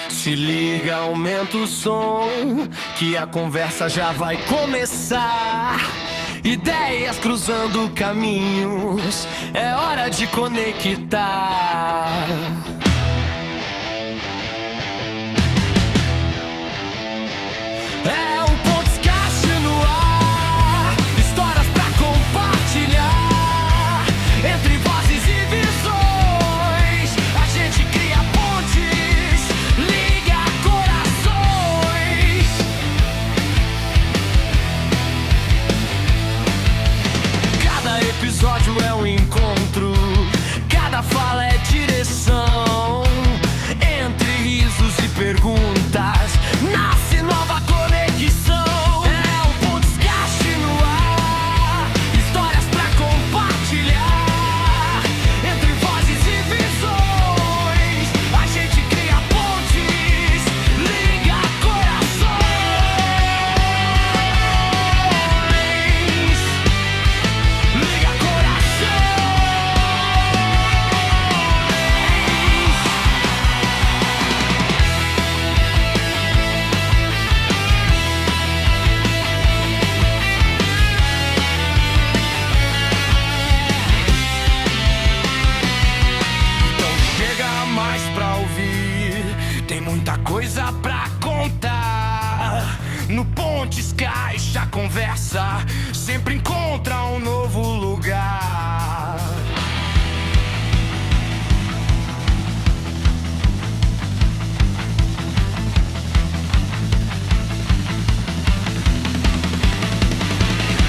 Se liga, aumenta o som, que a conversa já vai começar. Ideias cruzando caminhos, é hora de conectar. É um podcast no ar, histórias pra compartilhar. Entre vozes e visões, a gente cria pontes, liga corações. Cada episódio é um encontro, cada fala é direção. Entre risos e perguntas, nasce nova conexão. É um podcast no ar, histórias pra compartilhar. Entre vozes e visões, a gente cria pontes, liga corações. Liga Então chega mais pra ouvir, tem muita coisa pra contar. No Pontes Caixa Conversa, sempre encontra um novo lugar.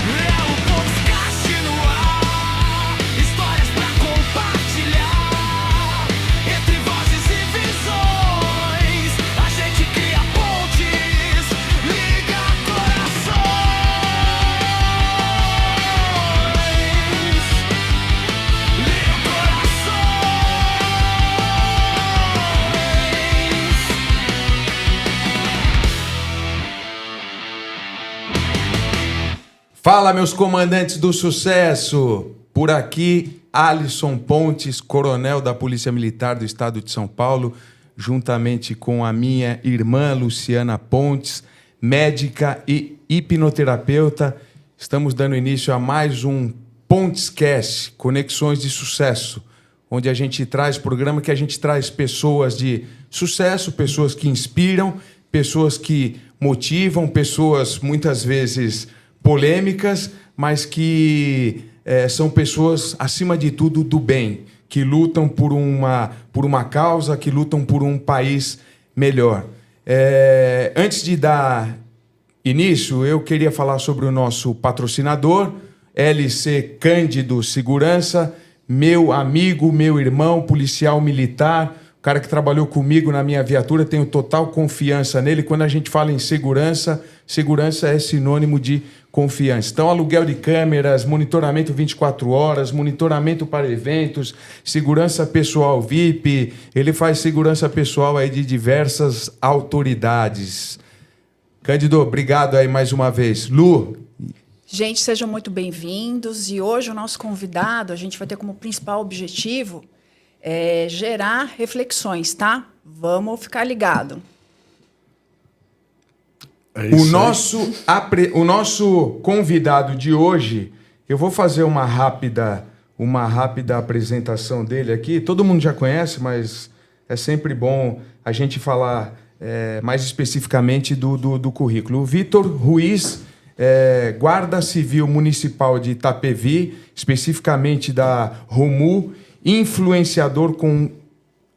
É um podcast no ar, histórias pra compartilhar. Entre vozes e visões, a gente cria pontes, liga corações. Liga Fala, meus comandantes do sucesso! Por aqui, Alisson Pontes, coronel da Polícia Militar do Estado de São Paulo, juntamente com a minha irmã Luciana Pontes, médica e hipnoterapeuta. Estamos dando início a mais um Pontescast, Conexões de Sucesso, onde a gente traz programa que a gente traz pessoas de sucesso, pessoas que inspiram, pessoas que motivam, pessoas muitas vezes polêmicas, mas que são pessoas, acima de tudo, do bem, que lutam por uma causa, que lutam por um país melhor. Antes de dar início, eu queria falar sobre o nosso patrocinador, LC Cândido Segurança, meu amigo, meu irmão, policial militar, o cara que trabalhou comigo na minha viatura, tenho total confiança nele. Quando a gente fala em segurança, segurança é sinônimo de confiança. Então, aluguel de câmeras, monitoramento 24 horas, monitoramento para eventos, segurança pessoal VIP, ele faz segurança pessoal aí de diversas autoridades. Cândido, obrigado aí mais uma vez. Lu. Gente, sejam muito bem-vindos. E hoje o nosso convidado, a gente vai ter como principal objetivo gerar reflexões, tá? Vamos ficar ligado. O nosso convidado de hoje, eu vou fazer uma rápida apresentação dele aqui. Todo mundo já conhece, mas é sempre bom a gente falar mais especificamente do currículo. O Vitor Ruiz, Guarda Civil Municipal de Itapevi, especificamente da ROMU, influenciador com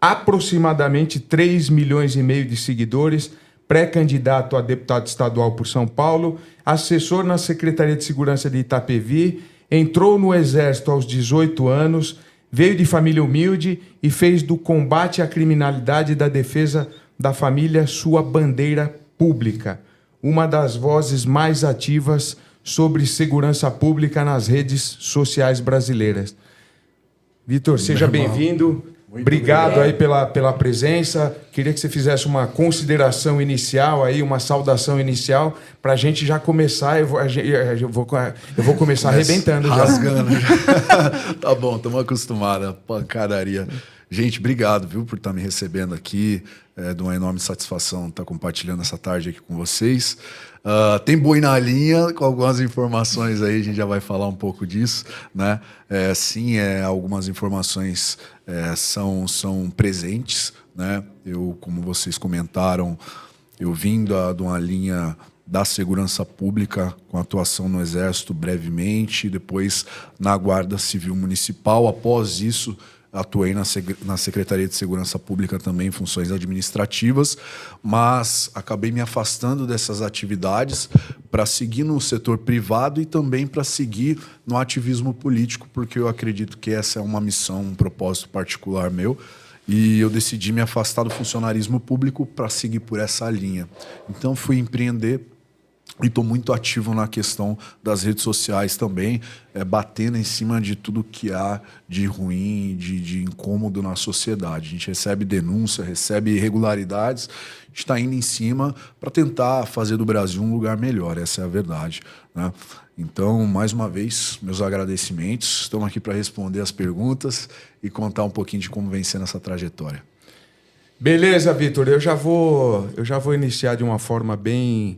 aproximadamente 3,5 milhões de seguidores, pré-candidato a deputado estadual por São Paulo, assessor na Secretaria de Segurança de Itapevi, entrou no Exército aos 18 anos, veio de família humilde e fez do combate à criminalidade e da defesa da família sua bandeira pública, uma das vozes mais ativas sobre segurança pública nas redes sociais brasileiras. Vitor, seja bem-vindo. Obrigado aí pela presença. Queria que você fizesse uma consideração inicial aí, uma saudação inicial, para a gente já começar. Eu vou começar arrebentando já. Rasgando já. Tá bom, estamos acostumados. Pancadaria. Gente, obrigado, viu, por estar me recebendo aqui. É de uma enorme satisfação estar compartilhando essa tarde aqui com vocês. Tem boi na linha, com algumas informações aí, a gente já vai falar um pouco disso, né? Sim, algumas informações são presentes, né? Eu, como vocês comentaram, eu vim de uma linha da segurança pública, com atuação no Exército brevemente, depois na Guarda Civil Municipal. Após isso, atuei na Secretaria de Segurança Pública também, em funções administrativas, mas acabei me afastando dessas atividades para seguir no setor privado e também para seguir no ativismo político, porque eu acredito que essa é uma missão, um propósito particular meu, e eu decidi me afastar do funcionarismo público para seguir por essa linha. Então, fui empreender. E estou muito ativo na questão das redes sociais também, batendo em cima de tudo que há de ruim, de incômodo na sociedade. A gente recebe denúncia, recebe irregularidades, a gente está indo em cima para tentar fazer do Brasil um lugar melhor, essa é a verdade, né? Então, mais uma vez, meus agradecimentos. Estamos aqui para responder as perguntas e contar um pouquinho de como vem sendo essa trajetória. Beleza, Vitor. Eu já vou iniciar de uma forma bem...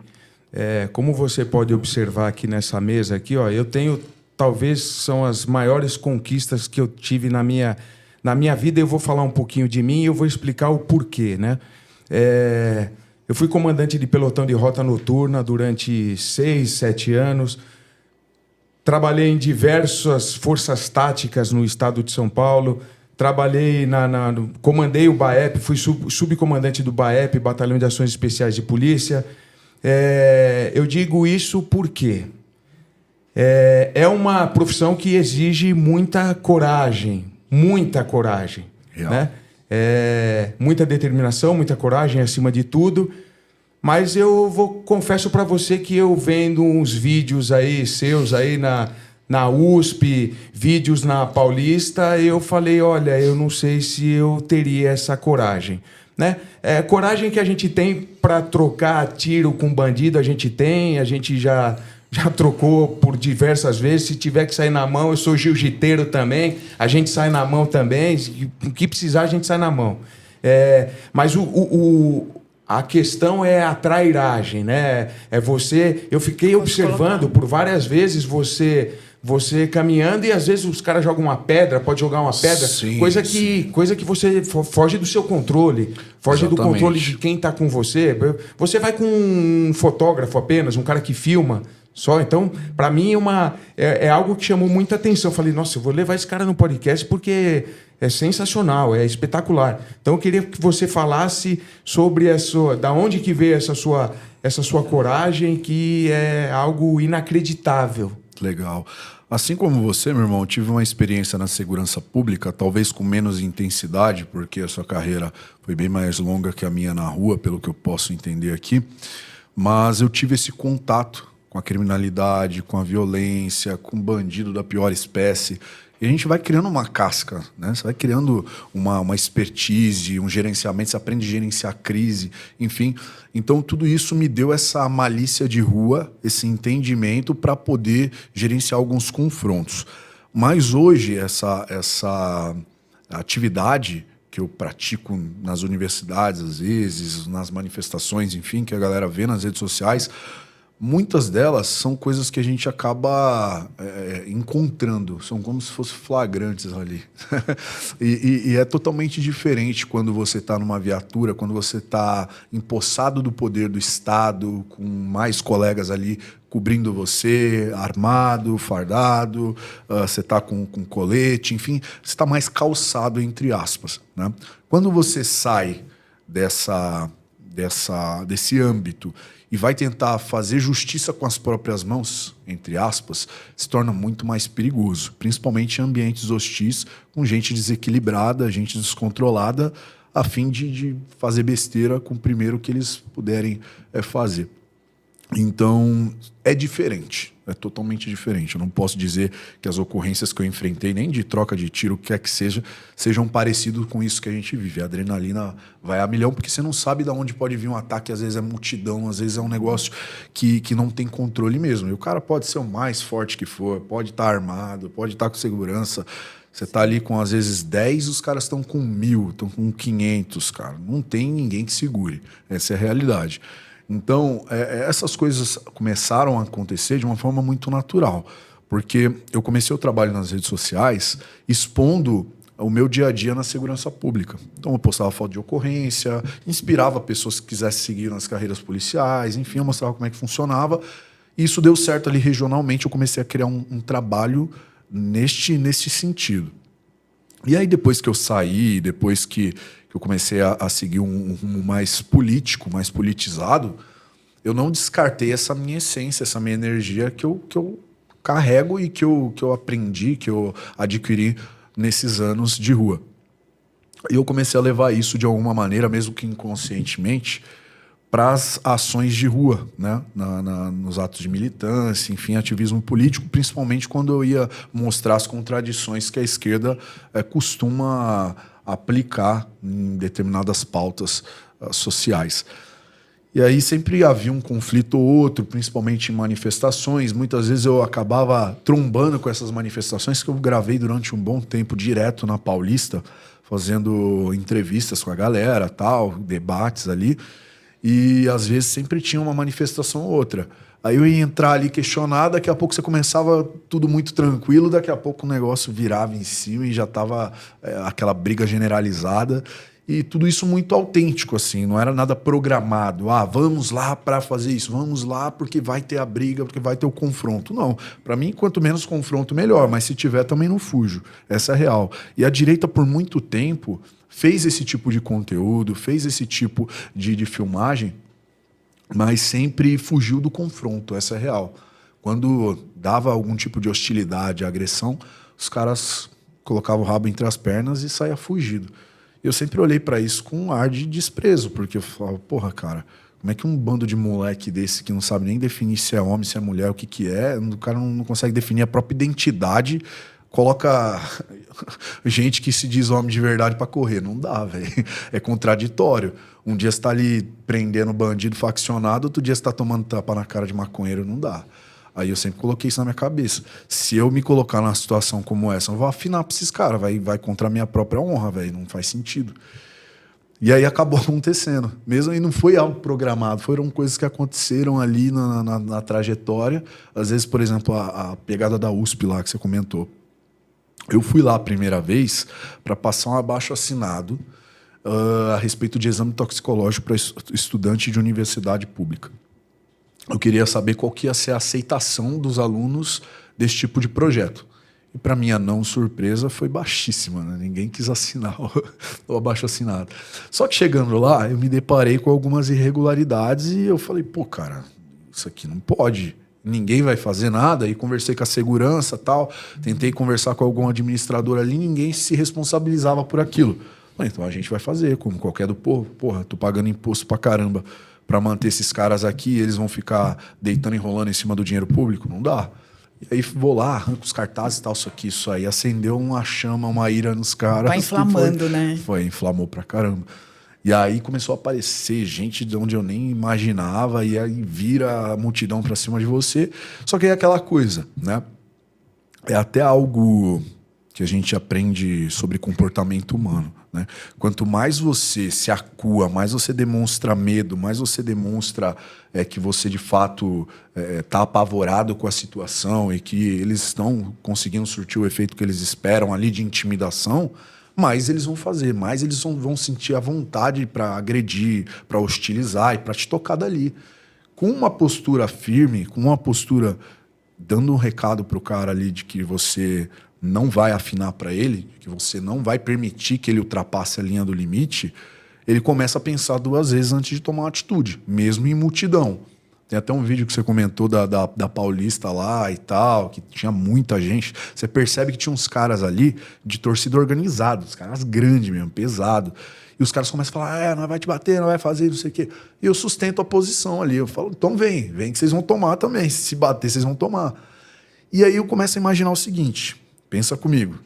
como você pode observar aqui nessa mesa aqui, ó, eu tenho, talvez são as maiores conquistas que eu tive na minha vida. Eu vou falar um pouquinho de mim e eu vou explicar o porquê, né? Eu fui comandante de pelotão de rota noturna durante 6, 7 anos. Trabalhei em diversas forças táticas no estado de São Paulo. Trabalhei comandei o BAEP, fui subcomandante do BAEP, Batalhão de Ações Especiais de Polícia. Eu digo isso porque é uma profissão que exige muita coragem, Real. né? Muita determinação, muita coragem acima de tudo. Mas confesso para você que eu vendo uns vídeos aí seus aí na USP, vídeos na Paulista, eu falei, olha, eu não sei se eu teria essa coragem, né? Coragem que a gente tem para trocar tiro com bandido, a gente já trocou por diversas vezes. Se tiver que sair na mão, eu sou jiu-jiteiro também, a gente sai na mão também, o que precisar a gente sai na mão. Mas a questão é a trairagem, né? Eu fiquei observando por várias vezes você caminhando e às vezes os caras jogam uma pedra, pode jogar uma pedra, sim, coisa que você foge do seu controle, foge Exatamente. do controle de quem está com você. Você vai com um fotógrafo apenas, um cara que filma só. Então, para mim, é algo que chamou muita atenção. Eu falei, nossa, eu vou levar esse cara no podcast porque é sensacional, é espetacular. Então, eu queria que você falasse sobre da onde que veio essa sua coragem, que é algo inacreditável. Legal. Assim como você, meu irmão, eu tive uma experiência na segurança pública, talvez com menos intensidade, porque a sua carreira foi bem mais longa que a minha na rua, pelo que eu posso entender aqui. Mas eu tive esse contato com a criminalidade, com a violência, com bandido da pior espécie. E a gente vai criando uma casca, né? Você vai criando uma expertise, um gerenciamento, você aprende a gerenciar crise, enfim. Então, tudo isso me deu essa malícia de rua, esse entendimento para poder gerenciar alguns confrontos. Mas hoje, essa atividade que eu pratico nas universidades, às vezes, nas manifestações, enfim, que a galera vê nas redes sociais, muitas delas são coisas que a gente acaba encontrando, são como se fossem flagrantes ali. e é totalmente diferente quando você está numa viatura, quando você está empossado do poder do Estado, com mais colegas ali cobrindo você, armado, fardado, você está com colete, enfim, você está mais calçado, entre aspas, né? Quando você sai desse âmbito e vai tentar fazer justiça com as próprias mãos, entre aspas, se torna muito mais perigoso, principalmente em ambientes hostis, com gente desequilibrada, gente descontrolada, a fim de fazer besteira com o primeiro que eles puderem fazer. Então, é diferente, é totalmente diferente. Eu não posso dizer que as ocorrências que eu enfrentei, nem de troca de tiro, o que quer que seja, sejam parecidos com isso que a gente vive. A adrenalina vai a milhão, porque você não sabe de onde pode vir um ataque. Às vezes é multidão, às vezes é um negócio que não tem controle mesmo. E o cara pode ser o mais forte que for, pode estar armado, pode estar com segurança. Você tá ali com, às vezes, 10, os caras estão com 1.000, estão com 500, cara. Não tem ninguém que segure. Essa é a realidade. Então, essas coisas começaram a acontecer de uma forma muito natural, porque eu comecei o trabalho nas redes sociais expondo o meu dia a dia na segurança pública. Então, eu postava foto de ocorrência, inspirava pessoas que quisessem seguir nas carreiras policiais, enfim, eu mostrava como é que funcionava. E isso deu certo ali regionalmente, eu comecei a criar um trabalho neste sentido. E aí, depois que eu saí, depois que eu comecei a seguir um rumo mais político, mais politizado, eu não descartei essa minha essência, essa minha energia que eu carrego e que eu aprendi, que eu adquiri nesses anos de rua. E eu comecei a levar isso de alguma maneira, mesmo que inconscientemente, para as ações de rua, né? Nos atos de militância, enfim, ativismo político, principalmente quando eu ia mostrar as contradições que a esquerda costuma aplicar em determinadas pautas sociais. E aí sempre havia um conflito ou outro, principalmente em manifestações. Muitas vezes eu acabava trombando com essas manifestações que eu gravei durante um bom tempo direto na Paulista, fazendo entrevistas com a galera, tal, debates ali. E às vezes sempre tinha uma manifestação ou outra. Aí eu ia entrar ali questionar, daqui a pouco você começava tudo muito tranquilo, daqui a pouco o negócio virava em cima e já estava aquela briga generalizada. E tudo isso muito autêntico, assim, não era nada programado. Ah, vamos lá para fazer isso, vamos lá porque vai ter a briga, porque vai ter o confronto. Não, para mim, quanto menos confronto, melhor, mas se tiver também não fujo. Essa é a real. E a direita, por muito tempo, fez esse tipo de conteúdo, fez esse tipo de filmagem, mas sempre fugiu do confronto, essa é a real. Quando dava algum tipo de hostilidade, agressão, os caras colocavam o rabo entre as pernas e saía fugido. Eu sempre olhei para isso com um ar de desprezo, porque eu falava, porra, cara, como é que um bando de moleque desse que não sabe nem definir se é homem, se é mulher, o que é, o cara não consegue definir a própria identidade, coloca gente que se diz homem de verdade para correr. Não dá, velho. É contraditório. Um dia você tá ali prendendo bandido faccionado, outro dia você tá tomando tapa na cara de maconheiro. Não dá. Aí eu sempre coloquei isso na minha cabeça. Se eu me colocar numa situação como essa, eu vou afinar pra esses caras. Vai contra a minha própria honra, velho. Não faz sentido. E aí acabou acontecendo. Mesmo aí não foi algo programado. Foram coisas que aconteceram ali na trajetória. Às vezes, por exemplo, a pegada da USP lá que você comentou. Eu fui lá a primeira vez para passar um abaixo-assinado a respeito de exame toxicológico para estudante de universidade pública. Eu queria saber qual que ia ser a aceitação dos alunos desse tipo de projeto. E, para minha não surpresa, foi baixíssima, né? Ninguém quis assinar o abaixo-assinado. Só que chegando lá, eu me deparei com algumas irregularidades e eu falei, pô, cara, isso aqui não pode. Ninguém vai fazer nada. E conversei com a segurança e tal. Tentei conversar com algum administrador ali, ninguém se responsabilizava por aquilo. Então a gente vai fazer, como qualquer do povo. Porra, tô pagando imposto pra caramba para manter esses caras aqui, eles vão ficar deitando e enrolando em cima do dinheiro público? Não dá. E aí vou lá, arranco os cartazes e tal, isso aí acendeu uma chama, uma ira nos caras. Vai inflamando, né? Inflamou pra caramba. E aí começou a aparecer gente de onde eu nem imaginava, e aí vira a multidão pra cima de você. Só que é aquela coisa, né? É até algo que a gente aprende sobre comportamento humano, né? Quanto mais você se acua, mais você demonstra medo, mais você demonstra que você de fato está apavorado com a situação e que eles estão conseguindo surtir o efeito que eles esperam ali de intimidação, mais eles vão fazer, mais eles vão sentir a vontade para agredir, para hostilizar e para te tocar dali. Com uma postura firme, com uma postura dando um recado pro cara ali de que você não vai afinar para ele, que você não vai permitir que ele ultrapasse a linha do limite, ele começa a pensar duas vezes antes de tomar uma atitude, mesmo em multidão. Tem até um vídeo que você comentou da Paulista lá e tal, que tinha muita gente. Você percebe que tinha uns caras ali de torcida organizada, os caras grandes mesmo, pesado. E os caras começam a falar, não vai te bater, não vai fazer, não sei o quê. E eu sustento a posição ali. Eu falo, então vem que vocês vão tomar também. Se bater, vocês vão tomar. E aí eu começo a imaginar o seguinte, pensa comigo.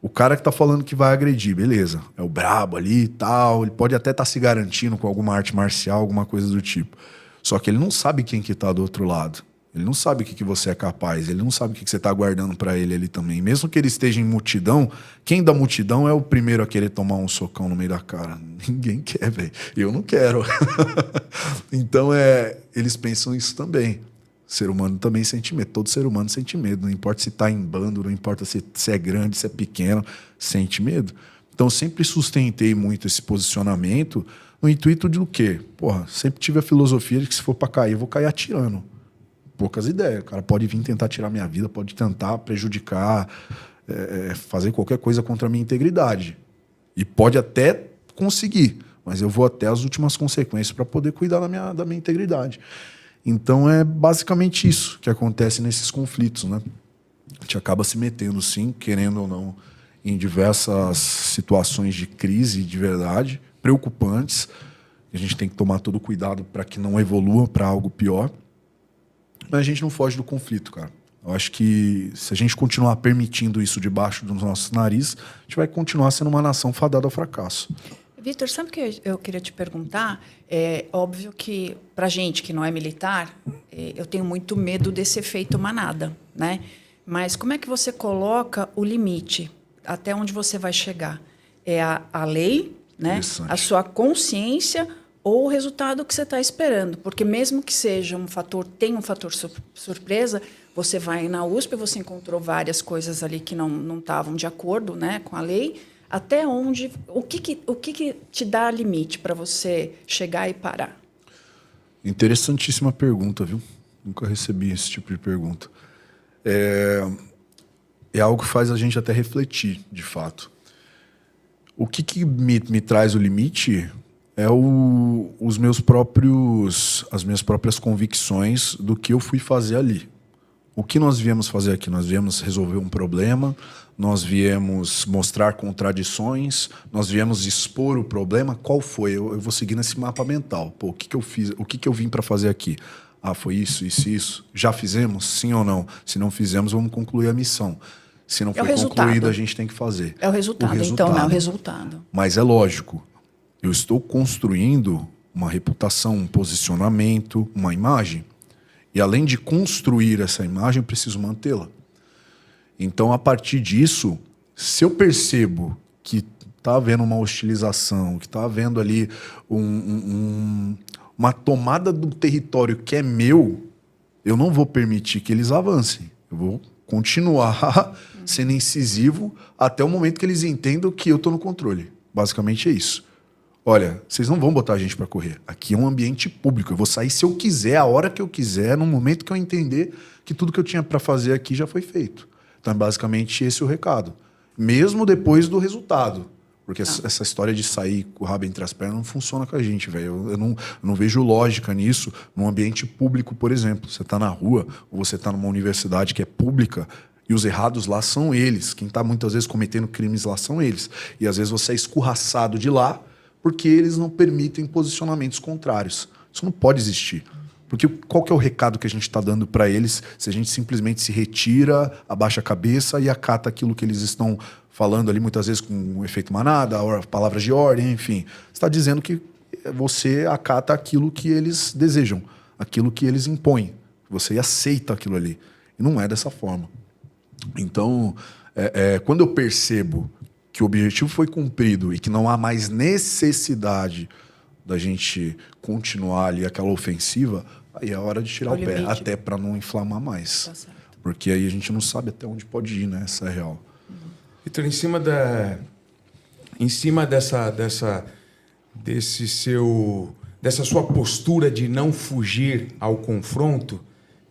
O cara que tá falando que vai agredir, beleza, é o brabo ali e tal, ele pode até estar se garantindo com alguma arte marcial, alguma coisa do tipo. Só que ele não sabe quem que tá do outro lado. Ele não sabe o que você é capaz, ele não sabe o que você tá guardando para ele ali também. Mesmo que ele esteja em multidão, quem da multidão é o primeiro a querer tomar um socão no meio da cara? Ninguém quer, velho. Eu não quero. Então, eles pensam isso também. O ser humano também sente medo. Todo ser humano sente medo. Não importa se tá em bando, não importa se é grande, se é pequeno, sente medo. Então, eu sempre sustentei muito esse posicionamento no intuito de o quê? Porra, sempre tive a filosofia de que se for para cair, eu vou cair atirando. Poucas ideias. O cara pode vir tentar tirar minha vida, pode tentar prejudicar, fazer qualquer coisa contra a minha integridade. E pode até conseguir, mas eu vou até as últimas consequências para poder cuidar da minha integridade. Então é basicamente isso que acontece nesses conflitos, né? A gente acaba se metendo, sim, querendo ou não, em diversas situações de crise de verdade, preocupantes. A gente tem que tomar todo o cuidado para que não evolua para algo pior. Mas a gente não foge do conflito, cara. Eu acho que se a gente continuar permitindo isso debaixo dos nossos narizes, a gente vai continuar sendo uma nação fadada ao fracasso. Vitor, sabe o que eu queria te perguntar? É óbvio que, para gente que não é militar, eu tenho muito medo desse efeito manada, né? Mas como é que você coloca o limite? Até onde você vai chegar? É a lei, né? A sua consciência ou o resultado que você está esperando? Porque mesmo que seja tenha um fator surpresa, você vai na USP, você encontrou várias coisas ali que não estavam de acordo, né, com a lei. Até onde, o que te dá limite para você chegar e parar? Interessantíssima pergunta, viu? Nunca recebi esse tipo de pergunta. É algo que faz a gente até refletir, de fato. O que me traz o limite é as minhas próprias convicções do que eu fui fazer ali. O que nós viemos fazer aqui? Nós viemos resolver um problema, nós viemos mostrar contradições, nós viemos expor o problema. Qual foi? Eu vou seguir nesse mapa mental. Pô, o que eu fiz? O que eu vim para fazer aqui? Ah, foi isso, isso, isso. Já fizemos? Sim ou não? Se não fizemos, vamos concluir a missão. Se não foi concluída, a gente tem que fazer. É o resultado, então, não é o resultado. Mas é lógico. Eu estou construindo uma reputação, um posicionamento, uma imagem. E além de construir essa imagem, eu preciso mantê-la. Então, a partir disso, se eu percebo que está havendo uma hostilização, que está havendo ali uma tomada do território que é meu, eu não vou permitir que eles avancem. Eu vou continuar sendo incisivo até o momento que eles entendam que eu estou no controle. Basicamente é isso. Olha, vocês não vão botar a gente para correr. Aqui é um ambiente público. Eu vou sair se eu quiser, a hora que eu quiser, no momento que eu entender que tudo que eu tinha para fazer aqui já foi feito. Então, é basicamente esse o recado. Mesmo depois do resultado. Porque essa história de sair com o rabo entre as pernas não funciona com a gente, velho. Eu não vejo lógica nisso num ambiente público, por exemplo. Você está na rua ou você está numa universidade que é pública e os errados lá são eles. Quem está muitas vezes cometendo crimes lá são eles. E às vezes você é escorraçado de lá porque eles não permitem posicionamentos contrários. Isso não pode existir. Porque qual que é o recado que a gente está dando para eles se a gente simplesmente se retira, abaixa a cabeça e acata aquilo que eles estão falando ali, muitas vezes com um efeito manada, palavras de ordem, enfim. Você está dizendo que você acata aquilo que eles desejam, aquilo que eles impõem. Você aceita aquilo ali. E não é dessa forma. Então, quando eu percebo que o objetivo foi cumprido e que não há mais necessidade da gente continuar ali aquela ofensiva, aí é hora de tirar o pé, até para não inflamar mais. Tá, porque aí a gente não sabe até onde pode ir, né? Essa é a real. Vitor, em cima dessa sua postura de não fugir ao confronto,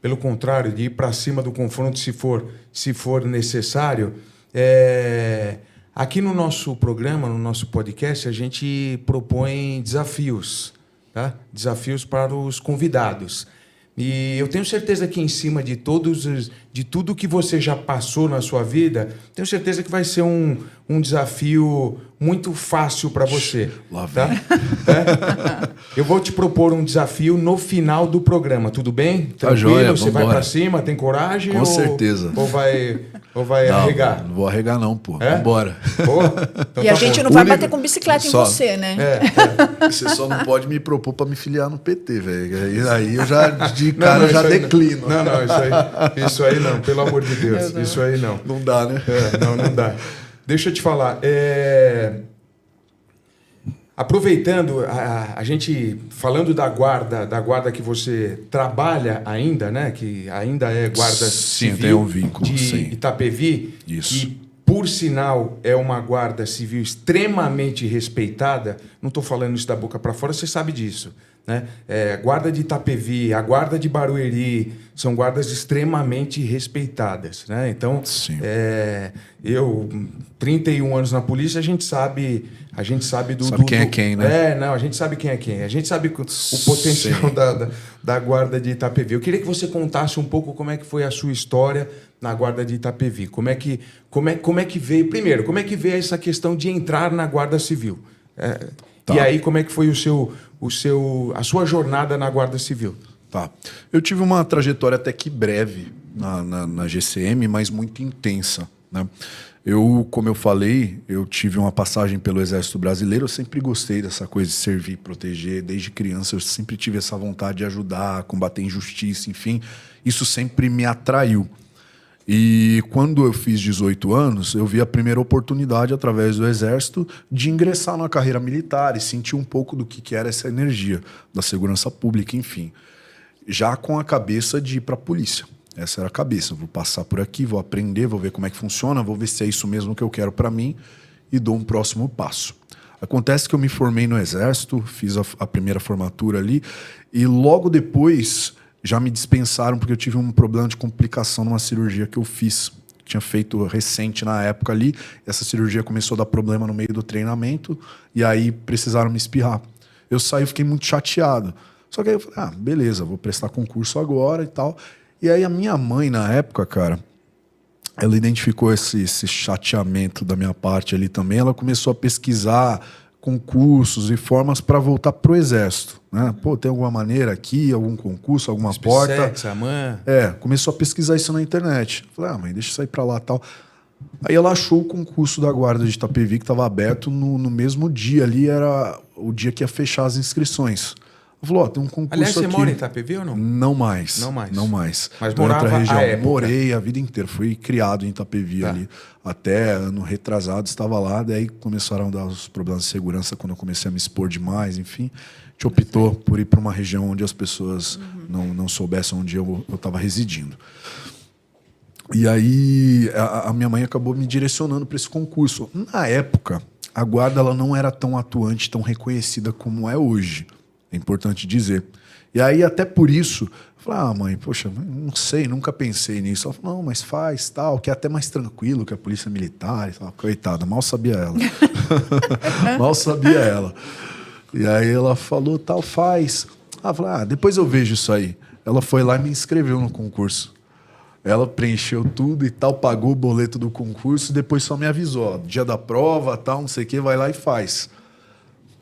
pelo contrário, de ir para cima do confronto se for necessário, aqui no nosso programa, no nosso podcast, a gente propõe desafios, tá? Desafios para os convidados. E eu tenho certeza que em cima de tudo que você já passou na sua vida, tenho certeza que vai ser um desafio muito fácil para você. Lá tá? vem. Eu vou te propor um desafio no final do programa, tudo bem? Tá Tranquilo? joia, Você vai vambora. para cima, tem coragem? Com certeza. Ou vai Não, arregar? não vou arregar não, pô. É? Vambora. Pô, então E a tá gente bom. não vai Único- bater com bicicleta em Só- você, né? Você só não pode me propor pra me filiar no PT, velho. Aí eu já, de Não, cara, não, já isso aí declino. Não, isso aí não, pelo amor de Deus. Isso aí não. Não dá, né? Não dá. Deixa eu te falar. Aproveitando, a gente falando da guarda que você trabalha ainda, né? Que ainda é guarda Sim, civil tem um vínculo, de sim. Itapevi. Isso. E, por sinal, é uma guarda civil extremamente respeitada. Não estou falando isso da boca para fora, você sabe disso. Né? A guarda de Itapevi, a guarda de Barueri, são guardas extremamente respeitadas. Né? Então, Sim. eu, 31 anos na polícia, a gente sabe do... Sabe quem é quem, né? A gente sabe quem é quem. A gente sabe o potencial da guarda de Itapevi. Eu queria que você contasse um pouco como é que foi a sua história na guarda de Itapevi. Como é que veio... Primeiro, como é que veio essa questão de entrar na guarda civil? Tá. E aí, como é que foi a sua jornada na guarda civil? Tá. Eu tive uma trajetória até que breve na GCM, mas muito intensa, né? Como eu falei, eu tive uma passagem pelo Exército Brasileiro. Eu sempre gostei dessa coisa de servir, proteger. Desde criança eu sempre tive essa vontade de ajudar, combater injustiça, enfim. Isso sempre me atraiu. E quando eu fiz 18 anos, eu vi a primeira oportunidade, através do Exército, de ingressar na carreira militar e sentir um pouco do que era essa energia da segurança pública, enfim. Já com a cabeça de ir para a polícia. Essa era a cabeça. Vou passar por aqui, vou aprender, vou ver como é que funciona, vou ver se é isso mesmo que eu quero para mim e dou um próximo passo. Acontece que eu me formei no Exército, fiz a primeira formatura ali e logo depois já me dispensaram porque eu tive um problema de complicação numa cirurgia que eu fiz. Tinha feito recente na época ali. Essa cirurgia começou a dar problema no meio do treinamento e aí precisaram me espirrar. Eu saí e fiquei muito chateado. Só que aí eu falei, beleza, vou prestar concurso agora e tal. E aí a minha mãe, na época, cara, ela identificou esse chateamento da minha parte ali também. Ela começou a pesquisar concursos e formas para voltar pro Exército, né? Pô, tem alguma maneira aqui, algum concurso, alguma porta? Samã. Começou a pesquisar isso na internet. Falei, mãe, deixa eu sair para lá e tal. Aí ela achou o concurso da guarda de Itapevi que estava aberto no mesmo dia ali, era o dia que ia fechar as inscrições. Ela falou, tem um concurso Aliás, você aqui. mora em Itapevi ou não? Não mais. Não mais. Não mais. Mas Tô em outra morava região. à época. Morei a vida inteira. Fui criado em Itapevi ali. Até ano retrasado estava lá. Daí começaram a dar os problemas de segurança quando eu comecei a me expor demais. Enfim, a gente optou por ir para uma região onde as pessoas não soubessem onde eu estava residindo. E aí a minha mãe acabou me direcionando para esse concurso. Na época, a guarda ela não era tão atuante, tão reconhecida como é hoje. É importante dizer. E aí, até por isso, eu falei, mãe, poxa, não sei, nunca pensei nisso. Ela falou, não, mas faz, tal, que é até mais tranquilo que a polícia militar e tal. Coitada, mal sabia ela. Mal sabia ela. E aí ela falou, tal, faz. Ela falou, depois eu vejo isso aí. Ela foi lá e me inscreveu no concurso. Ela preencheu tudo e tal, pagou o boleto do concurso e depois só me avisou, dia da prova, tal, não sei o que, vai lá e faz.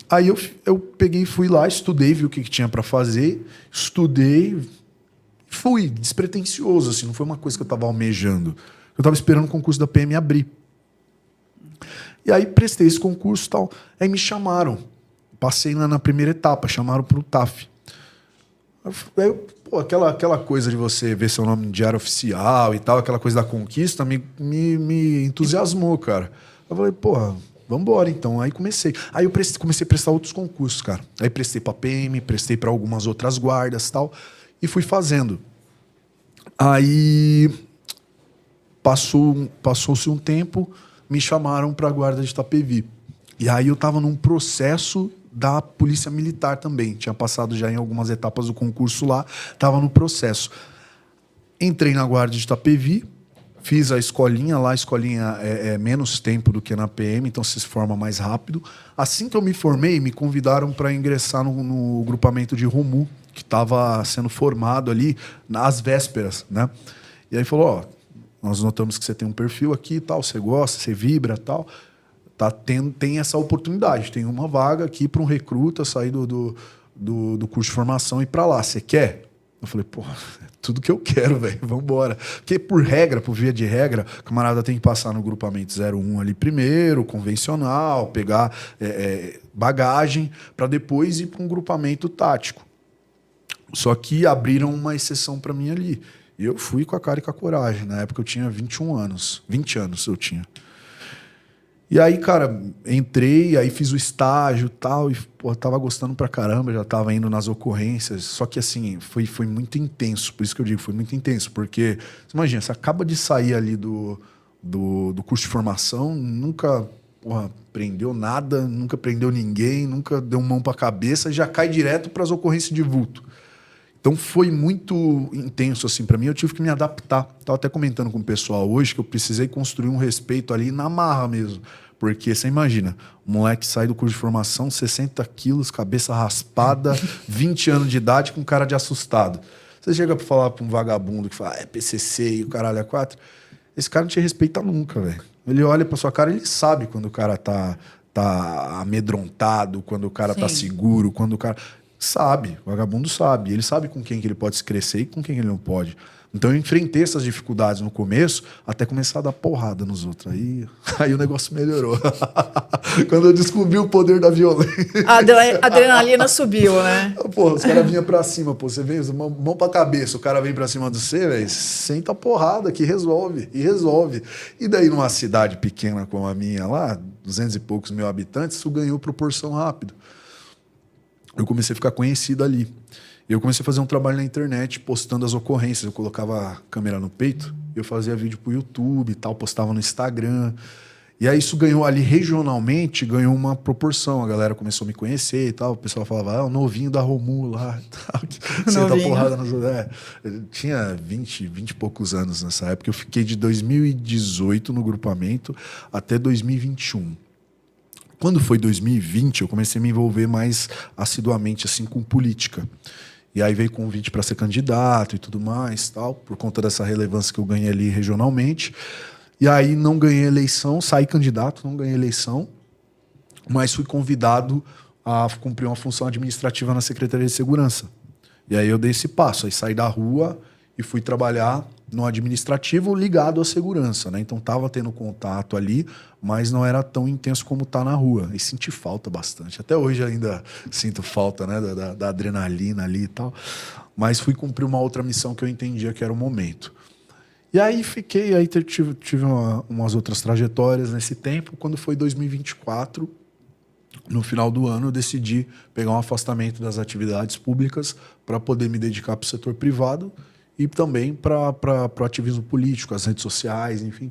Aí eu peguei, fui lá, estudei, vi o que tinha para fazer, estudei, fui despretensioso, assim, não foi uma coisa que eu estava almejando. Eu estava esperando o concurso da PM abrir. E aí prestei esse concurso e tal. Aí me chamaram, passei na primeira etapa, chamaram para o TAF. Aquela coisa de você ver seu nome no diário oficial e tal, aquela coisa da conquista, me entusiasmou, cara. Eu falei, vambora, então. Aí comecei. Aí eu comecei a prestar outros concursos, cara. Aí prestei pra PM, prestei para algumas outras guardas e tal. E fui fazendo. Aí passou-se um tempo, me chamaram pra guarda de Itapevi. E aí eu tava num processo da Polícia Militar também. Tinha passado já em algumas etapas do concurso lá. Tava no processo. Entrei na guarda de Itapevi. Fiz a escolinha lá, a escolinha é menos tempo do que na PM, então se forma mais rápido. Assim que eu me formei, me convidaram para ingressar no grupamento de ROMU, que estava sendo formado ali nas vésperas, né? E aí falou, ó, nós notamos que você tem um perfil aqui e tal, você gosta, você vibra e tal, tem essa oportunidade, tem uma vaga aqui para um recruta sair do curso de formação e ir para lá, você quer? Eu falei, pô, é tudo que eu quero, velho, vamos embora. Porque por via de regra, o camarada tem que passar no grupamento 01 ali primeiro, convencional, pegar bagagem, para depois ir para um grupamento tático. Só que abriram uma exceção para mim ali. E eu fui com a cara e com a coragem. Na época eu tinha 21 anos. 20 anos eu tinha. E aí, cara, entrei, aí fiz o estágio e tal, e pô, tava gostando pra caramba, já tava indo nas ocorrências. Só que assim, foi muito intenso. Por isso que eu digo, foi muito intenso. Porque, você imagina, você acaba de sair ali do curso de formação, nunca prendeu nada, nunca prendeu ninguém, nunca deu mão pra cabeça, já cai direto pras ocorrências de vulto. Então foi muito intenso assim para mim, eu tive que me adaptar. Estava até comentando com o pessoal hoje que eu precisei construir um respeito ali na marra mesmo. Porque você imagina, o moleque sai do curso de formação, 60 quilos, cabeça raspada, 20 anos de idade, com cara de assustado. Você chega para falar para um vagabundo que fala, é PCC e o caralho é 4, esse cara não te respeita nunca, velho. Ele olha para sua cara, ele sabe quando o cara tá amedrontado, quando o cara tá seguro, quando o cara... Sabe, o vagabundo sabe. Ele sabe com quem que ele pode se crescer e com quem ele não pode. Então eu enfrentei essas dificuldades no começo até começar a dar porrada nos outros. Aí o negócio melhorou. Quando eu descobri o poder da violência. A adrenalina subiu, né? Porra, os caras vinham pra cima, pô. Você vem, mão pra cabeça, o cara vem pra cima de você, velho, senta a porrada que resolve. E resolve. E daí numa cidade pequena como a minha lá, 200 e poucos mil habitantes, isso ganhou proporção rápido. Eu comecei a ficar conhecido ali. Eu comecei a fazer um trabalho na internet, postando as ocorrências. Eu colocava a câmera no peito, eu fazia vídeo pro YouTube e tal, postava no Instagram. E aí isso ganhou ali regionalmente, ganhou uma proporção. A galera começou a me conhecer e tal. O pessoal falava, o novinho da Romu lá. Senta porrada nas... Eu tinha 20 e poucos anos nessa época. Eu fiquei de 2018 no grupamento até 2021. Quando foi 2020, eu comecei a me envolver mais assiduamente assim, com política. E aí veio convite para ser candidato e tudo mais, tal, por conta dessa relevância que eu ganhei ali regionalmente. E aí não ganhei eleição, saí candidato, não ganhei eleição, mas fui convidado a cumprir uma função administrativa na Secretaria de Segurança. E aí eu dei esse passo, aí saí da rua e fui trabalhar no administrativo ligado à segurança, né? Então estava tendo contato ali, mas não era tão intenso como tá na rua. E senti falta bastante. Até hoje ainda sinto falta, né? Da adrenalina ali e tal. Mas fui cumprir uma outra missão que eu entendia que era o momento. E aí fiquei, aí tive umas outras trajetórias nesse tempo. Quando foi 2024, no final do ano, eu decidi pegar um afastamento das atividades públicas para poder me dedicar para o setor privado e também para o ativismo político, as redes sociais, enfim,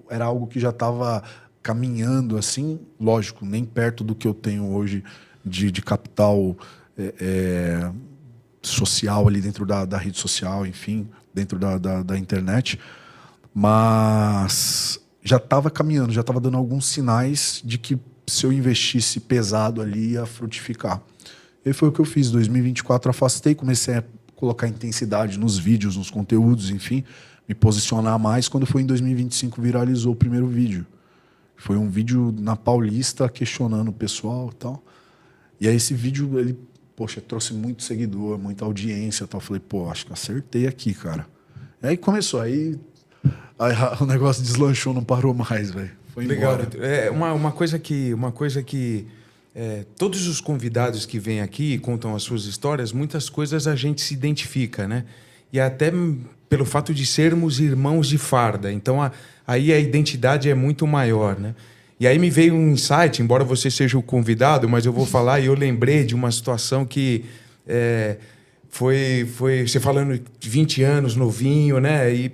era algo que já estava caminhando assim, lógico, nem perto do que eu tenho hoje de capital social ali dentro da rede social, enfim, dentro da internet, mas já estava caminhando, já estava dando alguns sinais de que se eu investisse pesado ali ia frutificar. E foi o que eu fiz. Em 2024 afastei, comecei a colocar intensidade nos vídeos, nos conteúdos, enfim, me posicionar mais. Quando foi em 2025 viralizou o primeiro vídeo. Foi um vídeo na Paulista questionando o pessoal e tal. E aí esse vídeo, ele, poxa, trouxe muito seguidor, muita audiência e tal. Falei, pô, acho que acertei aqui, cara. E aí começou, aí o negócio deslanchou, não parou mais, velho. Foi embora. Legal. Uma coisa que todos os convidados que vêm aqui e contam as suas histórias, muitas coisas a gente se identifica, né? E até pelo fato de sermos irmãos de farda. Então, aí a identidade é muito maior, né? E aí me veio um insight, embora você seja o convidado, mas eu vou falar, e eu lembrei de uma situação que foi você falando de 20 anos, novinho, né? E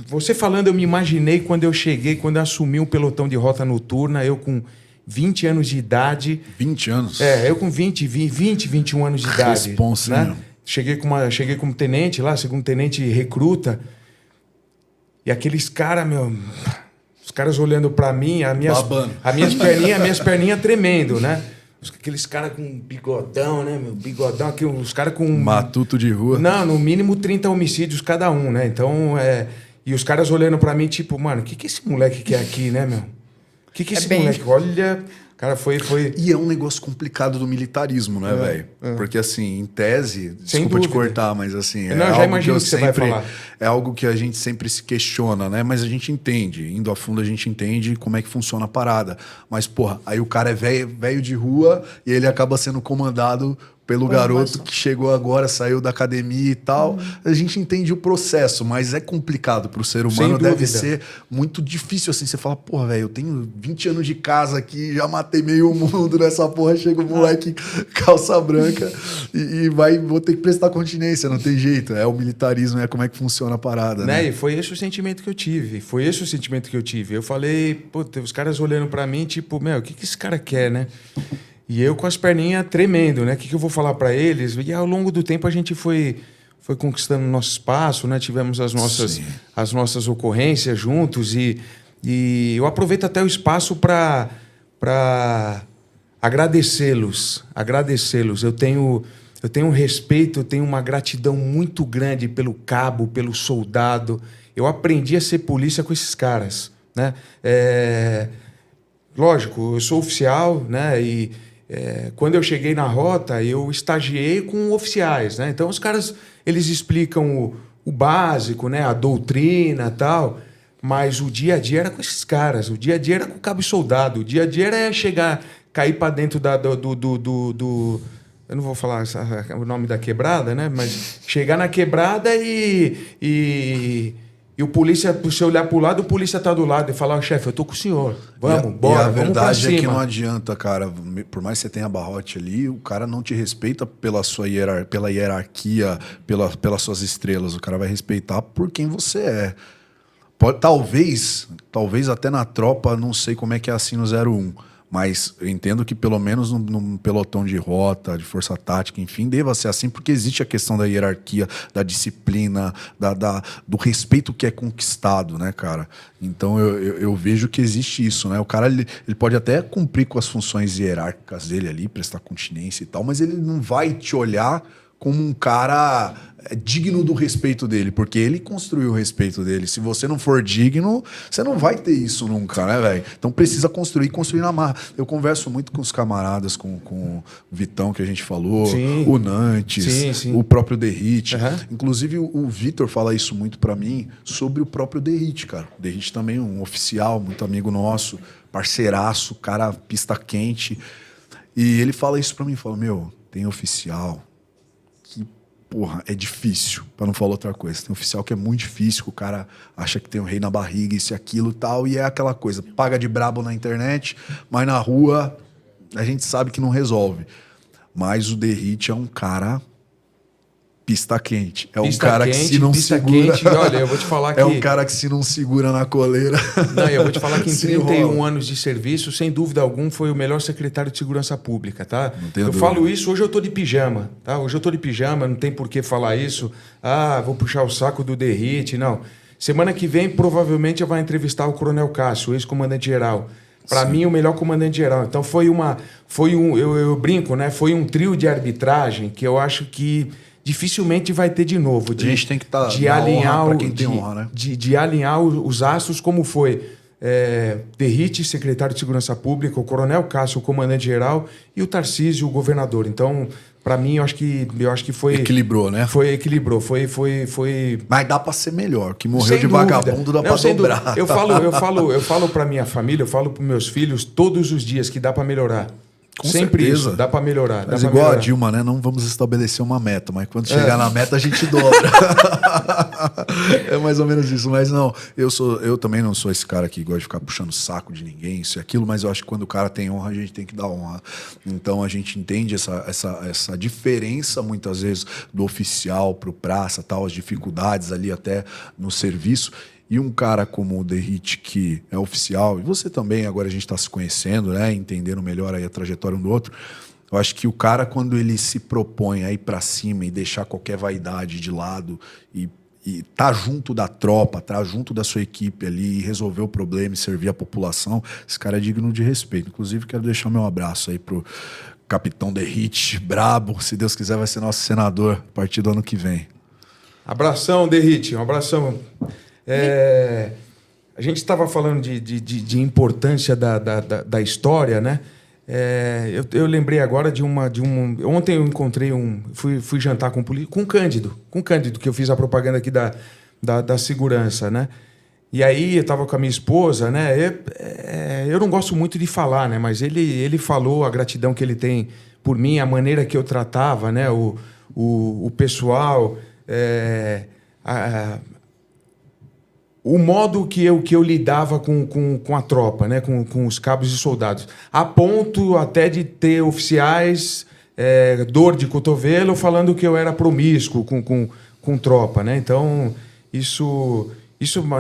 você falando, eu me imaginei quando eu cheguei, quando eu assumi um pelotão de rota noturna, eu com 20 anos de idade. 20 anos? Eu com 21 anos de idade. Responsa, né? Cheguei como tenente lá, segundo tenente recruta. E aqueles caras, os caras olhando pra mim, as minhas perninhas tremendo, né? Aqueles caras com bigodão, né, meu? Bigodão, aqui, os caras com... Matuto de rua. Não, no mínimo 30 homicídios cada um, né? Então, E os caras olhando pra mim, tipo, mano, o que esse moleque quer aqui, né, meu? O que esse moleque... Olha... Cara, foi... E é um negócio complicado do militarismo, né, velho? Porque, assim, em tese... Desculpa te cortar, mas, assim... Não, já imagino o que você vai falar. É algo que a gente sempre se questiona, né? Mas a gente entende. Indo a fundo, a gente entende como é que funciona a parada. Mas, porra, aí o cara é velho de rua e ele acaba sendo comandado pelo garoto que chegou agora, saiu da academia e tal. A gente entende o processo, mas é complicado pro ser humano. Deve ser muito difícil, assim. Você fala, porra, velho, eu tenho 20 anos de casa aqui, já matei meio mundo nessa porra. Chega o moleque calça branca e vou ter que prestar continência, não tem jeito. É o militarismo, é como é que funciona a parada, né? E foi esse o sentimento que eu tive. Eu falei, pô, os caras olhando pra mim, tipo, meu, o que esse cara quer, né? E eu com as perninhas tremendo, né? O que eu vou falar para eles? E ao longo do tempo a gente foi conquistando nosso espaço, né? Tivemos as nossas ocorrências juntos e eu aproveito até o espaço para agradecê-los. Eu tenho um respeito, eu tenho uma gratidão muito grande pelo cabo, pelo soldado. Eu aprendi a ser polícia com esses caras, né? Lógico, eu sou oficial, né? E quando eu cheguei na rota, eu estagiei com oficiais, né? Então os caras, eles explicam o básico, né? A doutrina e tal, mas o dia a dia era com esses caras, o dia a dia era com o cabo e soldado, o dia a dia era chegar, cair para dentro do eu não vou falar o nome da quebrada, né? Mas chegar na quebrada e o polícia, se você olhar pro lado, o polícia tá do lado e falar, chefe, eu tô com o senhor. Bora, vamos pra cima. A verdade é que não adianta, cara. Por mais que você tenha barrote ali, o cara não te respeita pela hierarquia, pelas suas estrelas. O cara vai respeitar por quem você é. Talvez até na tropa, não sei como é que é assim no 01. Mas eu entendo que pelo menos num pelotão de rota, de força tática, enfim, deva ser assim, porque existe a questão da hierarquia, da disciplina, do respeito que é conquistado, né, cara? Então eu vejo que existe isso, né? O cara ele pode até cumprir com as funções hierárquicas dele ali, prestar continência e tal, mas ele não vai te olhar como um cara digno do respeito dele, porque ele construiu o respeito dele. Se você não for digno, você não vai ter isso nunca, né, velho? Então precisa construir na marra. Eu converso muito com os camaradas, com o Vitão, que a gente falou, sim, o Nantes, sim. O próprio Derrite. Uhum. Inclusive o Vitor fala isso muito pra mim sobre o próprio Derrite, cara. O Derrite também é um oficial, muito amigo nosso, parceiraço, cara, pista quente. E ele fala isso pra mim, fala, meu, tem oficial que, porra, é difícil, pra não falar outra coisa. Tem oficial que é muito difícil, que o cara acha que tem um rei na barriga, isso e aquilo e tal, e é aquela coisa, paga de brabo na internet, mas na rua a gente sabe que não resolve. Mas o Derrite é um cara pista quente. É um cara que se não segura... Quente, olha, eu vou te falar que... É um cara que se não segura na coleira... Não, eu vou te falar que em 31 anos de serviço, sem dúvida alguma, foi o melhor secretário de segurança pública, tá? Eu falo isso, hoje eu tô de pijama, tá? Hoje eu tô de pijama, não tem por que falar isso. Ah, vou puxar o saco do Derrite, não. Semana que vem, provavelmente, eu vou entrevistar o Coronel Cássio, ex-comandante-geral. Para mim, o melhor comandante-geral. Então, eu brinco, né? Foi um trio de arbitragem que eu acho que dificilmente vai ter de novo. A gente tem que estar de alinhar para quem tem honra, né? De alinhar os astros, como foi Derrite, secretário de Segurança Pública, o Coronel Cássio, o comandante-geral, e o Tarcísio, o governador. Então, para mim, eu acho que foi... Equilibrou, né? Equilibrou. Foi... Mas dá para ser melhor. Que morreu de vagabundo dá para dobrar. Eu falo para minha família, eu falo para meus filhos todos os dias que dá para melhorar. Com sempre certeza. Isso, dá para melhorar. Mas igual a Dilma, né? Não vamos estabelecer uma meta, mas quando chegar na meta a gente dobra. É mais ou menos isso. Mas não, eu também não sou esse cara que gosta de ficar puxando o saco de ninguém, isso e aquilo, mas eu acho que quando o cara tem honra, a gente tem que dar honra. Então a gente entende essa diferença, muitas vezes, do oficial pro praça, tal, as dificuldades ali até no serviço. E um cara como o Derrite, que é oficial, e você também, agora a gente está se conhecendo, né, entendendo melhor aí a trajetória um do outro, eu acho que o cara, quando ele se propõe a ir para cima e deixar qualquer vaidade de lado e tá junto da tropa, tá junto da sua equipe ali, e resolver o problema e servir a população, esse cara é digno de respeito. Inclusive, quero deixar meu abraço aí pro capitão Derrite, brabo. Se Deus quiser, vai ser nosso senador a partir do ano que vem. Abração, Derrite, um abração. A gente estava falando de importância da história, né? Eu lembrei agora de um. Ontem eu encontrei fui jantar com o Cândido, que eu fiz a propaganda aqui da segurança, né? E aí eu estava com a minha esposa, né? Eu não gosto muito de falar, né? Mas ele falou a gratidão que ele tem por mim, a maneira que eu tratava, né? O pessoal, o modo que eu lidava com a tropa, né? Com os cabos e soldados, a ponto até de ter oficiais dor de cotovelo falando que eu era promíscuo com tropa, né? Então isso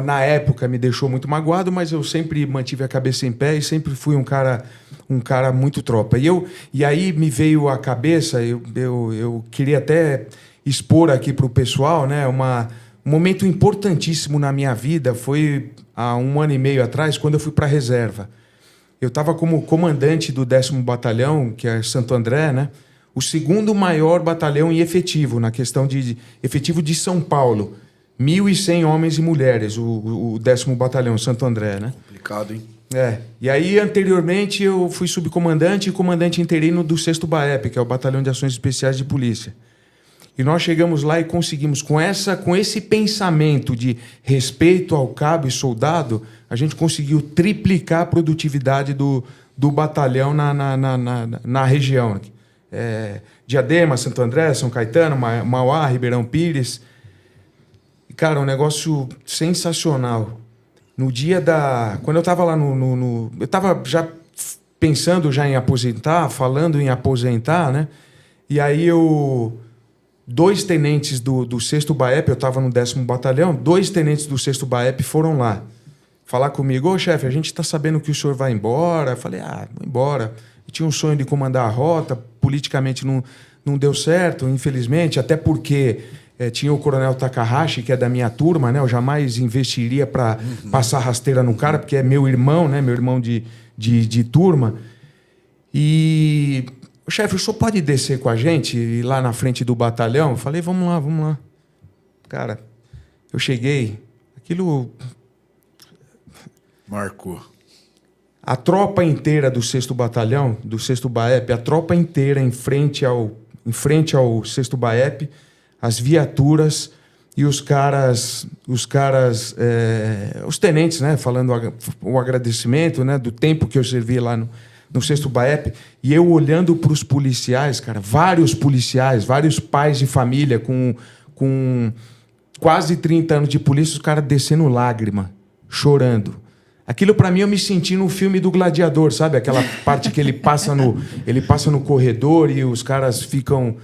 na época me deixou muito magoado, mas eu sempre mantive a cabeça em pé e sempre fui um cara muito tropa. E aí me veio à cabeça, eu queria até expor aqui para o pessoal, né? Um momento importantíssimo na minha vida foi há 1 ano e meio atrás, quando eu fui para a reserva. Eu estava como comandante do 10º Batalhão, que é Santo André, né? O 2º maior batalhão em efetivo, na questão de efetivo de São Paulo. 1.100 homens e mulheres, o 10º Batalhão, Santo André, né? Complicado, hein? E aí, anteriormente, eu fui subcomandante e comandante interino do 6º BAEP, que é o Batalhão de Ações Especiais de Polícia. E nós chegamos lá e conseguimos, com esse pensamento de respeito ao cabo e soldado, a gente conseguiu triplicar a produtividade do batalhão na região. Diadema, Santo André, São Caetano, Mauá, Ribeirão Pires. Cara, um negócio sensacional. No dia quando eu estava lá eu estava já pensando já em aposentar, falando em aposentar, né? E aí 2 tenentes do 6º BAEP, eu estava no 10º Batalhão, 2 tenentes do 6º BAEP foram lá falar comigo. Ô, chefe, a gente está sabendo que o senhor vai embora. Eu falei, vou embora. Eu tinha um sonho de comandar a rota, politicamente não deu certo, infelizmente, até porque... tinha o Coronel Takahashi, que é da minha turma, né? Eu jamais investiria para passar rasteira no cara, porque é meu irmão, né? Meu irmão de turma. E... chefe, o senhor pode descer com a gente e ir lá na frente do batalhão? Eu falei, vamos lá. Cara, eu cheguei, aquilo... Marcou. A tropa inteira do 6º Batalhão, do 6º BAEP, a tropa inteira em frente ao 6º BAEP, as viaturas e os tenentes, né, falando o agradecimento, né, do tempo que eu servi lá no 6º BAEP, e eu olhando para os policiais, cara, vários policiais, vários pais de família com quase 30 anos de polícia, os caras descendo lágrima, chorando. Aquilo, para mim, eu me senti no filme do Gladiador, sabe? Aquela parte que ele passa no corredor e os caras ficam...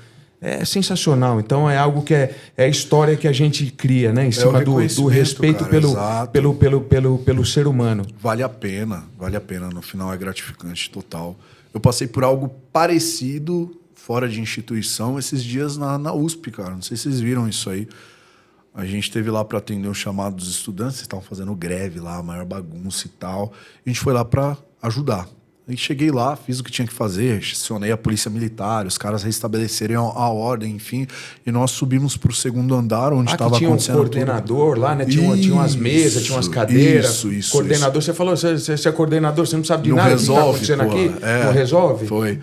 É sensacional. Então é algo que é a história que a gente cria, né? Em cima do respeito, cara, pelo ser humano. Vale a pena. No final é gratificante total. Eu passei por algo parecido fora de instituição esses dias na USP, cara. Não sei se vocês viram isso aí. A gente esteve lá para atender o chamado dos estudantes, eles estavam fazendo greve lá, a maior bagunça e tal. A gente foi lá para ajudar. Aí cheguei lá, fiz o que tinha que fazer, acionei a polícia militar, os caras restabelecerem a ordem, enfim, e nós subimos para o 2º andar, onde estava acontecendo tudo. Tinha um coordenador lá, né? Tinha umas mesas, tinha umas cadeiras. Isso. Coordenador, você falou, você é coordenador, você não sabe de não nada resolve, que está acontecendo aqui? Não resolve? Foi.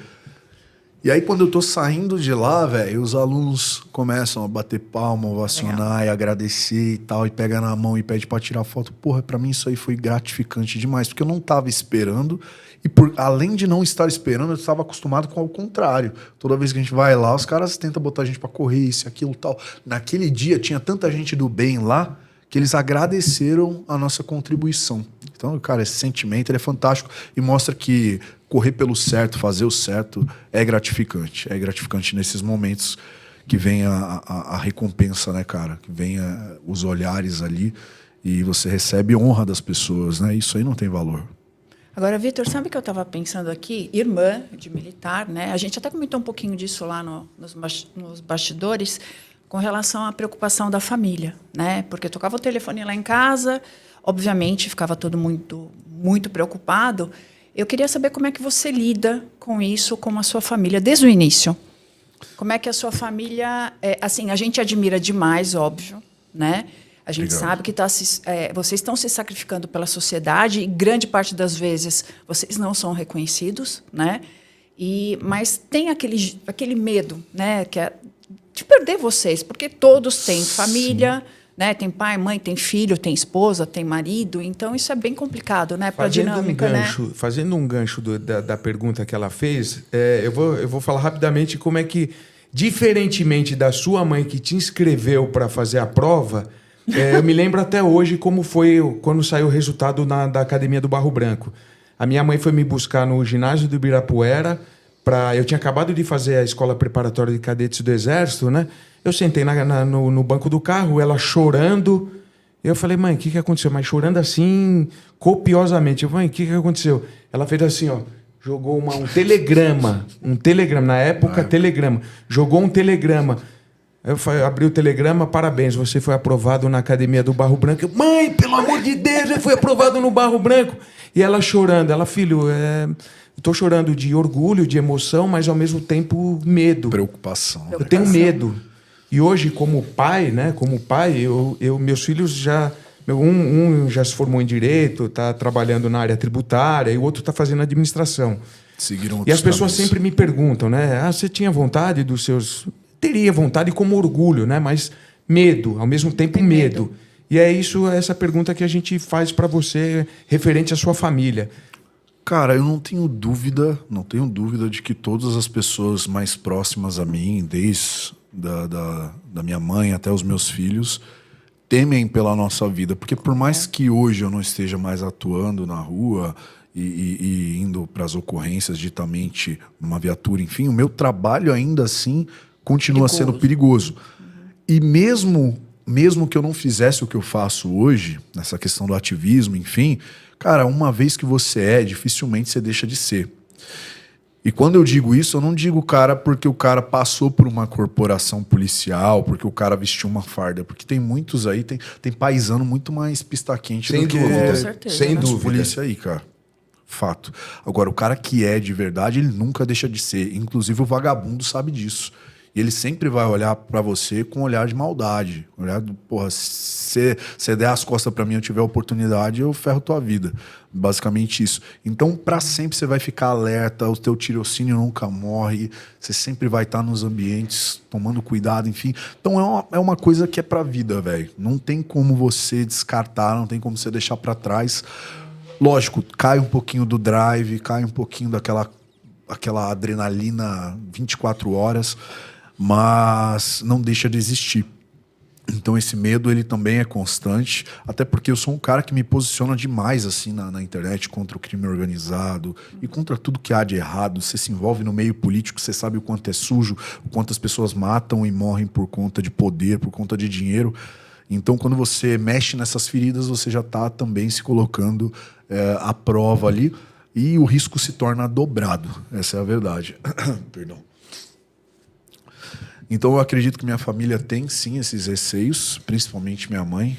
E aí, quando eu tô saindo de lá, velho, os alunos começam a bater palma, ovacionar e agradecer e tal, e pega na mão e pede pra tirar foto. Porra, pra mim isso aí foi gratificante demais, porque eu não tava esperando, e além de não estar esperando, eu estava acostumado com o contrário. Toda vez que a gente vai lá, os caras tentam botar a gente pra correr, isso, aquilo, tal. Naquele dia, tinha tanta gente do bem lá, que eles agradeceram a nossa contribuição. Então, cara, esse sentimento ele é fantástico e mostra que correr pelo certo, fazer o certo é gratificante. É gratificante nesses momentos que vem a recompensa, né, cara? Que vem os olhares ali e você recebe honra das pessoas, né? Isso aí não tem valor. Agora, Vitor, sabe o que eu estava pensando aqui? Irmã de militar, né? A gente até comentou um pouquinho disso lá nos bastidores, com relação à preocupação da família, né? Porque tocava o telefone lá em casa, obviamente ficava todo muito preocupado. Eu queria saber como é que você lida com isso, com a sua família, desde o início. Como é que a sua família... assim, a gente admira demais, óbvio, né? A gente Obrigado. sabe que vocês estão se sacrificando pela sociedade e grande parte das vezes vocês não são reconhecidos, né? Mas tem aquele medo, né? Que é de perder vocês, porque todos têm família, né? Tem pai, mãe, tem filho, tem esposa, tem marido. Então, isso é bem complicado, né? Para a dinâmica, Fazendo um gancho da pergunta que ela fez, eu vou falar rapidamente como é que, diferentemente da sua mãe que te inscreveu para fazer a prova, eu me lembro até hoje como foi quando saiu o resultado da Academia do Barro Branco. A minha mãe foi me buscar no ginásio do Ibirapuera. Eu tinha acabado de fazer a escola preparatória de cadetes do Exército, né? Eu sentei no banco do carro, ela chorando. Eu falei, mãe, o que aconteceu? Mas chorando assim, copiosamente. Eu falei, mãe, o que aconteceu? Ela fez assim, ó. Jogou um telegrama. Na época, telegrama. Jogou um telegrama. Eu abri o telegrama, parabéns, você foi aprovado na Academia do Barro Branco. Eu, mãe, pelo amor de Deus, eu fui aprovado no Barro Branco. E ela chorando, filho, estou chorando de orgulho, de emoção, mas ao mesmo tempo medo. Preocupação. Eu tenho medo. E hoje, como pai, né? Meus filhos já... Um já se formou em Direito, está trabalhando na área tributária, e o outro está fazendo administração. Seguiram E as pessoas caminhos. sempre me perguntam, né? Você tinha vontade dos seus... Teria vontade como orgulho, né? Mas medo, ao mesmo tempo medo. E é essa pergunta que a gente faz para você, referente à sua família. Cara, eu não tenho dúvida de que todas as pessoas mais próximas a mim, desde da minha mãe até os meus filhos, temem pela nossa vida. Porque por mais que hoje eu não esteja mais atuando na rua e indo para as ocorrências ditamente numa viatura, enfim, o meu trabalho ainda assim continua sendo perigoso. E mesmo que eu não fizesse o que eu faço hoje, nessa questão do ativismo, enfim, cara, uma vez que você dificilmente você deixa de ser. E quando eu digo isso, eu não digo, cara, porque o cara passou por uma corporação policial, porque o cara vestiu uma farda, porque tem muitos aí, tem paisano muito mais pista quente Sem do que dúvida. Com certeza, Sem né? dúvida. polícia aí, cara. Fato. Agora, o cara que é de verdade, ele nunca deixa de ser. Inclusive, o vagabundo sabe disso. E ele sempre vai olhar pra você com um olhar de maldade. Olhar do, porra, se você der as costas pra mim, eu tiver oportunidade, eu ferro tua vida. Basicamente isso. Então, pra sempre você vai ficar alerta, o teu tirocínio nunca morre, você sempre vai estar nos ambientes, tomando cuidado, enfim. Então, é uma coisa que é pra vida, velho. Não tem como você descartar, não tem como você deixar pra trás. Lógico, cai um pouquinho do drive, cai um pouquinho daquela adrenalina 24 horas, mas não deixa de existir. Então esse medo ele também é constante, até porque eu sou um cara que me posiciona demais assim na internet contra o crime organizado e contra tudo que há de errado. Você se envolve no meio político, você sabe o quanto é sujo, o quanto as pessoas matam e morrem por conta de poder, por conta de dinheiro. Então quando você mexe nessas feridas, você já está também se colocando à prova ali e o risco se torna dobrado. Essa é a verdade. Perdão. Então eu acredito que minha família tem sim esses receios, principalmente minha mãe.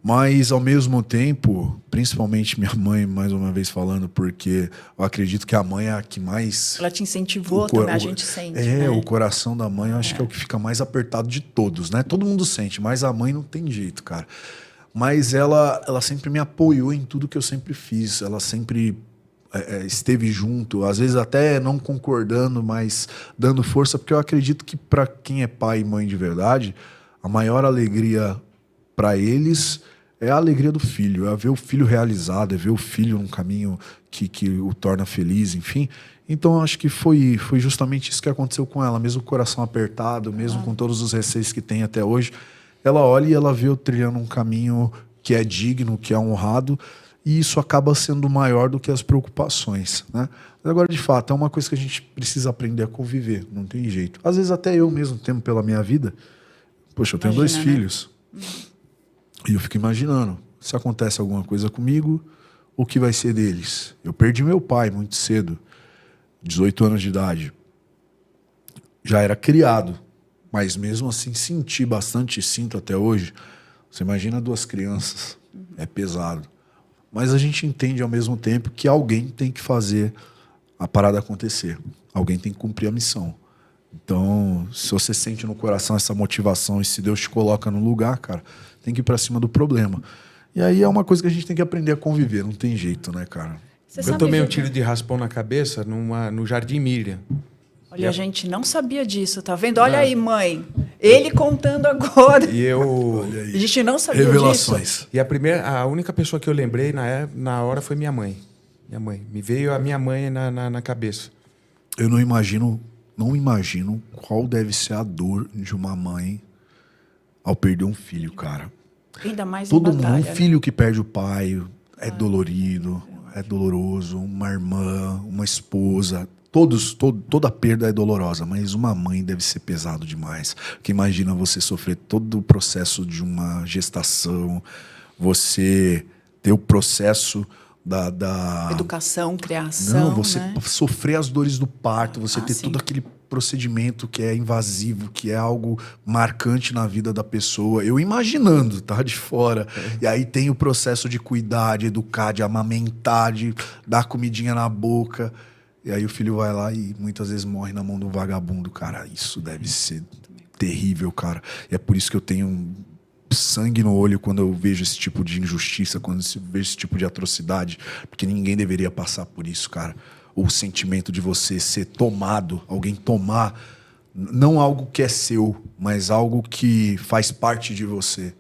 Mas ao mesmo tempo, principalmente minha mãe, mais uma vez falando, porque eu acredito que a mãe é a que mais... Ela te incentivou também, a gente sente. Né? O coração da mãe eu acho que é o que fica mais apertado de todos, né? Todo mundo sente, mas a mãe não tem jeito, cara. Mas ela sempre me apoiou em tudo que eu sempre fiz. Ela sempre esteve junto, às vezes até não concordando, mas dando força, porque eu acredito que para quem é pai e mãe de verdade, a maior alegria para eles é a alegria do filho, é ver o filho realizado, é ver o filho num caminho que o torna feliz, enfim. Então eu acho que foi justamente isso que aconteceu com ela, mesmo com o coração apertado, mesmo com todos os receios que tem até hoje, ela olha e ela vê eu trilhando um caminho que é digno, que é honrado, e isso acaba sendo maior do que as preocupações, né? Mas agora, de fato, é uma coisa que a gente precisa aprender a conviver, não tem jeito. Às vezes até eu mesmo temo pela minha vida. Poxa, eu tenho 2 filhos. E eu fico imaginando, se acontece alguma coisa comigo, o que vai ser deles? Eu perdi meu pai muito cedo, 18 anos de idade. Já era criado, mas mesmo assim senti bastante, sinto até hoje. Você imagina 2 crianças, é pesado. mas a gente entende ao mesmo tempo que alguém tem que fazer a parada acontecer. Alguém tem que cumprir a missão. Então, se você sente no coração essa motivação e se Deus te coloca no lugar, cara, tem que ir pra cima do problema. E aí é uma coisa que a gente tem que aprender a conviver, não tem jeito, né, cara? Você Eu sabe, tomei um Vitor? tiro de raspão na cabeça no Jardim Miriam. Olha, a gente não sabia disso, tá vendo? Olha aí, mãe. Ele contando agora. E eu... Olha aí. A gente não sabia Revelações. disso. E a única pessoa que eu lembrei na hora foi minha mãe. Minha mãe. Me veio a minha mãe na cabeça. Eu não imagino qual deve ser a dor de uma mãe ao perder um filho, cara. Ainda mais Todo em mundo, batalha, um né? filho que perde o pai é dolorido, é doloroso, uma irmã, uma esposa, toda perda é dolorosa, mas uma mãe deve ser pesado demais. Porque imagina você sofrer todo o processo de uma gestação, você ter o processo da Educação, criação, não, você né? sofrer as dores do parto, você ter sim. todo aquele procedimento que é invasivo, que é algo marcante na vida da pessoa. Eu imaginando, tá? De fora. E aí tem o processo de cuidar, de educar, de amamentar, de dar comidinha na boca. E aí o filho vai lá e muitas vezes morre na mão do vagabundo. Cara, isso deve ser terrível, cara. E é por isso que eu tenho sangue no olho quando eu vejo esse tipo de injustiça, quando eu vejo esse tipo de atrocidade, porque ninguém deveria passar por isso, cara. O sentimento de você ser tomado, alguém tomar, não algo que é seu, mas algo que faz parte de você.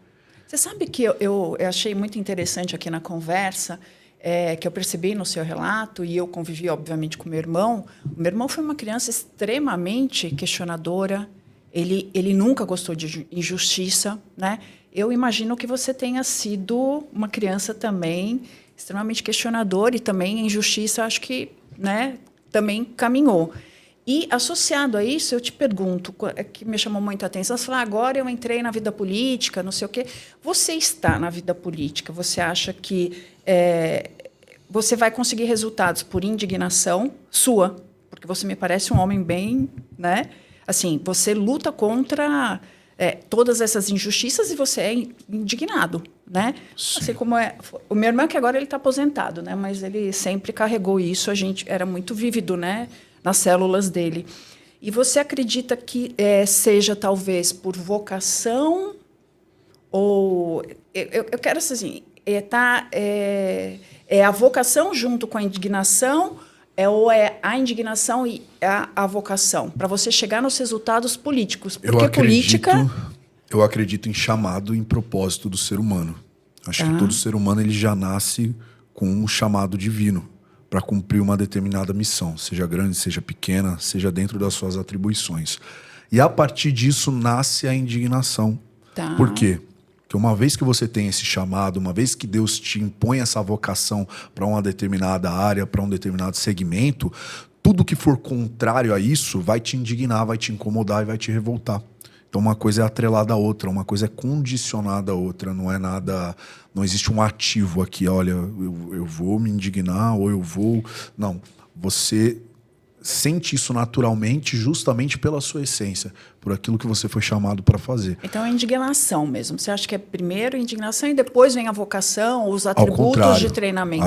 Você sabe que eu achei muito interessante aqui na conversa, que eu percebi no seu relato, e eu convivi, obviamente, com meu irmão. O meu irmão foi uma criança extremamente questionadora, ele nunca gostou de injustiça, né? Eu imagino que você tenha sido uma criança também extremamente questionadora, e também a injustiça, acho que, né, também caminhou. E, associado a isso, eu te pergunto, que me chamou muito a atenção, você fala, agora eu entrei na vida política, não sei o quê. Você está na vida política, você acha que você vai conseguir resultados por indignação sua? Porque você me parece um homem bem, né? Assim, você luta contra todas essas injustiças e você é indignado, né? Sim. Assim como o meu irmão, que agora ele está aposentado, né? Mas ele sempre carregou isso, a gente era muito vívido, né? Nas células dele. E você acredita que seja talvez por vocação ou eu quero assim, a vocação junto com a indignação, ou é a indignação e a vocação para você chegar nos resultados políticos? Porque política Eu acredito em chamado e em propósito do ser humano. Acho que todo ser humano ele já nasce com um chamado divino para cumprir uma determinada missão, seja grande, seja pequena, seja dentro das suas atribuições. E a partir disso nasce a indignação. Tá. Por quê? Porque uma vez que você tem esse chamado, uma vez que Deus te impõe essa vocação para uma determinada área, para um determinado segmento, tudo que for contrário a isso vai te indignar, vai te incomodar e vai te revoltar. Então uma coisa é atrelada à outra, uma coisa é condicionada à outra, não é nada, não existe um ativo aqui, olha, eu vou me indignar ou eu vou... Não, você sente isso naturalmente justamente pela sua essência, por aquilo que você foi chamado para fazer. Então é indignação mesmo. Você acha que é primeiro indignação e depois vem a vocação, os Ao atributos contrário, de treinamento?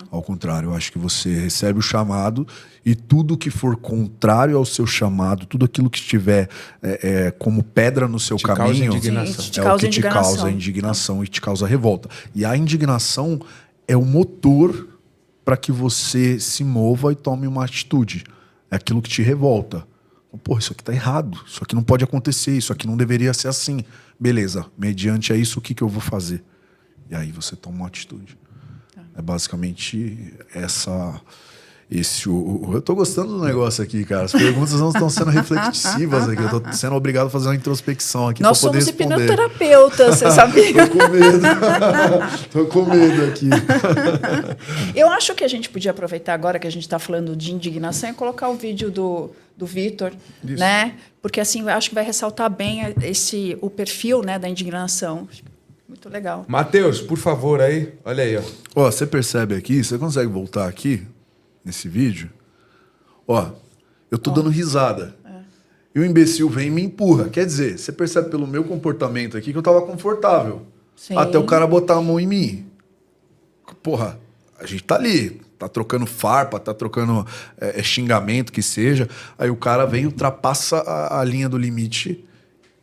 Ao contrário, eu acho que você recebe o chamado e tudo que for contrário ao seu chamado, tudo aquilo que estiver como pedra no seu Te causa caminho, indignação. Sim, te é o causa que te causa indignação e te causa revolta. E a indignação é o motor para que você se mova e tome uma atitude. É aquilo que te revolta. Pô, isso aqui tá errado, isso aqui não pode acontecer, isso aqui não deveria ser assim. Beleza, mediante a isso, o que eu vou fazer? E aí você toma uma atitude. É basicamente eu tô gostando do negócio aqui, cara. As perguntas não estão sendo reflexivas aqui. Eu tô sendo obrigado a fazer uma introspecção aqui para Nós poder somos responder. hipnoterapeutas, você sabia? Tô com medo. Tô com medo aqui. Eu acho que a gente podia aproveitar agora que a gente está falando de indignação e colocar o vídeo do Vitor, né? Porque assim, eu acho que vai ressaltar bem o perfil, né, da indignação. Muito legal. Matheus, por favor, aí. Olha aí, ó. Ó, você percebe aqui? Você consegue voltar aqui nesse vídeo? Ó, eu tô dando risada. E o imbecil vem e me empurra. Quer dizer, você percebe pelo meu comportamento aqui que eu tava confortável. Sim. Até o cara botar a mão em mim. porra, a gente tá ali, tá trocando farpa, tá trocando xingamento, que seja. Aí o cara vem, ultrapassa a linha do limite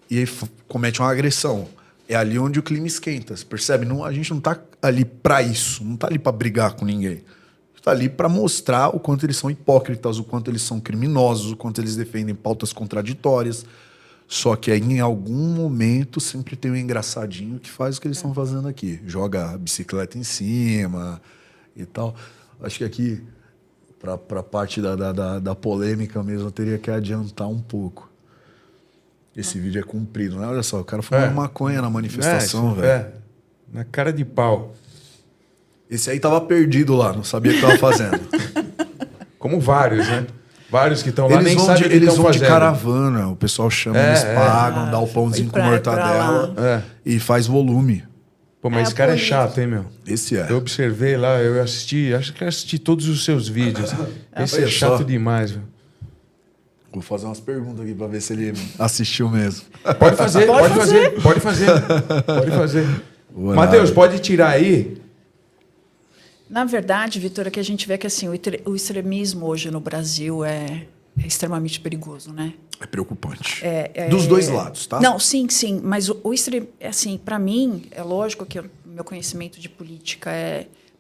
e aí comete uma agressão. É ali onde o clima esquenta, você percebe? Não, a gente não tá ali pra isso, não tá ali pra brigar com ninguém. Tá ali para mostrar o quanto eles são hipócritas, o quanto eles são criminosos, o quanto eles defendem pautas contraditórias. Só que aí, em algum momento, sempre tem um engraçadinho que faz o que eles estão fazendo aqui. Joga a bicicleta em cima e tal. Acho que aqui, para a parte da polêmica mesmo, eu teria que adiantar um pouco. Esse vídeo é comprido, né? Olha só, o cara fumando maconha na manifestação, velho. Na cara de pau. Esse aí tava perdido lá, não sabia o que tava fazendo. Como vários, né? Vários que estão lá nem Eles sabem o que eles estão vão de fazendo. caravana, o pessoal chama, eles pagam, dá o pãozinho com mortadela e faz volume. Pô, mas esse cara é chato, hein, meu? Esse é. Eu observei lá, eu assisti, acho que eu assisti todos os seus vídeos. Esse é chato demais, velho. Vou fazer umas perguntas aqui pra ver se ele assistiu mesmo. Pode fazer. Matheus, pode tirar aí. Na verdade, Vitor, é que a gente vê que assim, o extremismo hoje no Brasil é extremamente perigoso, né? É preocupante. Dos dois lados, tá? Não, sim. Mas assim, para mim, é lógico que o meu conhecimento de política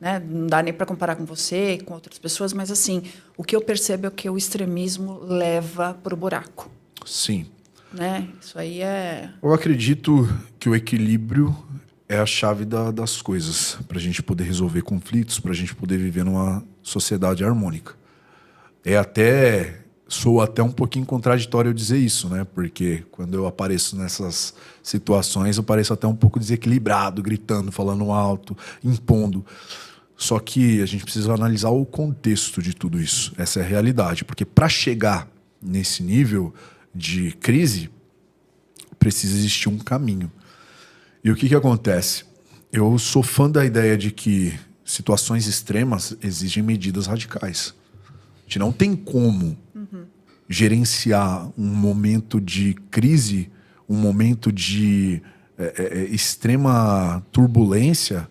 né, não dá nem para comparar com você, com outras pessoas, mas assim, o que eu percebo é que o extremismo leva para o buraco. Sim. Né? Isso aí é... Eu acredito que o equilíbrio é a chave das coisas, para a gente poder resolver conflitos, para a gente poder viver numa sociedade harmônica. Sou até um pouquinho contraditório eu dizer isso, né? Porque quando eu apareço nessas situações, eu pareço até um pouco desequilibrado, gritando, falando alto, impondo. Só que a gente precisa analisar o contexto de tudo isso. Essa é a realidade. Porque para chegar nesse nível de crise, precisa existir um caminho. E o que acontece? Eu sou fã da ideia de que situações extremas exigem medidas radicais. A gente não tem como gerenciar um momento de crise, um momento de extrema turbulência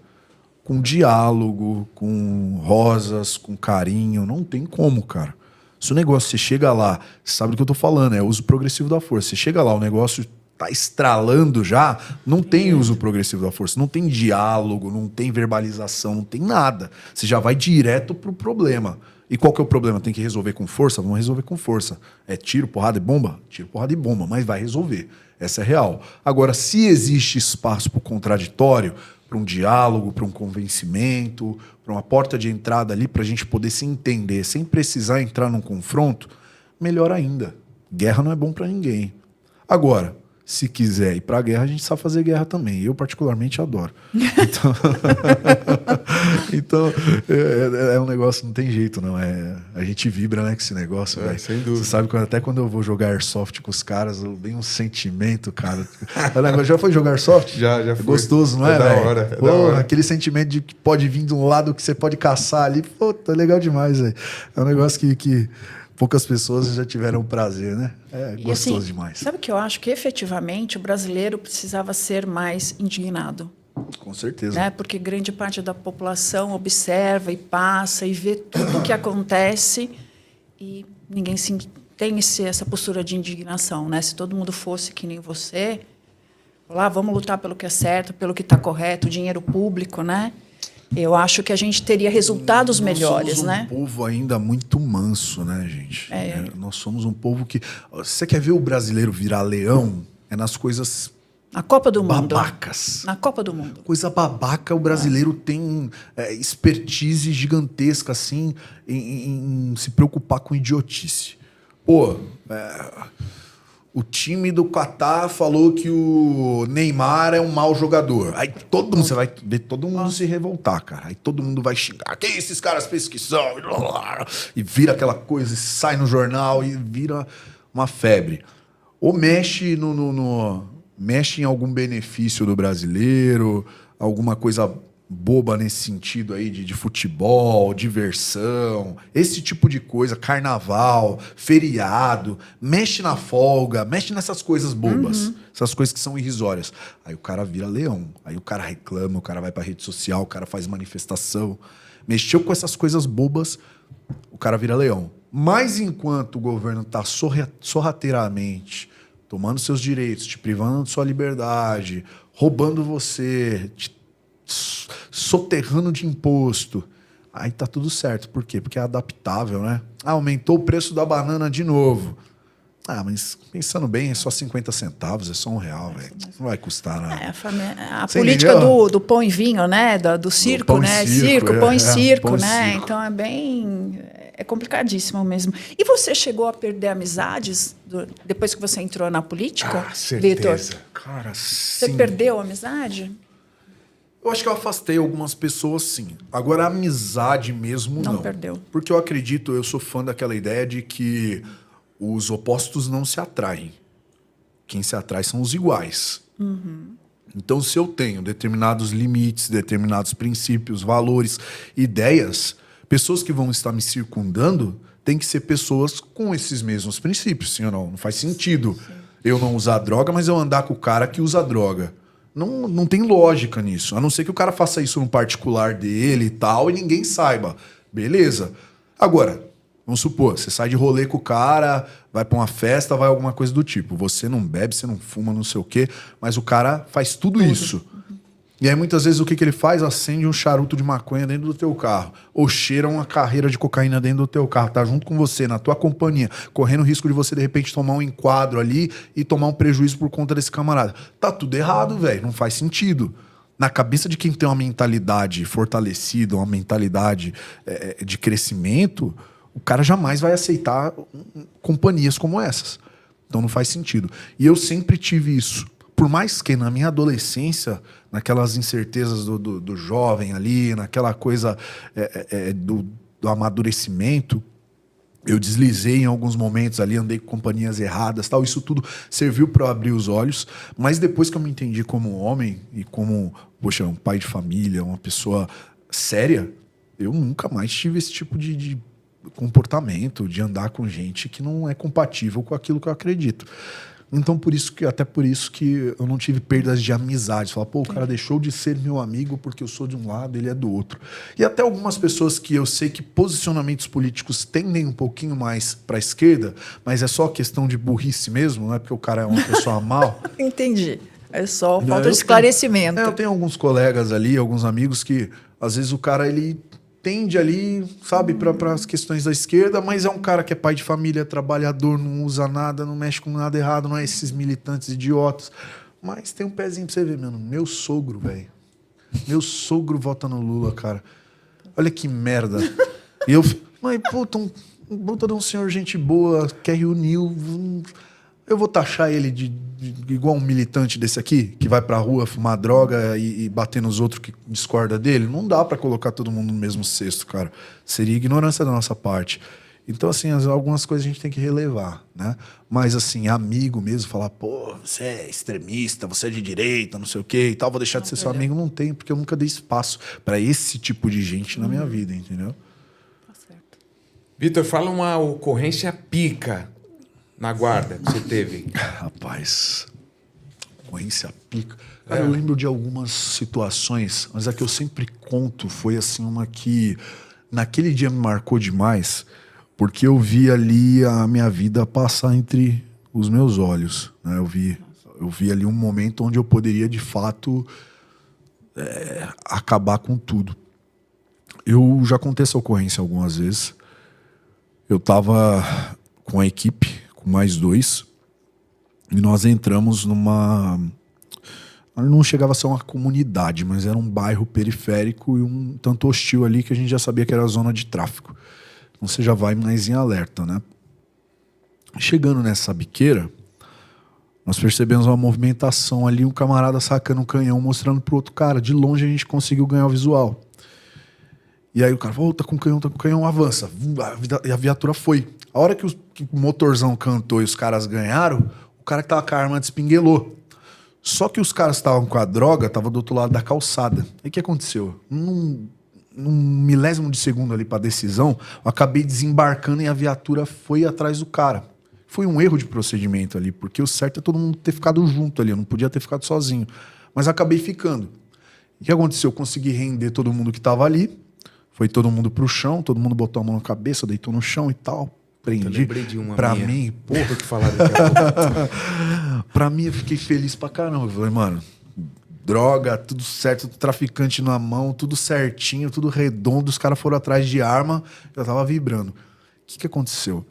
com diálogo, com rosas, com carinho. Não tem como, cara. Se o negócio, você chega lá, você sabe do que eu tô falando, é uso progressivo da força. Você chega lá, o negócio tá estralando já, não tem uso progressivo da força, não tem diálogo, não tem verbalização, não tem nada. Você já vai direto pro problema. E qual que é o problema? Tem que resolver com força? Vamos resolver com força. É tiro, porrada e bomba? Tiro, porrada e bomba, mas vai resolver. Essa é real. Agora, se existe espaço para o contraditório, para um diálogo, para um convencimento, para uma porta de entrada ali para a gente poder se entender sem precisar entrar num confronto, melhor ainda. Guerra não é bom para ninguém. Agora, se quiser ir para a guerra, a gente sabe fazer guerra também. Eu, particularmente, adoro. Então é um negócio, não tem jeito, não. A gente vibra, né, com esse negócio, velho. Sem dúvida. Você sabe que até quando eu vou jogar Airsoft com os caras, vem um sentimento, cara. Já foi jogar Airsoft? Já É fui. gostoso, não é, É da velho? hora, Pô, da hora. aquele sentimento de que pode vir de um lado, que você pode caçar ali. Pô, tá legal demais, velho. É um negócio que poucas pessoas já tiveram prazer, né? É gostoso demais. Sabe o que eu acho? Que efetivamente o brasileiro precisava ser mais indignado. Com certeza. Né? Porque grande parte da população observa e passa e vê tudo o que acontece e ninguém tem essa postura de indignação. Né? Se todo mundo fosse que nem você, lá vamos lutar pelo que é certo, pelo que está correto, dinheiro público, né? Eu acho que a gente teria resultados melhores, né? Nós somos um povo ainda muito manso, né, gente? Nós somos um povo que... Você quer ver o brasileiro virar leão? É nas coisas... Na Copa do Mundo. Babacas. Na Copa do Mundo. Coisa babaca, o brasileiro tem expertise gigantesca, assim, em se preocupar com idiotice. Pô, o time do Catar falou que o Neymar é um mau jogador. Aí você vai ver todo mundo se revoltar, cara. Aí todo mundo vai xingar. Que esses caras pensam que são? E vira aquela coisa, e sai no jornal e vira uma febre. Ou mexe mexe em algum benefício do brasileiro, alguma coisa boba nesse sentido aí de futebol, diversão, esse tipo de coisa, carnaval, feriado, mexe na folga, mexe nessas coisas bobas, essas coisas que são irrisórias. Aí o cara vira leão, aí o cara reclama, o cara vai pra rede social, o cara faz manifestação. Mexeu com essas coisas bobas, o cara vira leão. Mas enquanto o governo tá sorrateiramente tomando seus direitos, te privando de sua liberdade, roubando você, te soterrando de imposto, aí tá tudo certo. Por quê? Porque é adaptável, né? Ah, aumentou o preço da banana de novo. Ah, mas pensando bem, é só 50 centavos, é só R$1, velho. Não vai custar nada. A Você política entendeu? do pão e vinho, né? Do circo, pão e né? circo, Pão e é, circo, pão e né? circo. Então é bem... É complicadíssimo mesmo. E você chegou a perder amizades depois que você entrou na política, Vitor? Cara, Você sim. perdeu a amizade? Eu acho que eu afastei algumas pessoas, sim. Agora, a amizade mesmo, não. Não perdeu. Porque eu acredito, eu sou fã daquela ideia de que os opostos não se atraem. Quem se atrai são os iguais. Então, se eu tenho determinados limites, determinados princípios, valores, ideias, pessoas que vão estar me circundando têm que ser pessoas com esses mesmos princípios, sim ou não? Não faz sentido eu não usar droga, mas eu andar com o cara que usa droga. Não tem lógica nisso. A não ser que o cara faça isso no particular dele e tal, e ninguém saiba. Beleza. Agora, vamos supor, você sai de rolê com o cara, vai pra uma festa, vai alguma coisa do tipo. Você não bebe, você não fuma, não sei o quê, mas o cara faz tudo isso. E aí, muitas vezes, o que ele faz? Acende um charuto de maconha dentro do teu carro. Ou cheira uma carreira de cocaína dentro do teu carro. Tá junto com você, na tua companhia. Correndo o risco de você, de repente, tomar um enquadro ali e tomar um prejuízo por conta desse camarada. Tá tudo errado, velho. Não faz sentido. Na cabeça de quem tem uma mentalidade fortalecida, uma mentalidade de crescimento, o cara jamais vai aceitar companhias como essas. Então não faz sentido. E eu sempre tive isso. Por mais que na minha adolescência, naquelas incertezas do jovem ali, naquela coisa do amadurecimento, eu deslizei em alguns momentos ali, andei com companhias erradas, tal. Isso tudo serviu para eu abrir os olhos. Mas depois que eu me entendi como homem e como, poxa, um pai de família, uma pessoa séria, eu nunca mais tive esse tipo de comportamento, de andar com gente que não é compatível com aquilo que eu acredito. Então, até por isso que eu não tive perdas de amizade. Falar, pô, o cara deixou de ser meu amigo porque eu sou de um lado, ele é do outro. E até algumas pessoas que eu sei que posicionamentos políticos tendem um pouquinho mais para a esquerda, mas é só questão de burrice mesmo, não é porque o cara é uma pessoa mal. Entendi. É só Não, falta eu de esclarecimento. Eu tenho alguns colegas ali, alguns amigos que, às vezes, o cara, ele tende ali, sabe, para as questões da esquerda, mas é um cara que é pai de família, trabalhador, não usa nada, não mexe com nada errado, não é esses militantes idiotas. Mas tem um pezinho pra você ver, mano. Meu sogro, velho. Meu sogro vota no Lula, cara. Olha que merda. E eu... Mas, puta, puta de um senhor gente boa, quer reunir... Eu vou taxar ele de igual um militante desse aqui, que vai pra rua fumar droga e bater nos outros que discorda dele? Não dá pra colocar todo mundo no mesmo cesto, cara. Seria ignorância da nossa parte. Então, assim, algumas coisas a gente tem que relevar, né? Mas, assim, amigo mesmo, falar, pô, você é extremista, você é de direita, não sei o quê e tal, vou deixar de ser seu amigo. Não tem, porque eu nunca dei espaço pra esse tipo de gente na minha vida, entendeu? Tá certo. Vitor, fala uma ocorrência pica na guarda que você teve. Rapaz, ocorrência pica. Cara, eu lembro de algumas situações, mas a que eu sempre conto foi assim uma que naquele dia me marcou demais, porque eu vi ali a minha vida passar entre os meus olhos, né? Eu vi ali um momento onde eu poderia de fato acabar com tudo. Eu já contei essa ocorrência algumas vezes. Eu estava com a equipe, com mais 2, e nós entramos numa... Não chegava a ser uma comunidade, mas era um bairro periférico e um tanto hostil ali que a gente já sabia que era zona de tráfico. Então você já vai mais em alerta, né? Chegando nessa biqueira, nós percebemos uma movimentação ali, um camarada sacando um canhão, mostrando pro outro cara. De longe a gente conseguiu ganhar o visual. E aí o cara falou, tá com canhão, avança. E a viatura foi. A hora que o motorzão cantou e os caras ganharam, o cara que tava com a arma despinguelou. Só que os caras estavam com a droga, estavam do outro lado da calçada. Aí o que aconteceu? Num milésimo de segundo ali pra decisão, eu acabei desembarcando e a viatura foi atrás do cara. Foi um erro de procedimento ali, porque o certo é todo mundo ter ficado junto ali, eu não podia ter ficado sozinho. Mas acabei ficando. O que aconteceu? Eu consegui render todo mundo que tava ali, foi todo mundo pro chão, todo mundo botou a mão na cabeça, deitou no chão e tal. Prendi. Eu lembrei de uma pra minha. mim, Porra, que falar daqui a pouco. pra mim, eu fiquei feliz pra caramba. Eu falei, mano, droga, tudo certo, tudo traficante na mão, tudo certinho, tudo redondo. Os caras foram atrás de arma, eu tava vibrando. O que aconteceu?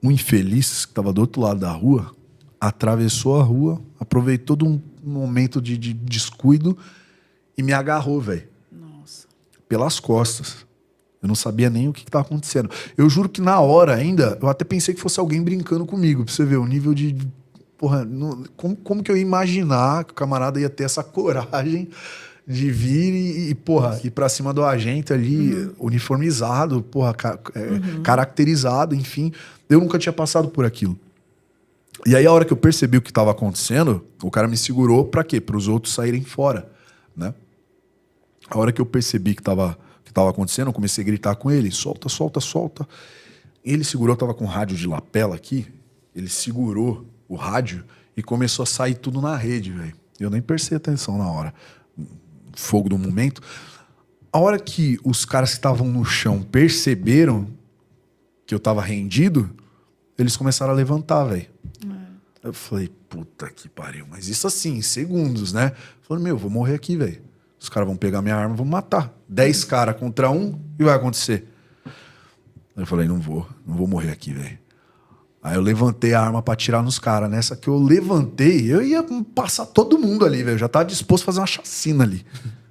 Um infeliz que tava do outro lado da rua atravessou a rua, aproveitou de um momento de descuido e me agarrou, velho. Nossa. Pelas costas. Eu não sabia nem o que estava acontecendo. Eu juro que na hora ainda, eu até pensei que fosse alguém brincando comigo, pra você ver o nível de... Porra, como que eu ia imaginar que o camarada ia ter essa coragem de vir e porra, ir pra cima do agente ali, uniformizado, porra, caracterizado, enfim. Eu nunca tinha passado por aquilo. E aí, a hora que eu percebi o que estava acontecendo, o cara me segurou pra quê? Para os outros saírem fora, né? A hora que eu percebi que estava acontecendo, eu comecei a gritar com ele, solta, solta, solta. Ele segurou, tava com rádio de lapela aqui, ele segurou o rádio e começou a sair tudo na rede, velho. Eu nem prestei atenção na hora. Fogo do momento. A hora que os caras que estavam no chão perceberam que eu tava rendido, eles começaram a levantar, velho. Eu falei, puta que pariu. Mas isso assim, em segundos, né? Eu falei, vou morrer aqui, velho. Os caras vão pegar minha arma e vão matar. 10 caras contra um, e vai acontecer. Eu falei, não vou morrer aqui, velho. Aí eu levantei a arma pra atirar nos caras. Nessa que eu levantei, eu ia passar todo mundo ali, velho. Eu já tava disposto a fazer uma chacina ali.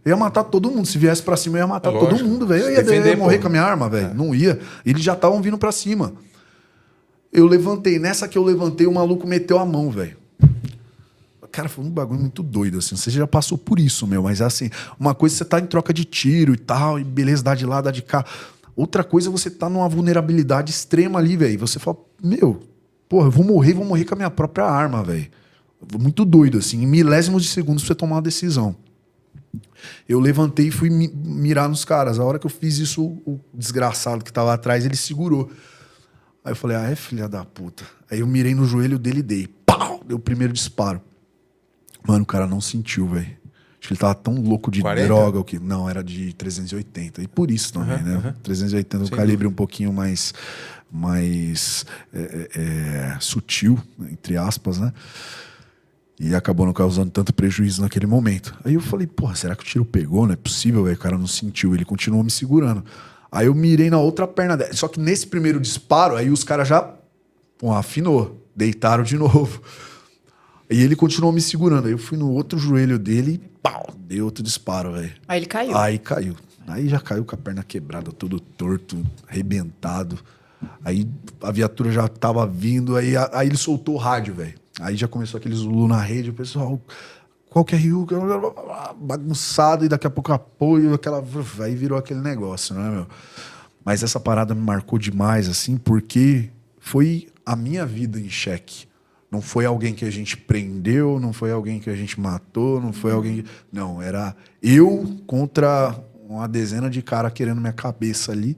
Eu ia matar todo mundo. Se viesse pra cima, eu ia matar todo mundo, velho. Eu ia morrer com a minha arma, velho. Não ia. Eles já estavam vindo pra cima. Eu levantei. Nessa que eu levantei, o maluco meteu a mão, velho. Cara, foi um bagulho muito doido, assim. Você já passou por isso, meu. Mas, assim, uma coisa é você tá em troca de tiro e tal, e beleza, dá de lá, dá de cá. Outra coisa é você tá numa vulnerabilidade extrema ali, velho. Você fala, porra, eu vou morrer com a minha própria arma, velho. Muito doido, assim. Em milésimos de segundos pra você tomar uma decisão. Eu levantei e fui mirar nos caras. A hora que eu fiz isso, o desgraçado que tava atrás, ele segurou. Aí eu falei, filha da puta. Aí eu mirei no joelho dele e dei. Pau! Deu o primeiro disparo. Mano, o cara não sentiu, velho. Acho que ele tava tão louco de 40? droga. O que não, era de 380. E por isso também, né? 380 é um calibre um pouquinho mais sutil, entre aspas, né? E acabou não causando tanto prejuízo naquele momento. Aí eu falei, porra, será que o tiro pegou? Não é possível, velho. O cara não sentiu. Ele continuou me segurando. Aí eu mirei na outra perna dela. Só que nesse primeiro disparo, aí os caras já afinou. Deitaram de novo. E ele continuou me segurando. Aí eu fui no outro joelho dele e pau, dei outro disparo, velho. Aí ele caiu. Aí caiu. Aí já caiu com a perna quebrada, todo torto, arrebentado. Aí a viatura já tava vindo, aí ele soltou o rádio, velho. Aí já começou aquele Zulu na rede, o pessoal, qual que é Rio? Bagunçado, e daqui a pouco apoio, aí virou aquele negócio, né, meu? Mas essa parada me marcou demais, assim, porque foi a minha vida em xeque. Não foi alguém que a gente prendeu, não foi alguém que a gente matou, não foi alguém... Não, era eu contra uma dezena de caras querendo minha cabeça ali,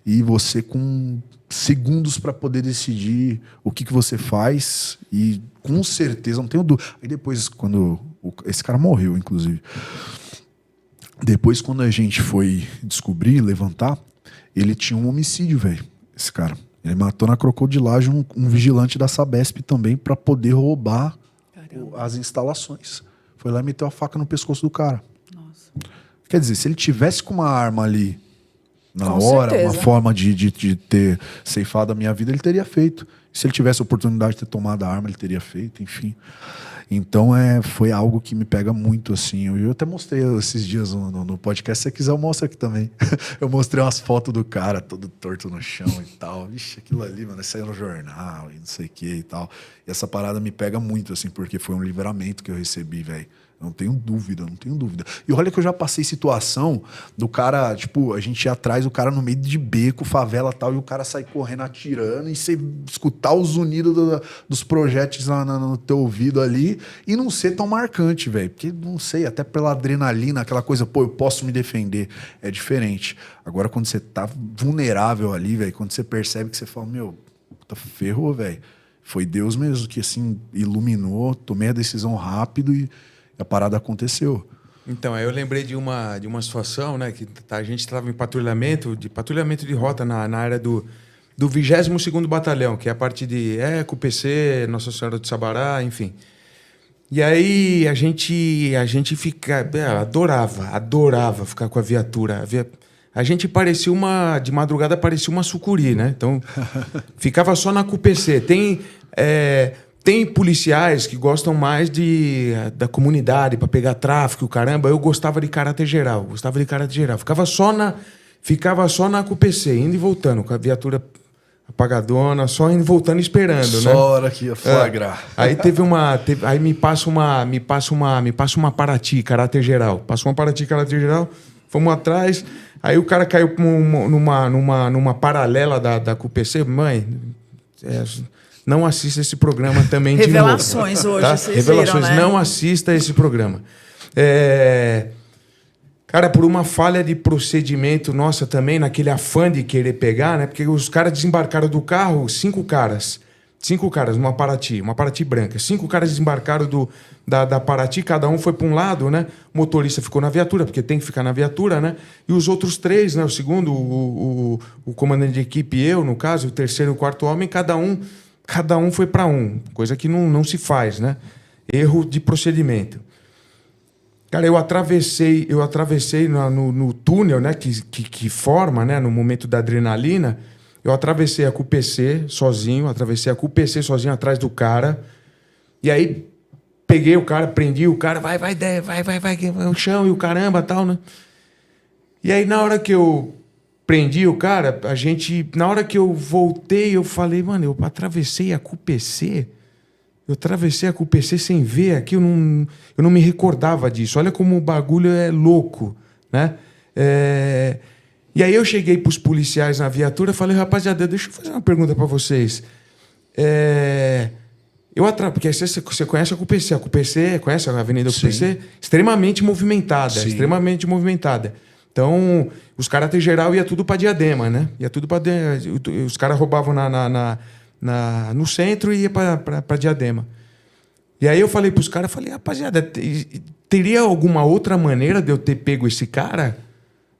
e você com segundos para poder decidir o que você faz, e com certeza, não tenho dúvida. Aí depois, quando... Esse cara morreu, inclusive. Depois, quando a gente foi descobrir, levantar, ele tinha um homicídio, velho, esse cara. Ele matou na crocodilagem um vigilante da Sabesp também para poder roubar as instalações. Foi lá e meteu a faca no pescoço do cara. Nossa. Quer dizer, se ele tivesse com uma arma ali na Com hora, certeza. uma forma de ter ceifado a minha vida, ele teria feito. Se ele tivesse a oportunidade de ter tomado a arma, ele teria feito, enfim. Então foi algo que me pega muito, assim. Eu até mostrei esses dias no podcast, se você quiser eu mostro aqui também. Eu mostrei umas fotos do cara todo torto no chão e tal. Vixe, aquilo ali, mano, saiu no jornal e não sei o que e tal. E essa parada me pega muito, assim, porque foi um livramento que eu recebi, velho. Não tenho dúvida, não tenho dúvida. E olha que eu já passei situação do cara, tipo, a gente ia atrás do cara no meio de beco, favela e tal, e o cara sai correndo atirando, e você escutar os unidos dos projéteis no teu ouvido ali, e não ser tão marcante, velho. Porque, não sei, até pela adrenalina, aquela coisa, pô, eu posso me defender. É diferente. Agora, quando você tá vulnerável ali, velho, quando você percebe que você fala, meu, puta, ferrou, velho. Foi Deus mesmo que, assim, iluminou, tomei a decisão rápido e a parada aconteceu. Então, aí eu lembrei de uma situação, né? Que a gente estava em patrulhamento de rota na área do 22º Batalhão, que é a parte de Eco, PC, Nossa Senhora do Sabará, enfim. E aí a gente adorava ficar com a viatura. A gente parecia de madrugada parecia uma sucuri, né? Então, ficava só na CUPC. Tem policiais que gostam mais da comunidade para pegar tráfico, caramba. Eu gostava de caráter geral. Ficava só na CUPC, indo e voltando, com a viatura apagadona, só indo e voltando esperando, só né? Só hora que ia flagrar. Aí aí me passa uma Paraty, caráter geral. Passou uma Paraty, caráter geral, fomos atrás. Aí o cara caiu numa paralela da CUPC. Mãe, não assista esse programa também de novo. Revelações hoje, tá? vocês Revelações, viram, né? não assista esse programa. Cara, por uma falha de procedimento nossa também, naquele afã de querer pegar, né? Porque os caras desembarcaram do carro, 5 caras, uma Paraty branca. 5 caras desembarcaram da Paraty, cada um foi para um lado, né? O motorista ficou na viatura, porque tem que ficar na viatura, né? E os outros 3, né? O segundo, o comandante de equipe, eu, no caso, o terceiro e o quarto homem, cada um foi para um, coisa que não se faz, né? Erro de procedimento. Cara, eu atravessei no túnel, né, que forma, né, no momento da adrenalina. Eu atravessei a CUPC sozinho atrás do cara. E aí peguei o cara, prendi o cara, vai no chão e o caramba, tal, né? E aí na hora que eu prendi o cara, na hora que eu voltei, eu falei, mano, eu atravessei a CUPC sem ver aqui, eu não me recordava disso. Olha como o bagulho é louco, né? E aí eu cheguei para os policiais na viatura e falei, rapaziada, deixa eu fazer uma pergunta para vocês. Porque você conhece a CUPC, conhece a Avenida CUPC? Sim. Extremamente movimentada, Então, os caráter geral ia tudo para Diadema, né? Os caras roubavam no centro e ia para Diadema. E aí eu falei para os caras, rapaziada, teria alguma outra maneira de eu ter pego esse cara?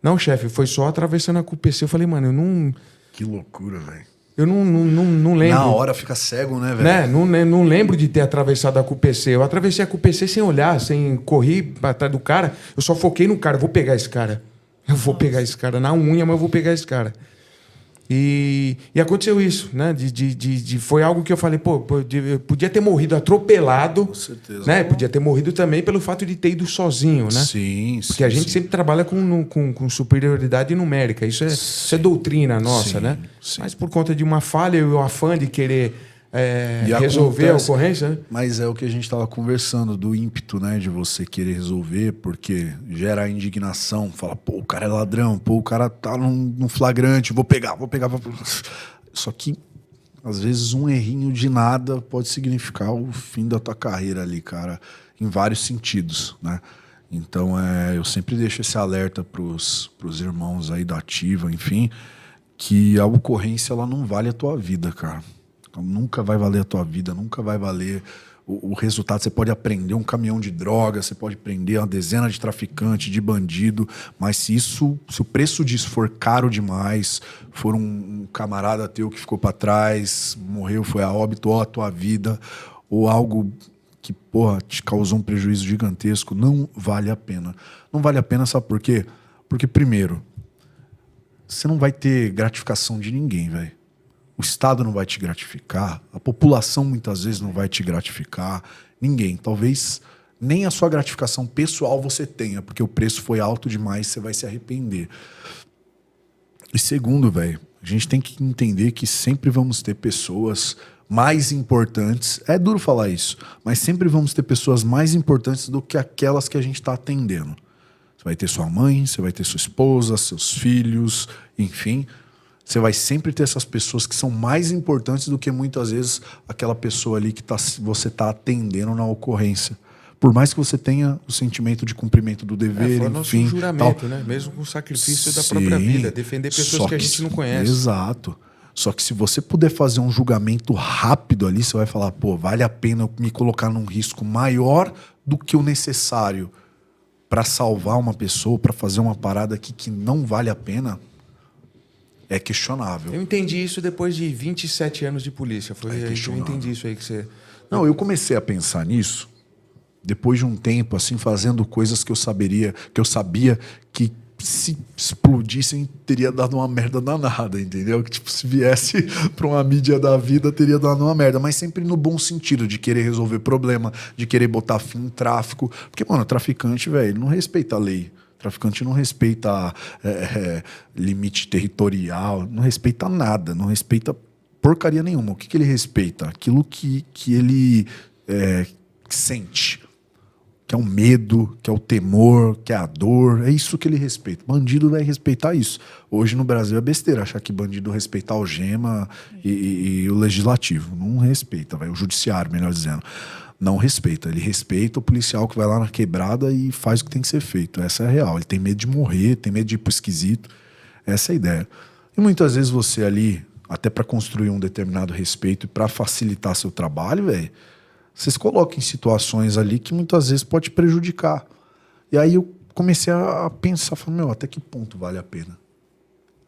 Não, chefe, foi só atravessando a CUPC. Eu falei, mano, eu não... Que loucura, velho. Eu não lembro. Na hora fica cego, né, velho? Né? Não lembro de ter atravessado a CUPC. Eu atravessei a CUPC sem olhar, sem correr atrás do cara. Eu só foquei no cara. Eu vou pegar esse cara. Na unha, mas eu vou pegar esse cara. E aconteceu isso, né? Foi algo que eu falei, eu podia ter morrido atropelado. Com certeza. Né? Podia ter morrido também pelo fato de ter ido sozinho, né? Sim, Porque a gente sempre trabalha com superioridade numérica. Isso é doutrina nossa, né? Sim. Mas por conta de uma falha e o afã de querer E resolver acontece, a ocorrência, né? Mas é o que a gente estava conversando, do ímpeto, né? De você querer resolver, porque gera a indignação. Fala, o cara é ladrão, o cara tá num flagrante, vou pegar. Só que, às vezes, um errinho de nada pode significar o fim da tua carreira ali, cara, em vários sentidos, né? Então, eu sempre deixo esse alerta pros irmãos aí da ativa, enfim, que a ocorrência, ela não vale a tua vida, cara. Nunca vai valer a tua vida, nunca vai valer o resultado. Você pode prender um caminhão de droga, você pode prender uma dezena de traficantes, de bandido, mas se o preço disso for caro demais, for um camarada teu que ficou para trás, morreu, foi a óbito, ou a tua vida, ou algo que, te causou um prejuízo gigantesco, não vale a pena. Não vale a pena, sabe por quê? Porque, primeiro, você não vai ter gratificação de ninguém, velho. O Estado não vai te gratificar, a população muitas vezes não vai te gratificar, ninguém. Talvez nem a sua gratificação pessoal você tenha, porque o preço foi alto demais, você vai se arrepender. E segundo, velho, a gente tem que entender que sempre vamos ter pessoas mais importantes. É duro falar isso, mas sempre vamos ter pessoas mais importantes do que aquelas que a gente está atendendo. Você vai ter sua mãe, você vai ter sua esposa, seus filhos, enfim. Você vai sempre ter essas pessoas que são mais importantes do que muitas vezes aquela pessoa ali que você está atendendo na ocorrência. Por mais que você tenha o sentimento de cumprimento do dever, Foi o enfim. nosso juramento, tal. né? Mesmo com o sacrifício da Sim, própria vida. Defender pessoas só que a gente não conhece. Exato. Só que se você puder fazer um julgamento rápido ali, você vai falar, pô, vale a pena eu me colocar num risco maior do que o necessário para salvar uma pessoa, para fazer uma parada aqui que não vale a pena, é questionável. Eu entendi isso depois de 27 anos de polícia. Eu questionável. entendi isso aí que você... Não, eu comecei a pensar nisso depois de um tempo, assim, fazendo coisas que eu sabia que se explodissem teria dado uma merda danada, entendeu? Que tipo, se viesse para uma mídia da vida teria dado uma merda, mas sempre no bom sentido, de querer resolver problema, de querer botar fim em tráfico. Porque, mano, traficante, velho, ele não respeita a lei. Traficante não respeita limite territorial, não respeita nada, não respeita porcaria nenhuma. O que ele respeita? Aquilo que ele sente. Que é o medo, que é o temor, que é a dor. É isso que ele respeita. Bandido vai respeitar isso. Hoje no Brasil é besteira achar que bandido respeita a algema e o legislativo. Não respeita, o judiciário, melhor dizendo. Não respeita. Ele respeita o policial que vai lá na quebrada e faz o que tem que ser feito. Essa é a real. Ele tem medo de morrer, tem medo de ir pro esquisito. Essa é a ideia. E muitas vezes você ali, até para construir um determinado respeito e para facilitar seu trabalho, velho, você se coloca em situações ali que muitas vezes pode te prejudicar. E aí eu comecei a pensar, falei, até que ponto vale a pena?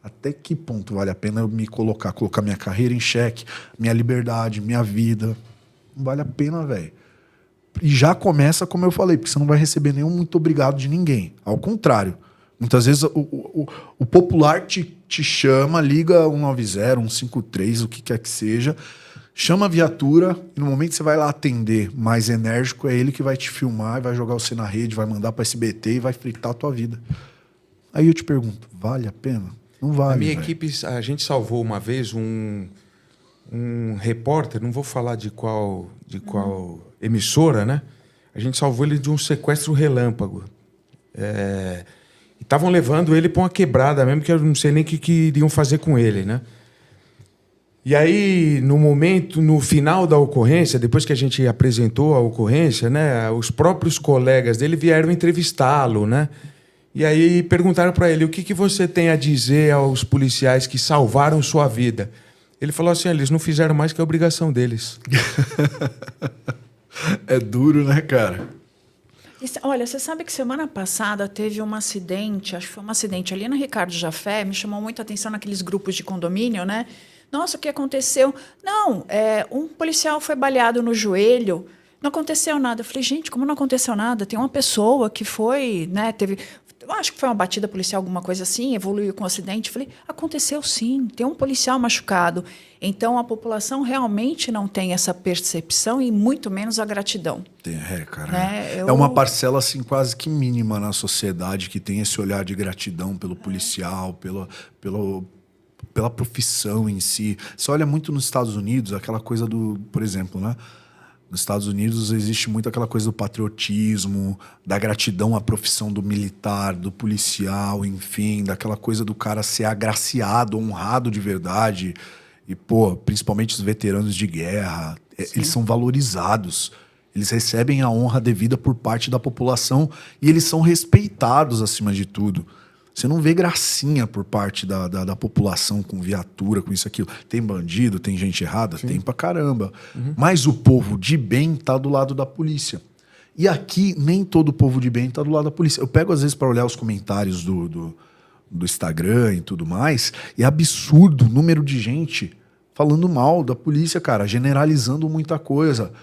Até que ponto vale a pena eu me colocar minha carreira em xeque, minha liberdade, minha vida? Não vale a pena, velho. E já começa, como eu falei, porque você não vai receber nenhum muito obrigado de ninguém. Ao contrário. Muitas vezes o popular te chama, liga 190, 153, o que quer que seja, chama a viatura e no momento que você vai lá atender mais enérgico, é ele que vai te filmar e vai jogar você na rede, vai mandar para SBT e vai fritar a tua vida. Aí eu te pergunto, vale a pena? Não vale. A minha véio. equipe, a gente salvou uma vez um repórter, não vou falar de qual emissora, né? A gente salvou ele de um sequestro relâmpago. E estavam levando ele para uma quebrada mesmo, que eu não sei nem o que iriam fazer com ele, né? E aí, no final da ocorrência, depois que a gente apresentou a ocorrência, né, os próprios colegas dele vieram entrevistá-lo, né? E aí perguntaram para ele, o que você tem a dizer aos policiais que salvaram sua vida? Ele falou assim, eles não fizeram mais que a obrigação deles. É duro, né, cara? Olha, você sabe que semana passada teve um acidente, acho que foi um acidente ali na Ricardo Jafé, me chamou muita atenção naqueles grupos de condomínio, né? Nossa, o que aconteceu? Não, um policial foi baleado no joelho, não aconteceu nada. Eu falei, gente, como não aconteceu nada? Tem uma pessoa que foi, né, eu acho que foi uma batida policial, alguma coisa assim, evoluiu com um acidente. Eu falei, aconteceu sim, tem um policial machucado. Então, a população realmente não tem essa percepção e muito menos a gratidão. Cara. Né? É uma parcela assim, quase que mínima na sociedade que tem esse olhar de gratidão pelo policial, pela profissão em si. Você olha muito nos Estados Unidos, aquela coisa por exemplo, né? Nos Estados Unidos existe muito aquela coisa do patriotismo, da gratidão à profissão do militar, do policial, enfim, daquela coisa do cara ser agraciado, honrado de verdade. E, principalmente os veteranos de guerra, eles são valorizados. Eles recebem a honra devida por parte da população e eles são respeitados acima de tudo. Você não vê gracinha por parte da população com viatura, com isso, aquilo. Tem bandido, tem gente errada? Sim. Tem pra caramba. Uhum. Mas o povo de bem tá do lado da polícia. E aqui, nem todo o povo de bem tá do lado da polícia. Eu pego, às vezes, para olhar os comentários do Instagram e tudo mais, e é absurdo o número de gente falando mal da polícia, cara, generalizando muita coisa.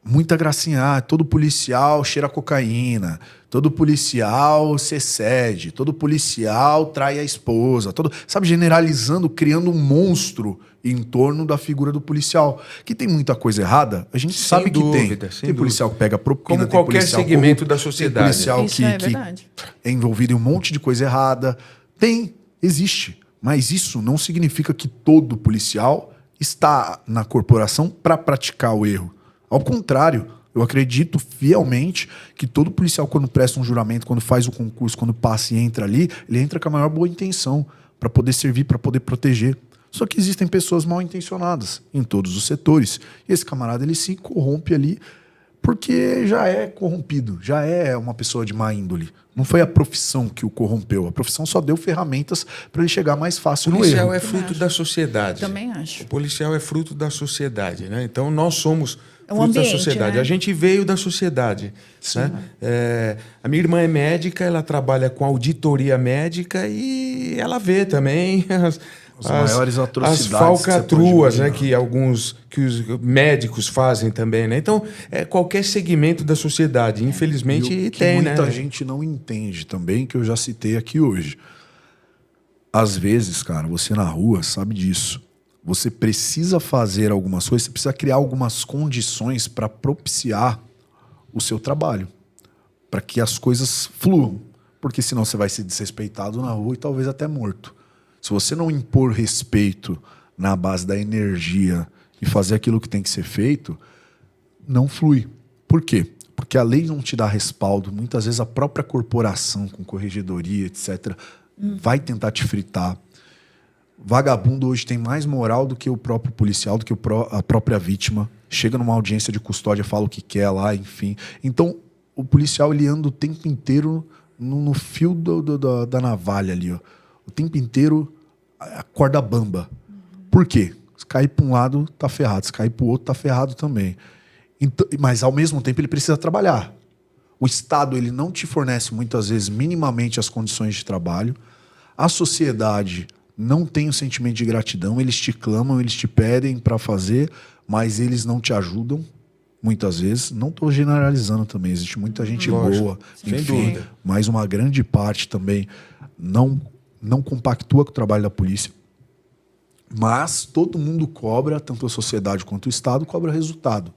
Muita gracinha, todo policial cheira cocaína, todo policial se excede, todo policial trai a esposa, sabe, generalizando, criando um monstro em torno da figura do policial. Que tem muita coisa errada, a gente sabe que tem. Tem policial que pega propina, como qualquer segmento da sociedade. Tem policial Isso é verdade. que é envolvido em um monte de coisa errada. Existe. Mas isso não significa que todo policial está na corporação para praticar o erro. Ao contrário, eu acredito fielmente que todo policial, quando presta um juramento, quando faz o concurso, quando passa e entra ali, ele entra com a maior boa intenção para poder servir, para poder proteger. Só que existem pessoas mal intencionadas em todos os setores. E esse camarada, ele se corrompe ali porque já é corrompido, já é uma pessoa de má índole. Não foi a profissão que o corrompeu. A profissão só deu ferramentas para ele chegar mais fácil O no policial erro. é fruto da sociedade. Também acho. O policial é fruto da sociedade, né? Então nós somos É um fruto da ambiente, sociedade. né? A gente veio da sociedade. Né? A minha irmã é médica, ela trabalha com auditoria médica e ela vê também As maiores atrocidades as que você pode falcatruas, né, imaginar. que os médicos fazem também, né? Então, qualquer segmento da sociedade, infelizmente, E o que tem, muita né? gente não entende também, que eu já citei aqui hoje. Às vezes, cara, você na rua sabe disso. Você precisa fazer algumas coisas, você precisa criar algumas condições para propiciar o seu trabalho, para que as coisas fluam. Porque senão você vai ser desrespeitado na rua e talvez até morto. Se você não impor respeito na base da energia e fazer aquilo que tem que ser feito, não flui. Por quê? Porque a lei não te dá respaldo. Muitas vezes a própria corporação, com corregedoria, etc., vai tentar te fritar. Vagabundo hoje tem mais moral do que o próprio policial, do que a própria vítima. Chega numa audiência de custódia, fala o que quer lá, enfim. Então, o policial ele anda o tempo inteiro no fio da navalha ali, ó. O tempo inteiro a corda bamba. Por quê? Se cair para um lado, tá ferrado. Se cair para o outro, tá ferrado também. Então, mas, ao mesmo tempo, ele precisa trabalhar. O Estado ele não te fornece, muitas vezes, minimamente as condições de trabalho. A sociedade não tem o sentimento de gratidão. Eles te clamam, eles te pedem para fazer, mas eles não te ajudam, muitas vezes. Não estou generalizando também. Existe muita gente Lógico, boa, sem enfim, dúvida. mas uma grande parte também não compactua com o trabalho da polícia. Mas todo mundo cobra, tanto a sociedade quanto o Estado, cobra resultado.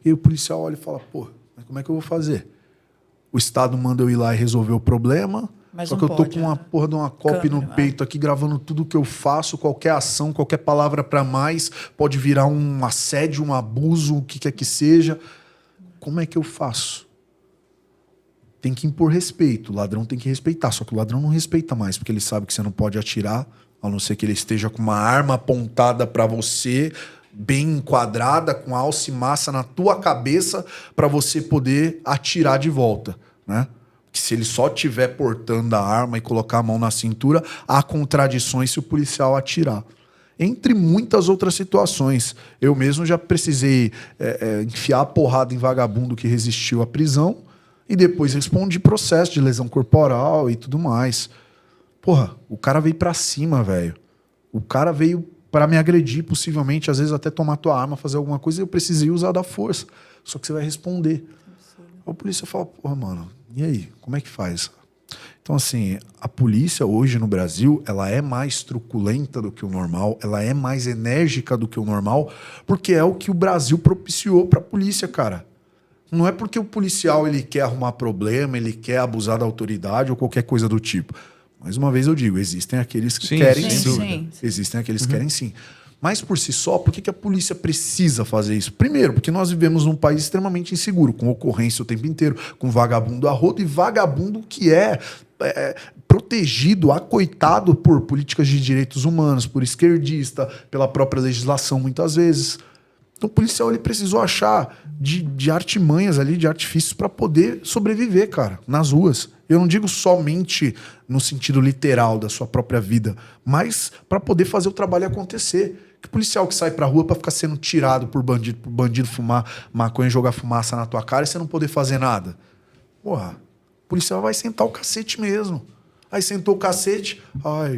E aí o policial olha e fala, pô, mas como é que eu vou fazer? O Estado manda eu ir lá e resolver o problema, Mas só não que eu tô pode, com uma né? porra de uma copy no Câmera, peito aqui, gravando tudo que eu faço, qualquer ação, qualquer palavra para mais, pode virar um assédio, um abuso, o que quer que seja. Como é que eu faço? Tem que impor respeito. O ladrão tem que respeitar. Só que o ladrão não respeita mais, porque ele sabe que você não pode atirar, a não ser que ele esteja com uma arma apontada para você, bem enquadrada, com alça e massa na tua cabeça, para você poder atirar de volta, né? Que se ele só estiver portando a arma e colocar a mão na cintura, há contradições se o policial atirar. Entre muitas outras situações. Eu mesmo já precisei enfiar a porrada em vagabundo que resistiu à prisão, e depois respondi processo de lesão corporal e tudo mais. Porra, o cara veio pra cima, velho. O cara veio pra me agredir, possivelmente, às vezes até tomar tua arma, fazer alguma coisa, e eu precisei usar da força. Só que você vai responder. A polícia fala, porra, mano, e aí? Como é que faz? Então, assim, a polícia hoje no Brasil, ela é mais truculenta do que o normal, ela é mais enérgica do que o normal, porque é o que o Brasil propiciou pra polícia, cara. Não é porque o policial ele quer arrumar problema, ele quer abusar da autoridade ou qualquer coisa do tipo. Mais uma vez eu digo, existem aqueles que Sim, querem sem sim. dúvida. Existem aqueles que querem sim. Mas por si só, por que a polícia precisa fazer isso? Primeiro, porque nós vivemos num país extremamente inseguro, com ocorrência o tempo inteiro, com vagabundo a rodo e vagabundo que é protegido, acoitado por políticas de direitos humanos, por esquerdista, pela própria legislação muitas vezes. Então o policial ele precisou achar de artimanhas ali, de artifícios para poder sobreviver, cara, nas ruas. Eu não digo somente no sentido literal da sua própria vida, mas para poder fazer o trabalho acontecer. Que policial que sai pra rua para ficar sendo tirado por bandido fumar maconha, jogar fumaça na tua cara e você não poder fazer nada? Porra, o policial vai sentar o cacete mesmo. Aí sentou o cacete,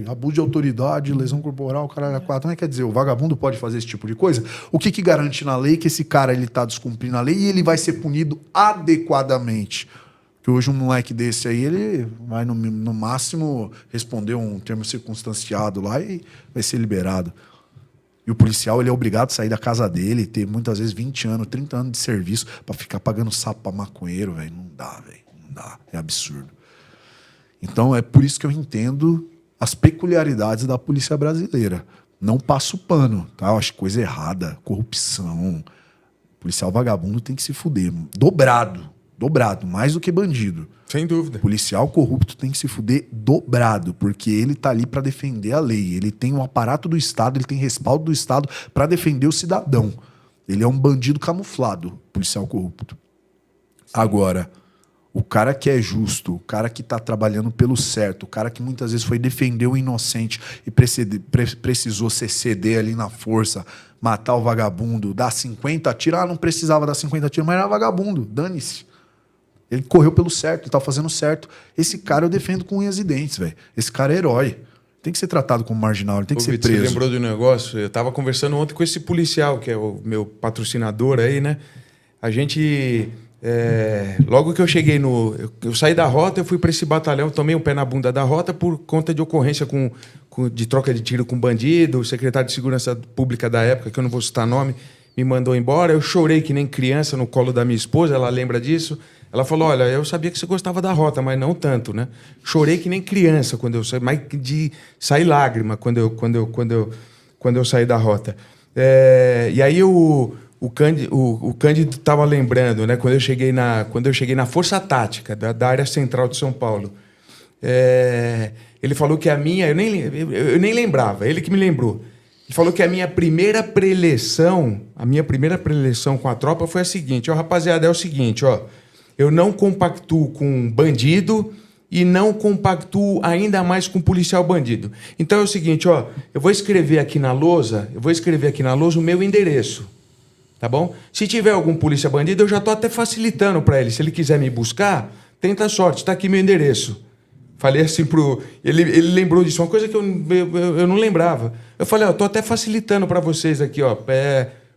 abuso de autoridade, lesão corporal, caralho, quatro. Não quer dizer, o vagabundo pode fazer esse tipo de coisa? O que garante na lei que esse cara ele tá descumprindo a lei e ele vai ser punido adequadamente? Que hoje um moleque desse aí, ele vai no máximo responder um termo circunstanciado lá e vai ser liberado. E o policial ele é obrigado a sair da casa dele, ter muitas vezes 20 anos, 30 anos de serviço para ficar pagando sapo pra maconheiro, velho. Não dá, velho. Não dá. É absurdo. Então é por isso que eu entendo as peculiaridades da polícia brasileira. Não passo pano, tá? Eu acho coisa errada, corrupção. Policial vagabundo tem que se fuder. Dobrado, mais do que bandido. Sem dúvida. Policial corrupto tem que se fuder dobrado, porque ele tá ali pra defender a lei. Ele tem um aparato do Estado, ele tem respaldo do Estado pra defender o cidadão. Ele é um bandido camuflado, policial corrupto. Agora, o cara que é justo, o cara que tá trabalhando pelo certo, o cara que muitas vezes foi defender o inocente e precisou se ceder ali na força, matar o vagabundo, dar 50 tiros. Não precisava dar 50 tiros, mas era vagabundo, dane-se. Ele correu pelo certo, ele tá fazendo certo. Esse cara eu defendo com unhas e dentes, velho. Esse cara é herói. Tem que ser tratado como marginal, ele tem que ser Vitor, preso. você lembrou do negócio? Eu tava conversando ontem com esse policial, que é o meu patrocinador aí, né? A gente... logo que eu cheguei eu saí da rota, eu fui para esse batalhão, tomei um pé na bunda da rota por conta de ocorrência de troca de tiro com bandido. O secretário de Segurança Pública da época, que eu não vou citar nome, me mandou embora. Eu chorei que nem criança no colo da minha esposa, ela lembra disso. Ela falou, olha, eu sabia que você gostava da rota, mas não tanto, né? Chorei que nem criança quando eu saí, mas de sair lágrima quando eu saí da rota. E aí o Cândido estava lembrando, né? Quando eu cheguei na Força Tática da área central de São Paulo, ele falou que a minha, eu nem lembrava, ele que me lembrou. Ele falou que a minha primeira preleção com a tropa foi a seguinte: ó, rapaziada, é o seguinte, ó, eu não compactuo com bandido e não compactuo ainda mais com policial bandido. Então é o seguinte, ó, eu vou escrever aqui na lousa o meu endereço. Tá bom? Se tiver algum polícia bandido, eu já tô até facilitando para ele. Se ele quiser me buscar, tenta a sorte, tá aqui meu endereço. Falei assim pro... Ele lembrou disso, uma coisa que eu não lembrava. Eu falei, ó, tô até facilitando para vocês aqui, ó.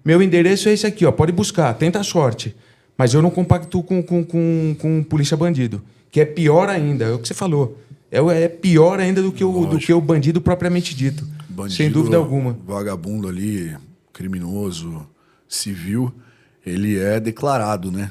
Meu endereço é esse aqui, ó. Pode buscar, tenta a sorte. Mas eu não compactuo com polícia bandido. Que é pior ainda, é o que você falou. É pior ainda do que o bandido propriamente dito. Bandido, sem dúvida alguma. Vagabundo ali, criminoso, civil, ele é declarado, né?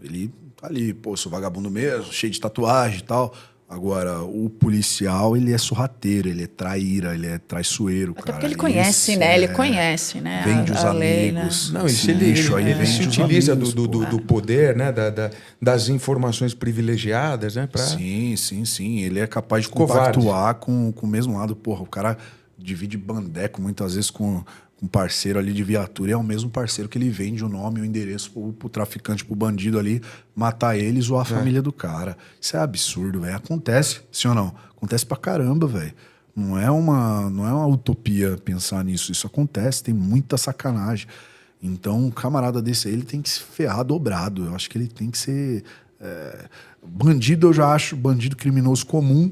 Ele tá ali, pô, sou vagabundo mesmo, cheio de tatuagem e tal. Agora, o policial, ele é sorrateiro, ele é traíra, ele é traiçoeiro, Até cara. porque ele conhece, né? Ele conhece, né? Vende os a lei, né? amigos. Não, esse ele lixo aí vende se os utiliza amigos, do poder, né? Das informações privilegiadas, né? Pra... Sim. Ele é capaz de Covarde. compactuar com o mesmo lado. Porra, o cara divide bandeco muitas vezes com um parceiro ali de viatura. E é o mesmo parceiro que ele vende o nome e o endereço pro traficante, pro bandido ali, matar eles ou a família do cara. Isso é absurdo, velho. Acontece, sim ou não? Acontece pra caramba, velho. Não é uma utopia pensar nisso. Isso acontece, tem muita sacanagem. Então, um camarada desse aí, ele tem que se ferrar dobrado. Eu acho que ele tem que ser... Bandido, eu já acho, bandido criminoso comum,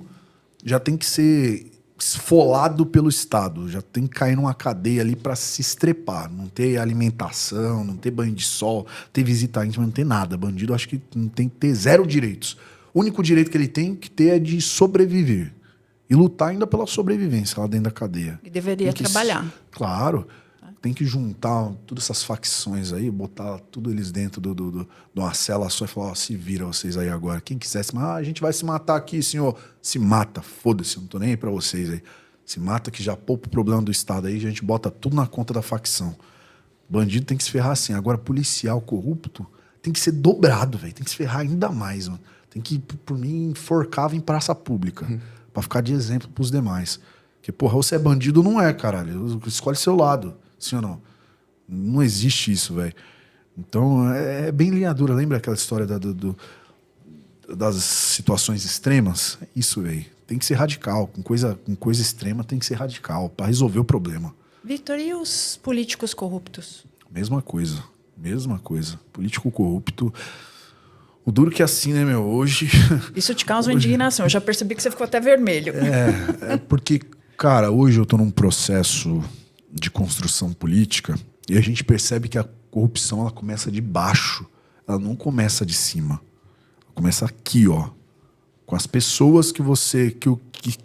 já tem que ser esfolado pelo Estado. Já tem que cair numa cadeia ali pra se estrepar. Não ter alimentação, não ter banho de sol, ter visita íntima, não ter nada. Bandido, eu acho que tem que ter 0 direitos. O único direito que ele tem que ter é de sobreviver. E lutar ainda pela sobrevivência lá dentro da cadeia. E deveria trabalhar. Claro. Tem que juntar todas essas facções aí, botar tudo eles dentro de uma cela só e falar, ó, se vira vocês aí agora. Quem quiser se matar, a gente vai se matar aqui, senhor. Se mata, foda-se, não tô nem aí pra vocês aí. Se mata que já poupa o problema do Estado aí, a gente bota tudo na conta da facção. Bandido tem que se ferrar assim. Agora, policial corrupto tem que ser dobrado, velho. Tem que se ferrar ainda mais, mano. Tem que, por mim, enforcava em praça pública. Pra ficar de exemplo pros demais. Porque, porra, você é bandido ou não é, caralho. Escolhe seu lado. Sim ou não? Não existe isso, velho. Então, é bem linha dura. Lembra aquela história das situações extremas? Isso, velho. Tem que ser radical. Com coisa extrema tem que ser radical para resolver o problema. Vitor, e os políticos corruptos? Mesma coisa. Político corrupto. O duro que é assim, né, meu? Hoje... Isso te causa uma indignação. Eu já percebi que você ficou até vermelho. É porque, cara, hoje eu tô num processo de construção política e a gente percebe que a corrupção ela começa de baixo, ela não começa de cima, ela começa aqui, ó, com as pessoas que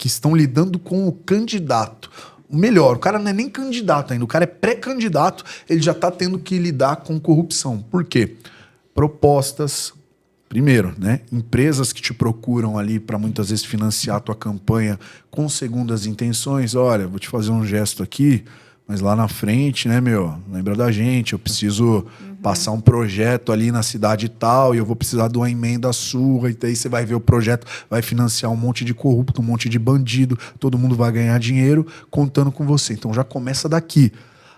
estão lidando com o candidato. Melhor, o cara não é nem candidato ainda, o cara é pré-candidato, ele já está tendo que lidar com corrupção. Por quê? Propostas, Primeiro, né? Empresas que te procuram ali para muitas vezes financiar a tua campanha com segundas intenções. Olha, vou te fazer um gesto aqui, mas lá na frente, né, meu? Lembra da gente, eu preciso passar um projeto ali na cidade tal e eu vou precisar de uma emenda sua. E daí você vai ver o projeto, vai financiar um monte de corrupto, um monte de bandido, todo mundo vai ganhar dinheiro contando com você. Então já começa daqui.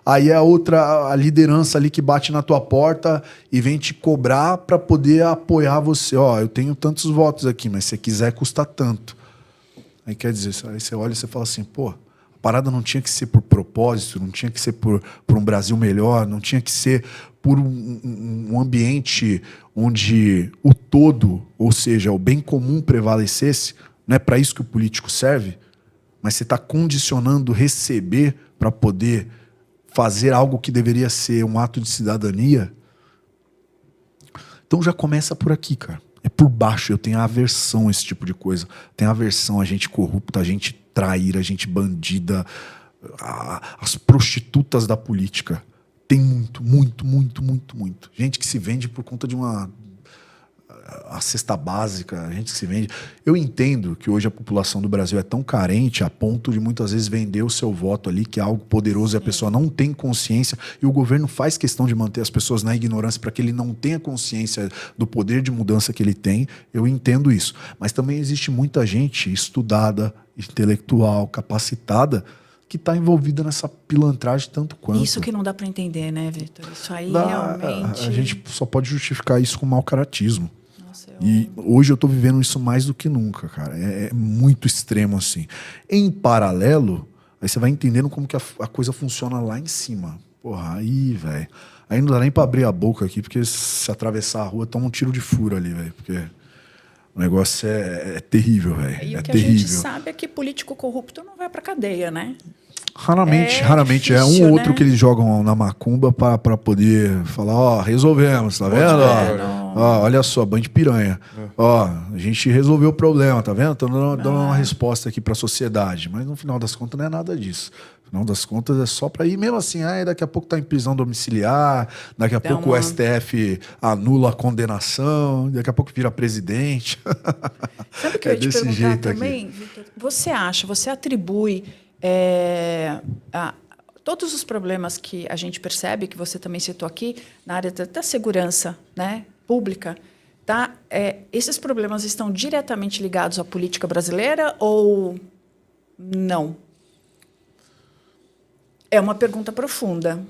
Aí é a liderança ali que bate na tua porta e vem te cobrar para poder apoiar você. Ó, eu tenho tantos votos aqui, mas se você quiser, custa tanto. Aí quer dizer, aí você olha e você fala assim, pô, a parada não tinha que ser por propósito, não tinha que ser por um Brasil melhor, não tinha que ser por um ambiente onde o todo, ou seja, o bem comum prevalecesse. Não é para isso que o político serve, mas você está condicionando receber para poder fazer algo que deveria ser um ato de cidadania. Então já começa por aqui, cara. É por baixo. Eu tenho aversão a esse tipo de coisa. Tenho aversão a gente corrupta, a gente traíra, a gente bandida, as prostitutas da política. Tem muito, muito, muito, muito, muito. Gente que se vende por conta de a cesta básica, a gente que se vende. Eu entendo que hoje a população do Brasil é tão carente a ponto de muitas vezes vender o seu voto ali, que é algo poderoso, e a pessoa não tem consciência, e o governo faz questão de manter as pessoas na ignorância para que ele não tenha consciência do poder de mudança que ele tem. Eu entendo isso. Mas também existe muita gente estudada, intelectual, capacitada, que está envolvida nessa pilantragem tanto quanto. Isso que não dá para entender, né, Vitor? Isso aí realmente... A gente só pode justificar isso com mau caratismo. Nossa, E hoje eu estou vivendo isso mais do que nunca, cara. É muito extremo, assim. Em paralelo, aí você vai entendendo como que a coisa funciona lá em cima. Porra, aí, velho. Aí não dá nem para abrir a boca aqui, porque se atravessar a rua, toma um tiro de furo ali, velho. Porque o negócio é terrível, velho. E é o que terrível. a gente sabe é que político corrupto não vai para cadeia, né? Raramente, É raramente. É um difícil, ou outro né? que eles jogam na macumba para poder falar, ó, resolvemos, tá vendo? Ó, olha só, banho de piranha. Ó, a gente resolveu o problema, tá vendo? Tô dando uma resposta aqui para a sociedade. Mas no final das contas não é nada disso. No final das contas é só para ir mesmo assim, daqui a pouco tá em prisão domiciliar, daqui a pouco o STF anula a condenação, daqui a pouco vira presidente. Sabe o que eu ia te desse perguntar jeito também, Vitor? Você atribui todos os problemas que a gente percebe, que você também citou aqui, na área da segurança, né, pública, tá? Esses problemas estão diretamente ligados à política brasileira ou não? É uma pergunta profunda.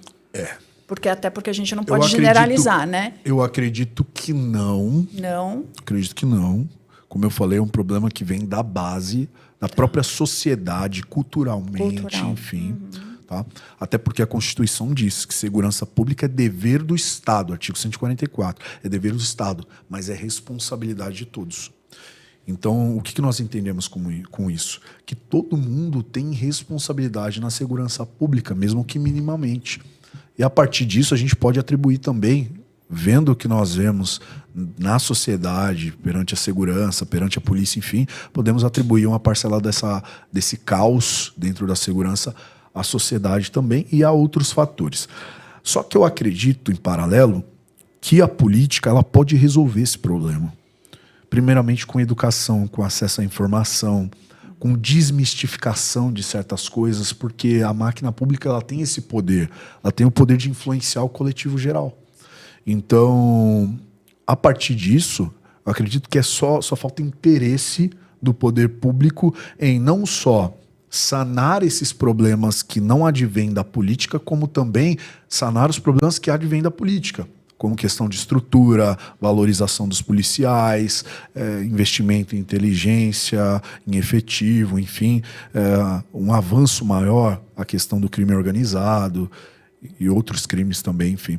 Até porque a gente não pode generalizar, né? Eu acredito que não. Não. Acredito que não. Como eu falei, é um problema que vem da base, da própria sociedade, culturalmente, Cultural. enfim. Tá? Até porque a Constituição diz que segurança pública é dever do Estado, artigo 144. É dever do Estado, mas é responsabilidade de todos. Então, o que nós entendemos com isso? Que todo mundo tem responsabilidade na segurança pública, mesmo que minimamente. E a partir disso, a gente pode atribuir também, vendo o que nós vemos na sociedade, perante a segurança, perante a polícia, enfim, podemos atribuir uma parcela desse caos dentro da segurança à sociedade também e a outros fatores. Só que eu acredito, em paralelo, que a política ela pode resolver esse problema. Primeiramente com educação, com acesso à informação, com desmistificação de certas coisas, porque a máquina pública ela tem esse poder, ela tem o poder de influenciar o coletivo geral. Então, a partir disso, eu acredito que só falta interesse do poder público em não só sanar esses problemas que não advêm da política, como também sanar os problemas que advêm da política, como questão de estrutura, valorização dos policiais, investimento em inteligência, em efetivo, enfim, um avanço maior, a questão do crime organizado e outros crimes também, enfim.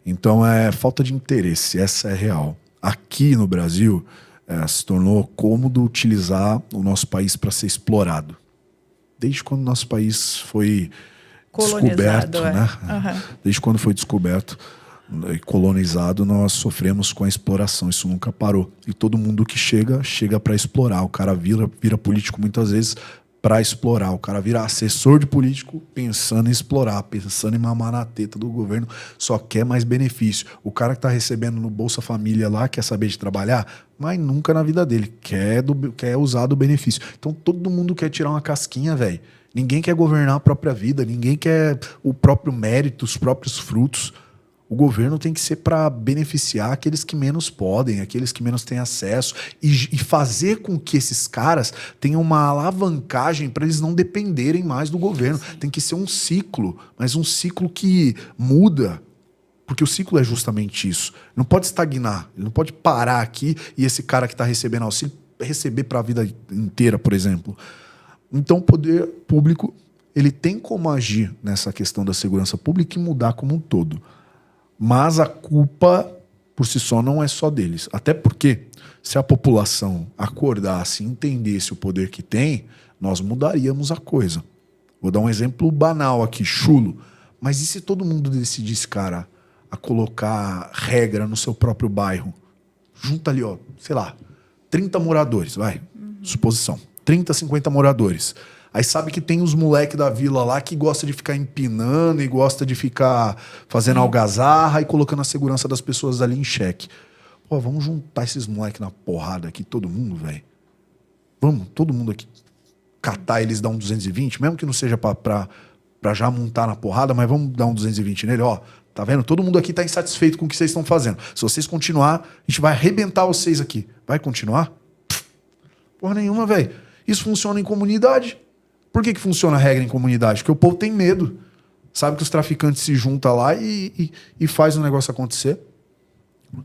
Então, é falta de interesse, essa é real. Aqui no Brasil, se tornou cômodo utilizar o nosso país para ser explorado. Desde quando o nosso país foi descoberto, né? Uhum. Desde quando foi descoberto e colonizado, nós sofremos com a exploração. Isso nunca parou. E todo mundo que chega para explorar. O cara vira político muitas vezes para explorar. O cara vira assessor de político pensando em explorar, pensando em mamar na teta do governo, só quer mais benefício. O cara que tá recebendo no Bolsa Família lá quer saber de trabalhar, mas nunca na vida dele quer usar do benefício. Então todo mundo quer tirar uma casquinha, velho. Ninguém quer governar a própria vida, ninguém quer o próprio mérito, os próprios frutos. O governo tem que ser para beneficiar aqueles que menos podem, aqueles que menos têm acesso e fazer com que esses caras tenham uma alavancagem para eles não dependerem mais do governo. Tem que ser um ciclo, mas um ciclo que muda, porque o ciclo é justamente isso. Não pode estagnar, ele não pode parar aqui e esse cara que está recebendo auxílio receber para a vida inteira, por exemplo. Então o poder público ele tem como agir nessa questão da segurança pública e mudar como um todo. Mas a culpa, por si só, não é só deles. Até porque, se a população acordasse e entendesse o poder que tem, nós mudaríamos a coisa. Vou dar um exemplo banal aqui, chulo. Mas e se todo mundo decidisse, cara, a colocar regra no seu próprio bairro? Junta ali, ó, sei lá, 30 moradores, vai, suposição. 30, 50 moradores. Aí sabe que tem os moleques da vila lá que gosta de ficar empinando e gosta de ficar fazendo algazarra e colocando a segurança das pessoas ali em xeque. Pô, vamos juntar esses moleques na porrada aqui, todo mundo, velho. Vamos, todo mundo aqui catar eles, dar um 220, mesmo que não seja pra já montar na porrada, mas vamos dar um 220 nele, ó. Tá vendo? Todo mundo aqui tá insatisfeito com o que vocês estão fazendo. Se vocês continuar, a gente vai arrebentar vocês aqui. Vai continuar? Porra nenhuma, velho. Isso funciona em comunidade. Por que funciona a regra em comunidade? Porque o povo tem medo. Sabe que os traficantes se juntam lá e faz o negócio acontecer.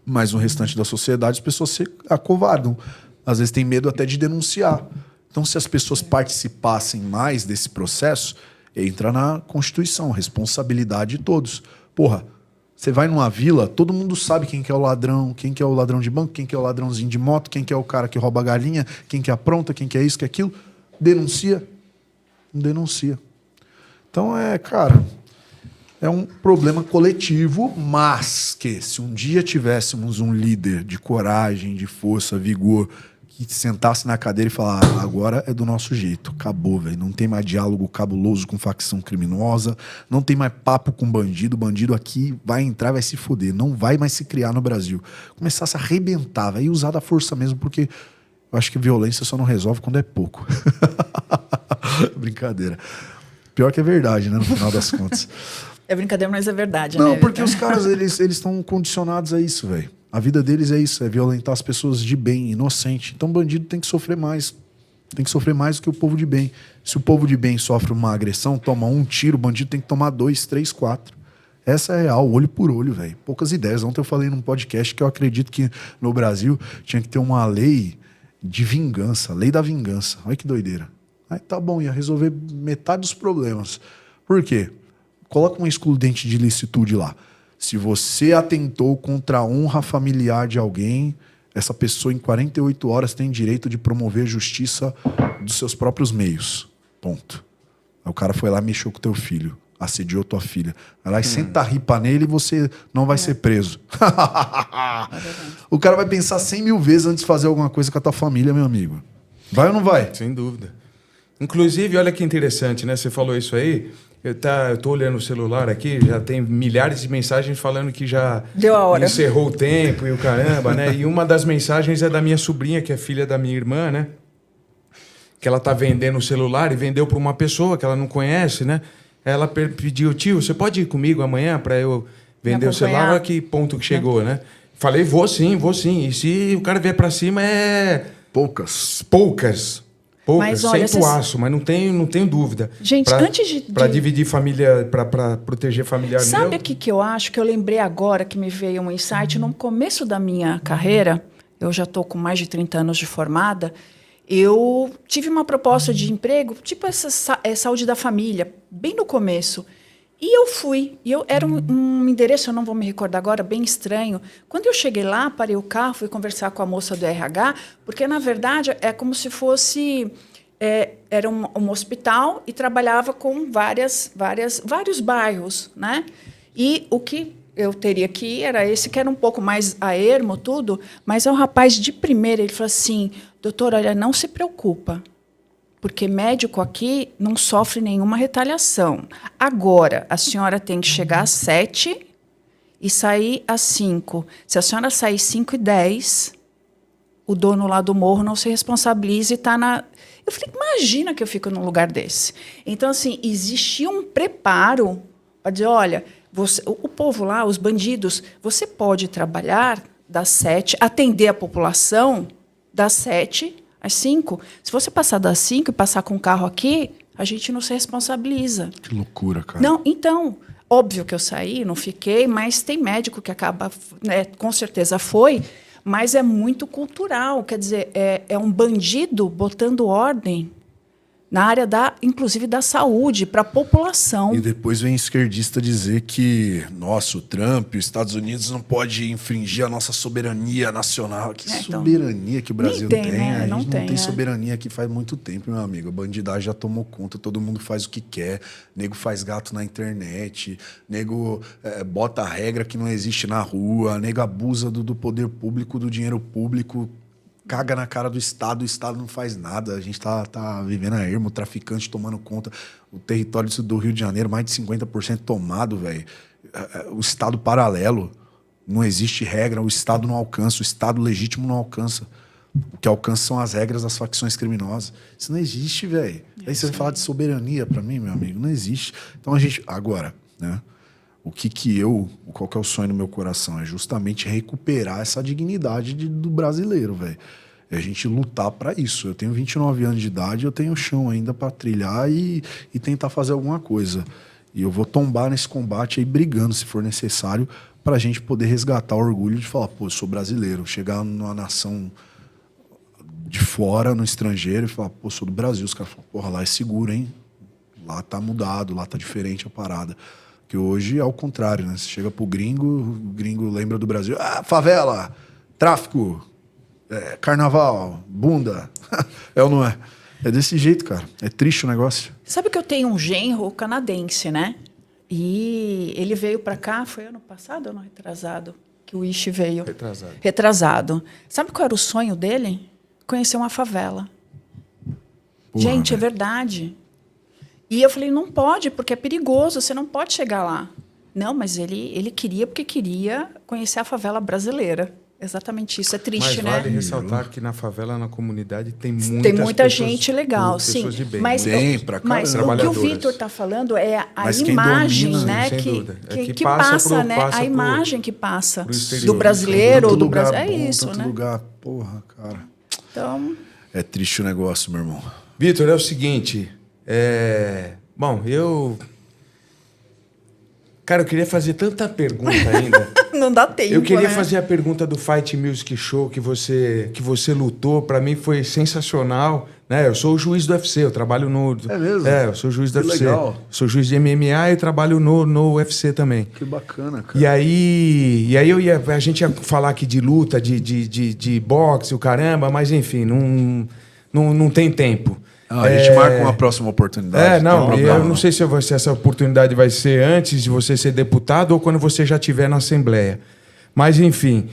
Mas no restante da sociedade as pessoas se acovardam. Às vezes tem medo até de denunciar. Então se as pessoas participassem mais desse processo, entra na Constituição, responsabilidade de todos. Porra, você vai numa vila, todo mundo sabe quem que é o ladrão, quem que é o ladrão de banco, quem que é o ladrãozinho de moto, quem que é o cara que rouba a galinha, quem que apronta, quem que é isso, que é aquilo. Denuncia. Não denuncia. Então cara, é um problema coletivo, mas que se um dia tivéssemos um líder de coragem, de força, vigor, que sentasse na cadeira e falar, agora é do nosso jeito, acabou, velho. Não tem mais diálogo cabuloso com facção criminosa, não tem mais papo com bandido, bandido aqui vai entrar, vai se foder, não vai mais se criar no Brasil. Começasse a arrebentar, vai usar da força mesmo, porque eu acho que violência só não resolve quando é pouco. Brincadeira. Pior que é verdade, né? No final das contas. É brincadeira, mas é verdade, não, né? Não, porque os caras, eles estão condicionados a isso, velho. A vida deles é isso, é violentar as pessoas de bem, inocente. Então bandido tem que sofrer mais. Tem que sofrer mais do que o povo de bem. Se o povo de bem sofre uma agressão, toma um tiro, o bandido tem que tomar 2, 3, 4. Essa é real, olho por olho, velho. Poucas ideias. Ontem eu falei num podcast que eu acredito que no Brasil tinha que ter uma lei de vingança, lei da vingança. Olha que doideira. Aí tá bom, ia resolver metade dos problemas. Por quê? Coloca um excludente de ilicitude lá. Se você atentou contra a honra familiar de alguém, essa pessoa em 48 horas tem direito de promover justiça dos seus próprios meios. Ponto. Aí o cara foi lá e mexeu com teu filho, assediou tua filha. Vai lá e senta a ripa nele e você não vai ser preso. O cara vai pensar 100 mil vezes antes de fazer alguma coisa com a tua família, meu amigo. Vai ou não vai? Sem dúvida. Inclusive, olha que interessante, né? Você falou isso aí. Eu tô olhando o celular aqui, já tem milhares de mensagens falando que já deu a hora, encerrou o tempo e o caramba, né? E uma das mensagens é da minha sobrinha, que é filha da minha irmã, né? Que ela tá vendendo o celular e vendeu para uma pessoa que ela não conhece, né? Ela pediu, tio, você pode ir comigo amanhã para eu vender o celular? Olha que ponto que chegou, né? Falei, vou sim. E se o cara vier para cima é... Poucas. Mas, olha, sem aço, mas não tenho dúvida. Gente, antes de... Para dividir família, para proteger familiar meu... Sabe o que eu acho? Que eu lembrei agora, que me veio um insight. No começo da minha carreira, eu já estou com mais de 30 anos de formada, eu tive uma proposta de emprego, tipo essa saúde da família, bem no começo. E eu fui. Era um endereço, eu não vou me recordar agora, bem estranho. Quando eu cheguei lá, parei o carro, fui conversar com a moça do RH, porque, na verdade, é como se fosse... era um hospital e trabalhava com vários bairros, né? E o que eu teria que ir era esse, que era um pouco mais a ermo, tudo, mas é um rapaz de primeira, ele falou assim, doutor, olha, não se preocupa. porque médico aqui não sofre nenhuma retaliação. Agora, a senhora tem que chegar às 7 e sair às 5. Se a senhora sair 5h10, o dono lá do morro não se responsabiliza e está na... Eu falei, imagina que eu fico num lugar desse. Então, assim, existia um preparo para dizer, olha, o povo lá, os bandidos, você pode trabalhar das 7, atender a população das 7 às 5. Se você passar das 5 e passar com o carro aqui, a gente não se responsabiliza. Que loucura, cara. Não, então, óbvio que eu saí, não fiquei, mas tem médico que acaba, né, com certeza foi, mas é muito cultural. Quer dizer, é um bandido botando ordem na área, inclusive, da saúde, para a população. E depois vem esquerdista dizer que, nossa, o Trump, os Estados Unidos não pode infringir a nossa soberania nacional. Que soberania que o Brasil tem, tem? né? A gente Não não tem é. soberania aqui faz muito tempo, meu amigo. A bandidagem já tomou conta, todo mundo faz o que quer. Nego faz gato na internet, nego bota regra que não existe na rua, nego abusa do poder público, do dinheiro público, caga na cara do Estado, o Estado não faz nada. A gente tá vivendo a ermo, o traficante tomando conta. O território do Rio de Janeiro, mais de 50% tomado, velho. O Estado paralelo. Não existe regra, o Estado não alcança, o Estado legítimo não alcança. O que alcança são as regras das facções criminosas. Isso não existe, velho. Aí você vai falar de soberania pra mim, meu amigo? Não existe. Então a gente... Agora, né? Qual que é o sonho do meu coração? É justamente recuperar essa dignidade do brasileiro, velho. É a gente lutar para isso. Eu tenho 29 anos de idade, eu tenho chão ainda para trilhar e tentar fazer alguma coisa. E eu vou tombar nesse combate aí, brigando, se for necessário, para a gente poder resgatar o orgulho de falar, pô, eu sou brasileiro. Chegar numa nação de fora, no estrangeiro, e falar, pô, sou do Brasil. Os caras falam, porra, lá é seguro, hein? Lá tá mudado, lá tá diferente a parada. Que hoje é ao contrário, né? Você chega pro gringo, o gringo lembra do Brasil. Ah, favela, tráfico, carnaval, bunda. É ou não é? É desse jeito, cara. É triste o negócio. Sabe que eu tenho um genro canadense, né? E ele veio para cá, foi ano passado ou não retrasado? Que o Ishi veio. Retrasado. Sabe qual era o sonho dele? Conhecer uma favela. Porra, gente, é velho. verdade. E eu falei, não pode, porque é perigoso, você não pode chegar lá. Não, mas ele queria, porque queria conhecer a favela brasileira. Exatamente isso, é triste, Mas né? vale ressaltar que na favela, na comunidade, tem Tem muita pessoas, gente legal, pessoas sim. de bem. Mas, Tem, pra caramba. mas o que o Trabalhadoras. Vitor está falando é a Mas quem imagem, domina, né? sem Que, dúvida. É que, que passa passa, pro a imagem que passa pro exterior. do brasileiro ou Tanto do lugar brasileiro. É bom, isso, tanto né? lugar, porra, cara. Então, É triste o negócio, meu irmão. Vitor, é o seguinte. Bom, Cara, eu queria fazer tanta pergunta ainda. não dá tempo, Eu queria né? fazer a pergunta do Fight Music Show que você lutou. Pra mim foi sensacional. Né? Eu sou o juiz do UFC, eu trabalho no... É mesmo? Eu sou juiz do Que UFC. legal. Sou juiz de MMA e trabalho no UFC também. Que bacana, cara. E aí a gente ia falar aqui de luta, de boxe, o caramba, mas enfim, não tem tempo. A gente marca uma próxima oportunidade. Não, tem problema, eu não sei se essa oportunidade vai ser antes de você ser deputado ou quando você já estiver na Assembleia. Mas, enfim,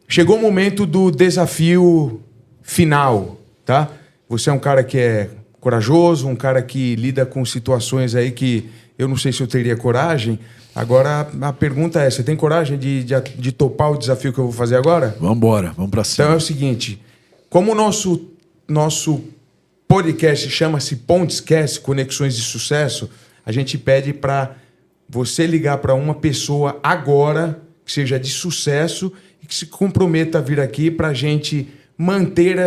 chegou o momento do desafio final, tá? Você é um cara que é corajoso, um cara que lida com situações aí que eu não sei se eu teria coragem. Agora, a pergunta é, você tem coragem de topar o desafio que eu vou fazer agora? Vambora, vamos pra cima. Então é o seguinte, como o nosso podcast chama-se Pontescast, Conexões de Sucesso, a gente pede para você ligar para uma pessoa agora que seja de sucesso e que se comprometa a vir aqui para a gente manter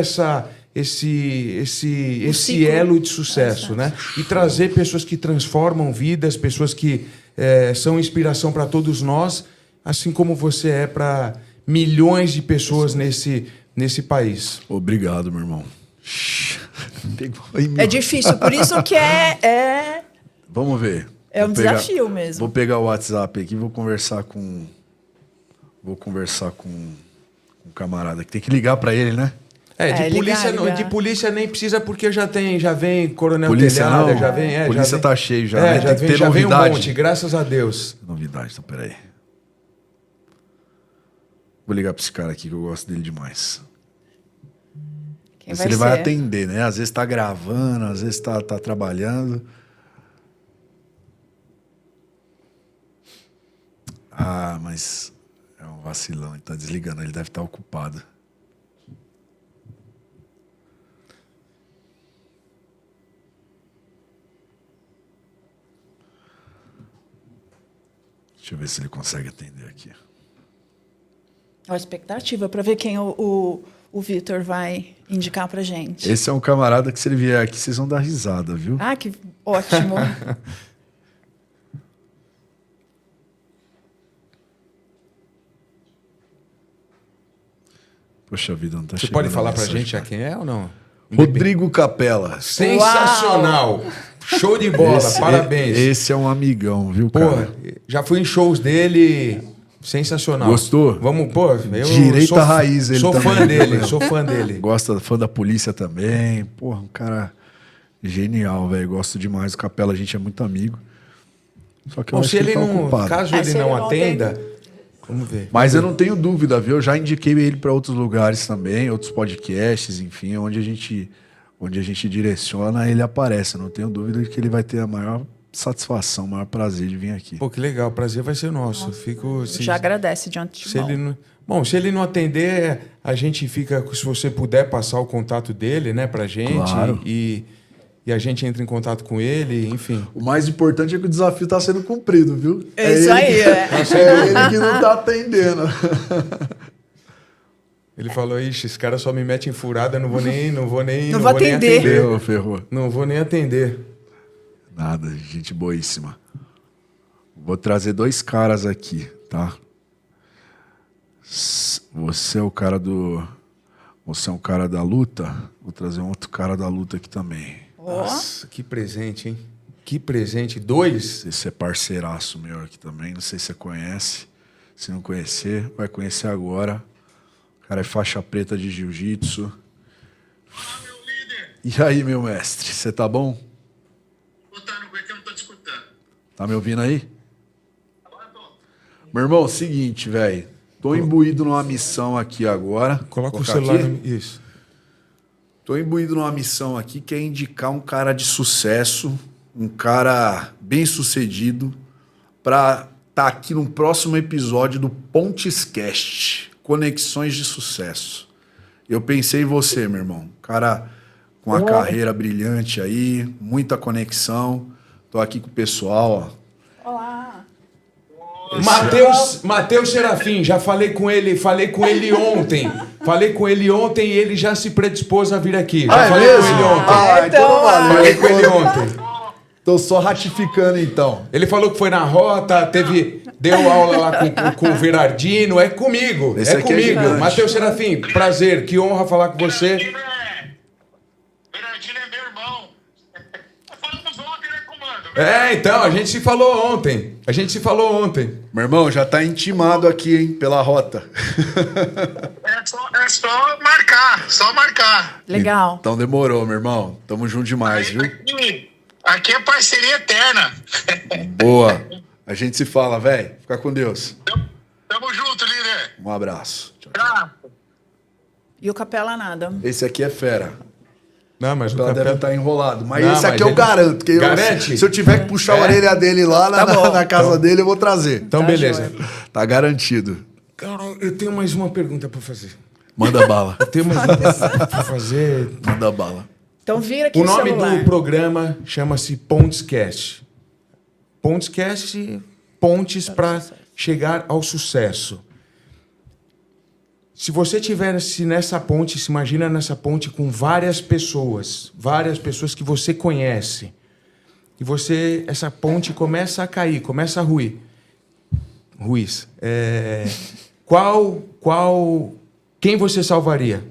esse ciclo. elo de sucesso, né? E trazer pessoas que transformam vidas, pessoas que são inspiração para todos nós, assim como você é para milhões de pessoas nesse país. Obrigado, meu irmão. Pegou aí, meu. É difícil, por isso que Vamos ver. é um Vou pegar- desafio mesmo. Vou pegar o WhatsApp aqui e vou conversar com um camarada que tem que ligar pra ele, né? De polícia nem precisa porque já vem Coronel Polícia Telhada, não. já vem... Polícia já vem, tá cheio já, né? Tem que ter já vem um novidade. monte, graças a Deus. Novidade, então peraí. Vou ligar pra esse cara aqui que eu gosto dele demais. Quem Se vai ele vai ser? atender, né? Às vezes tá gravando, às vezes tá trabalhando. Ah, mas é um vacilão, ele tá desligando, ele deve estar ocupado. Deixa eu ver se ele consegue atender aqui. Ó, a expectativa para ver quem o Vitor vai indicar pra gente. Esse é um camarada que, se ele vier aqui, vocês vão dar risada, viu? Ah, que ótimo. Poxa vida, não tá Você chegando pode a falar pra mensagem, gente cara. já quem é ou não? Rodrigo Capela. Sensacional! Show de bola, parabéns. Esse é um amigão, viu, Porra, cara? já fui em shows dele, sensacional. Gostou? Vamos, pô, eu Direita sou, raiz ele sou também, fã viu, dele, meu? sou fã dele. Gosta, fã da polícia também. Porra, um cara genial, velho. Gosto demais do Capela, a gente é muito amigo. Só que eu Bom, acho se que ele ele tá não, ocupado. caso É, ele se ele não não atenda, vamos ver. Mas eu não tenho dúvida, viu? Eu já indiquei ele para outros lugares também, outros podcasts, enfim, onde a gente direciona, ele aparece. Eu não tenho dúvida de que ele vai ter a maior satisfação, o maior prazer de vir aqui. Pô, que legal, o prazer vai ser nosso. Fico, Já agradece de se antemão. ele não, bom, se ele não atender, a gente fica, se você puder passar o contato dele, né, pra gente, Claro. e a gente entra em contato com ele, enfim. O mais importante é que o desafio está sendo cumprido, viu? É isso aí, ele, é. é ele que não tá atendendo. Ele falou: "Ixi, esse cara só me mete em furada, eu não vou nem vou atender." Ferrou, ferrou. Não vou nem atender. Nada, gente boíssima. Vou trazer dois caras aqui, tá? Você é o cara do... Você é um cara da luta? Vou trazer um outro cara da luta aqui também. Nossa, que presente, hein? Que presente. 2? Esse é parceiraço meu aqui também. Não sei se você conhece. Se não conhecer, vai conhecer agora. O cara é faixa preta de jiu-jitsu. Fala, meu líder. E aí, meu mestre, você tá bom? Otávio, é que eu não tô te escutando. Tá me ouvindo aí? Agora tô. Meu irmão, seguinte, velho. Tô imbuído numa missão aqui agora. Coloca o Colocar celular aqui? no... Isso. Tô imbuído numa missão aqui que é indicar um cara de sucesso, um cara bem sucedido, pra estar aqui no próximo episódio do Pontescast, Conexões de Sucesso. Eu pensei em você, meu irmão. Cara com uma carreira brilhante aí, muita conexão. Tô aqui com o pessoal, ó. Olá. Matheus Serafim, já falei com ele ontem. Falei com ele ontem e ele já se predispôs a vir aqui. Já falei com ele ontem. Ah, então valeu. Falei com ele ontem. Tô só ratificando, então. Ele falou que foi na rota, deu aula lá com o Verardino. É comigo, Esse é aqui é comigo. gigante. Matheus Serafim, prazer, que honra falar com você. Bernardino é meu irmão. Falamos ontem, né, comando? Então, a gente se falou ontem. Meu irmão, já tá intimado aqui, hein, pela rota. É só marcar, só marcar. Legal. Então demorou, meu irmão. Tamo junto demais, viu? Aqui é parceria eterna. Boa. A gente se fala, velho. Fica com Deus. Tamo junto, líder. Um abraço. Tchau. Tá. E o Capela nada. Esse aqui é fera. Não, mas Ela deve estar enrolado. Mas Não, esse mas aqui eu ele- garanto. Que Garante? Se eu tiver que puxar a orelha dele lá Tá bom. na casa dele, eu vou trazer. Então, Tá beleza. joia. Tá garantido. Cara, eu tenho mais uma pergunta pra fazer. Manda bala. Eu tenho mais uma pergunta pra fazer. Manda bala. Então vira aqui O o nome celular. do programa chama-se Pontescast. Pontescast, pontes para chegar ao sucesso. Se você tivesse nessa ponte, se imagina nessa ponte com várias pessoas que você conhece, e essa ponte começa a cair, começa a ruir. Quem você salvaria?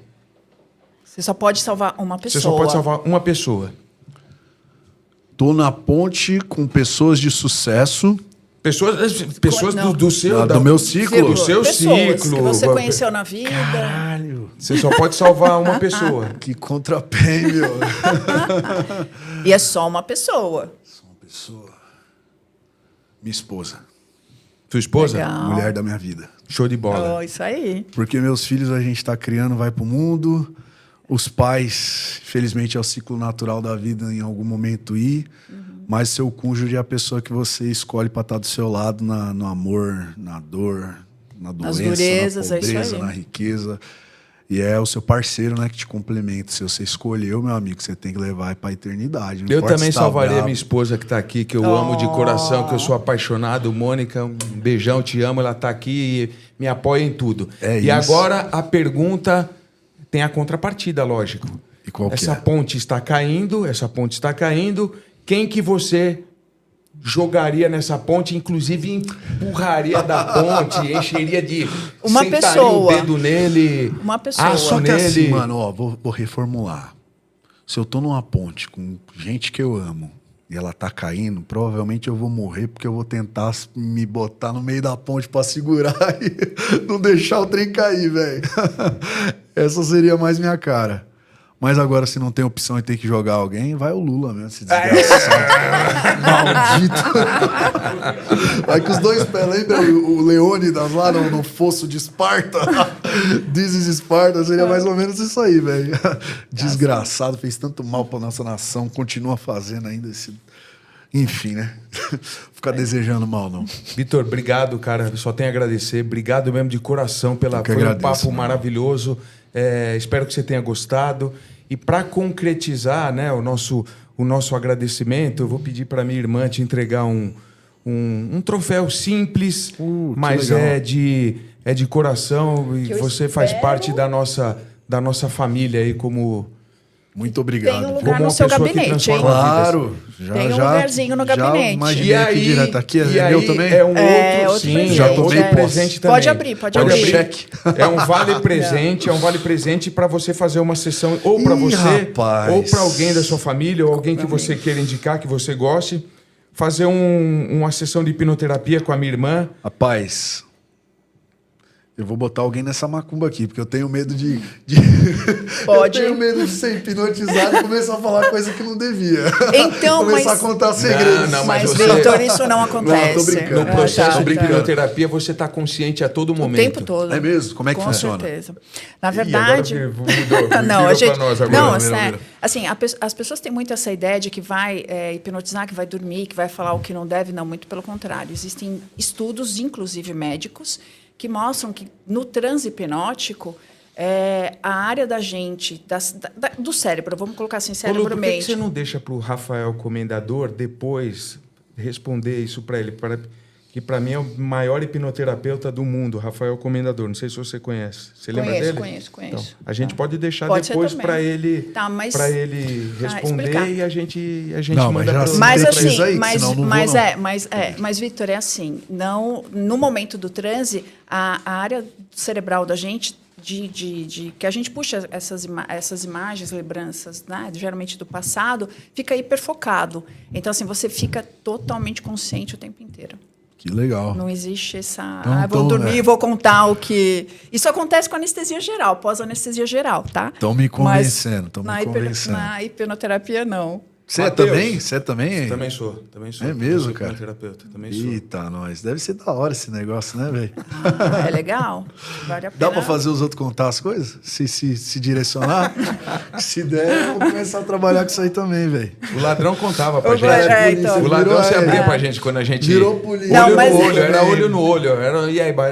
Você só pode salvar uma pessoa. Você só pode salvar uma pessoa. Tô na ponte com pessoas de sucesso. Pessoas Não. do seu... Do meu ciclo. Do seu Pessoas ciclo. que você conheceu na vida. Caralho. Você só pode salvar uma pessoa. Que contrapé, meu. E é só uma pessoa. Uma pessoa. Minha esposa. Sua esposa? Legal. Mulher da minha vida. Show de bola. Oh, isso aí. Porque meus filhos a gente tá criando, vai pro mundo. Os pais, felizmente, é o ciclo natural da vida em algum momento ir, mas seu cônjuge é a pessoa que você escolhe para estar do seu lado no amor, na dor, na doença, durezas, na é isso pobreza, aí. na riqueza. E é o seu parceiro, né, que te complementa. Se você escolheu, meu amigo, você tem que levar para a eternidade. Não Eu importa também se tá salvaria bravo. minha esposa que está aqui, que eu amo de coração, que eu sou apaixonado. Mônica, um beijão, te amo. Ela está aqui e me apoia em tudo. É e isso. agora a pergunta tem a contrapartida, lógico. E qual que Essa é? ponte está caindo, Quem que você jogaria nessa ponte, inclusive empurraria da ponte, encheria de... Uma sentaria pessoa. o dedo nele, Uma pessoa. aço Só que nele. assim, mano, ó, vou reformular. Se eu tô numa ponte com gente que eu amo e ela tá caindo, provavelmente eu vou morrer porque eu vou tentar me botar no meio da ponte pra segurar e não deixar o trem cair, velho. Essa seria mais minha cara. Mas agora, se não tem opção e tem que jogar alguém, vai o Lula mesmo, esse desgraçado. Maldito. Vai com os dois pés, lembra o Leônidas lá no fosso de Esparta? This is Esparta, seria mais ou menos isso aí, velho. Desgraçado, fez tanto mal pra nossa nação, continua fazendo ainda esse... Enfim, né? Ficar desejando mal, não. Vitor, obrigado, cara. Só tenho a agradecer. Obrigado mesmo de coração Eu que foi um agradeço, papo mano. maravilhoso. Espero que você tenha gostado. E para concretizar, né, o nosso agradecimento, eu vou pedir para minha irmã te entregar um troféu simples, que mas legal. é de coração e Que eu você faz espero. parte da nossa família aí como Muito obrigado. Tem um viu? lugar Como no uma seu pessoa que gabinete, hein? transforma Claro. Tem um lugarzinho no gabinete. Imaginei aqui direto. Aqui e é aí meu também? É um É, outro, outro sim, presente. Já é outro tomei posse. presente também. Pode abrir, pode abrir. Cheque. É um vale presente, para você fazer uma sessão ou para Ih, você, rapaz. ou para alguém da sua família, ou alguém que você queira indicar, que você goste, fazer uma sessão de hipnoterapia com a minha irmã. Rapaz, eu vou botar alguém nessa macumba aqui, porque eu tenho medo de... Pode. Eu tenho medo de ser hipnotizado e começar a falar coisa que não devia. Então, começar mas- a contar segredos. Não, Mas, você- Vitor, isso não acontece. Não, tô brincando. No processo de tá. hipnoterapia, você está consciente a todo O momento. tempo todo. É mesmo? Como é que Com funciona? certeza. Na verdade... agora mudou, não, virou a gente... pra nós agora. Não, Virou, sério. virou. Assim, as pessoas têm muito essa ideia de que vai hipnotizar, que vai dormir, que vai falar o que não deve. Não, muito pelo contrário. Existem estudos, inclusive médicos, que mostram que no transe hipnótico, a área da gente, do cérebro, vamos colocar assim, Ô, Lu, cérebro, por que mente. você não deixa para o Rafael Comendador depois responder isso para ele? Que para mim é o maior hipnoterapeuta do mundo, Rafael Comendador. Não sei se você conhece. Você lembra dele? Conheço. Então, a gente pode deixar Pode ser depois também. para ele, Tá, mas- responder explicar. e a gente Não, mas manda já para sei. Mas Precisa assim, aí, que senão não vou, não. mas Victor, é assim, não, no momento do transe, a área cerebral da gente que a gente puxa essas imagens, lembranças, né, geralmente do passado, fica hiperfocado. Então assim, você fica totalmente consciente o tempo inteiro. Que legal. Não existe essa. Então, Vou dormir e vou contar o que. Isso acontece com anestesia geral, pós-anestesia geral, tá? Tão me Mas convencendo, tão me na convencendo. Na hipnoterapia, não. Você Mateus. também? Você também? Também sou. É mesmo, sou cara? hipnoterapeuta, também sou. Eita, nós. Deve ser da hora esse negócio, né, velho? É legal. Vale a pena. Dá pra fazer os outros contar as coisas? Se direcionar? Se der, eu vou começar a trabalhar com isso aí também, velho. O ladrão contava pra Eu gente. vou- então. O ladrão Virou, se abria é. pra gente quando a gente... Virou polícia. Não, Olho mas- no olho, era olho no olho.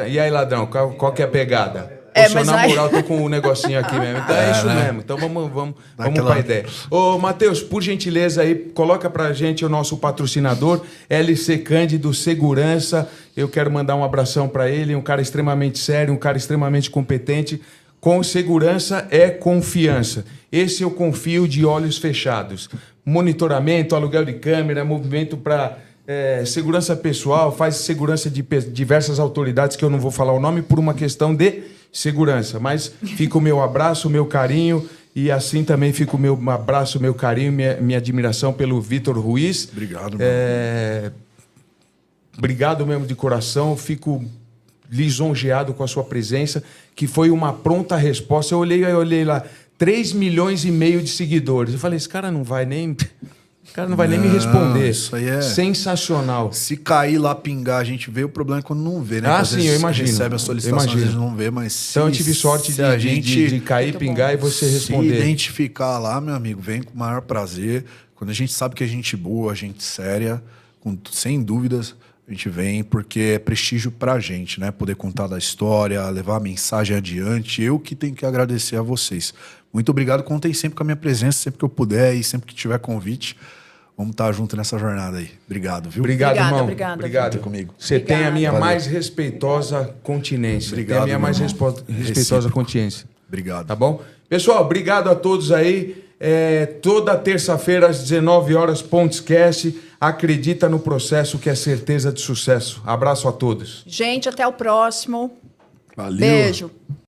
E aí, ladrão, qual que é a pegada? Ô, Mas na aí- moral, tô com um negocinho aqui mesmo. Então é isso né? mesmo. Então vamos Daquela- pra ideia. Ô, Matheus, por gentileza aí, coloca pra gente o nosso patrocinador, LC Cândido Segurança. Eu quero mandar um abração pra ele, um cara extremamente sério, um cara extremamente competente. Com segurança é confiança. Esse eu confio de olhos fechados. Monitoramento, aluguel de câmera, movimento para segurança pessoal, faz segurança de diversas autoridades que eu não vou falar o nome por uma questão de segurança. Mas fica o meu abraço, o meu carinho e assim também fica o meu abraço, o meu carinho, minha admiração pelo Vitor Ruiz. Obrigado, mano. Obrigado mesmo de coração, fico lisonjeado com a sua presença, que foi uma pronta resposta. Eu olhei lá, 3,5 milhões de seguidores. Eu falei, esse cara não vai nem O cara não vai nem me responder. Isso aí é... Sensacional. Se cair lá, pingar, a gente vê, o problema é quando não vê, né? Ah, Porque às sim, vezes eu imagino. recebe a Eu solicitação, às imagino. vezes não vê, mas Então eu tive sorte se a de gente cair, Muito pingar bom. e você se responder. identificar lá, meu amigo, vem com o maior prazer. Quando a gente sabe que é gente boa, gente séria, sem dúvidas, a gente vem porque é prestígio pra gente, né? Poder contar da história, levar a mensagem adiante. Eu que tenho que agradecer a vocês. Muito obrigado. Contem sempre com a minha presença, sempre que eu puder e sempre que tiver convite. Vamos estar junto nessa jornada aí. Obrigado, viu? Obrigado, Obrigada, irmão. obrigada. Obrigado. Fica comigo. Você tem a minha Valeu. mais respeitosa continência. Obrigado, Tem a minha meu mais irmão. respeitosa Recíproco. consciência. Obrigado. Tá bom? Pessoal, obrigado a todos aí. Toda terça-feira às 19 horas, Pontescast. Acredita no processo que é certeza de sucesso. Abraço a todos. Gente, até o próximo. Valeu. Beijo.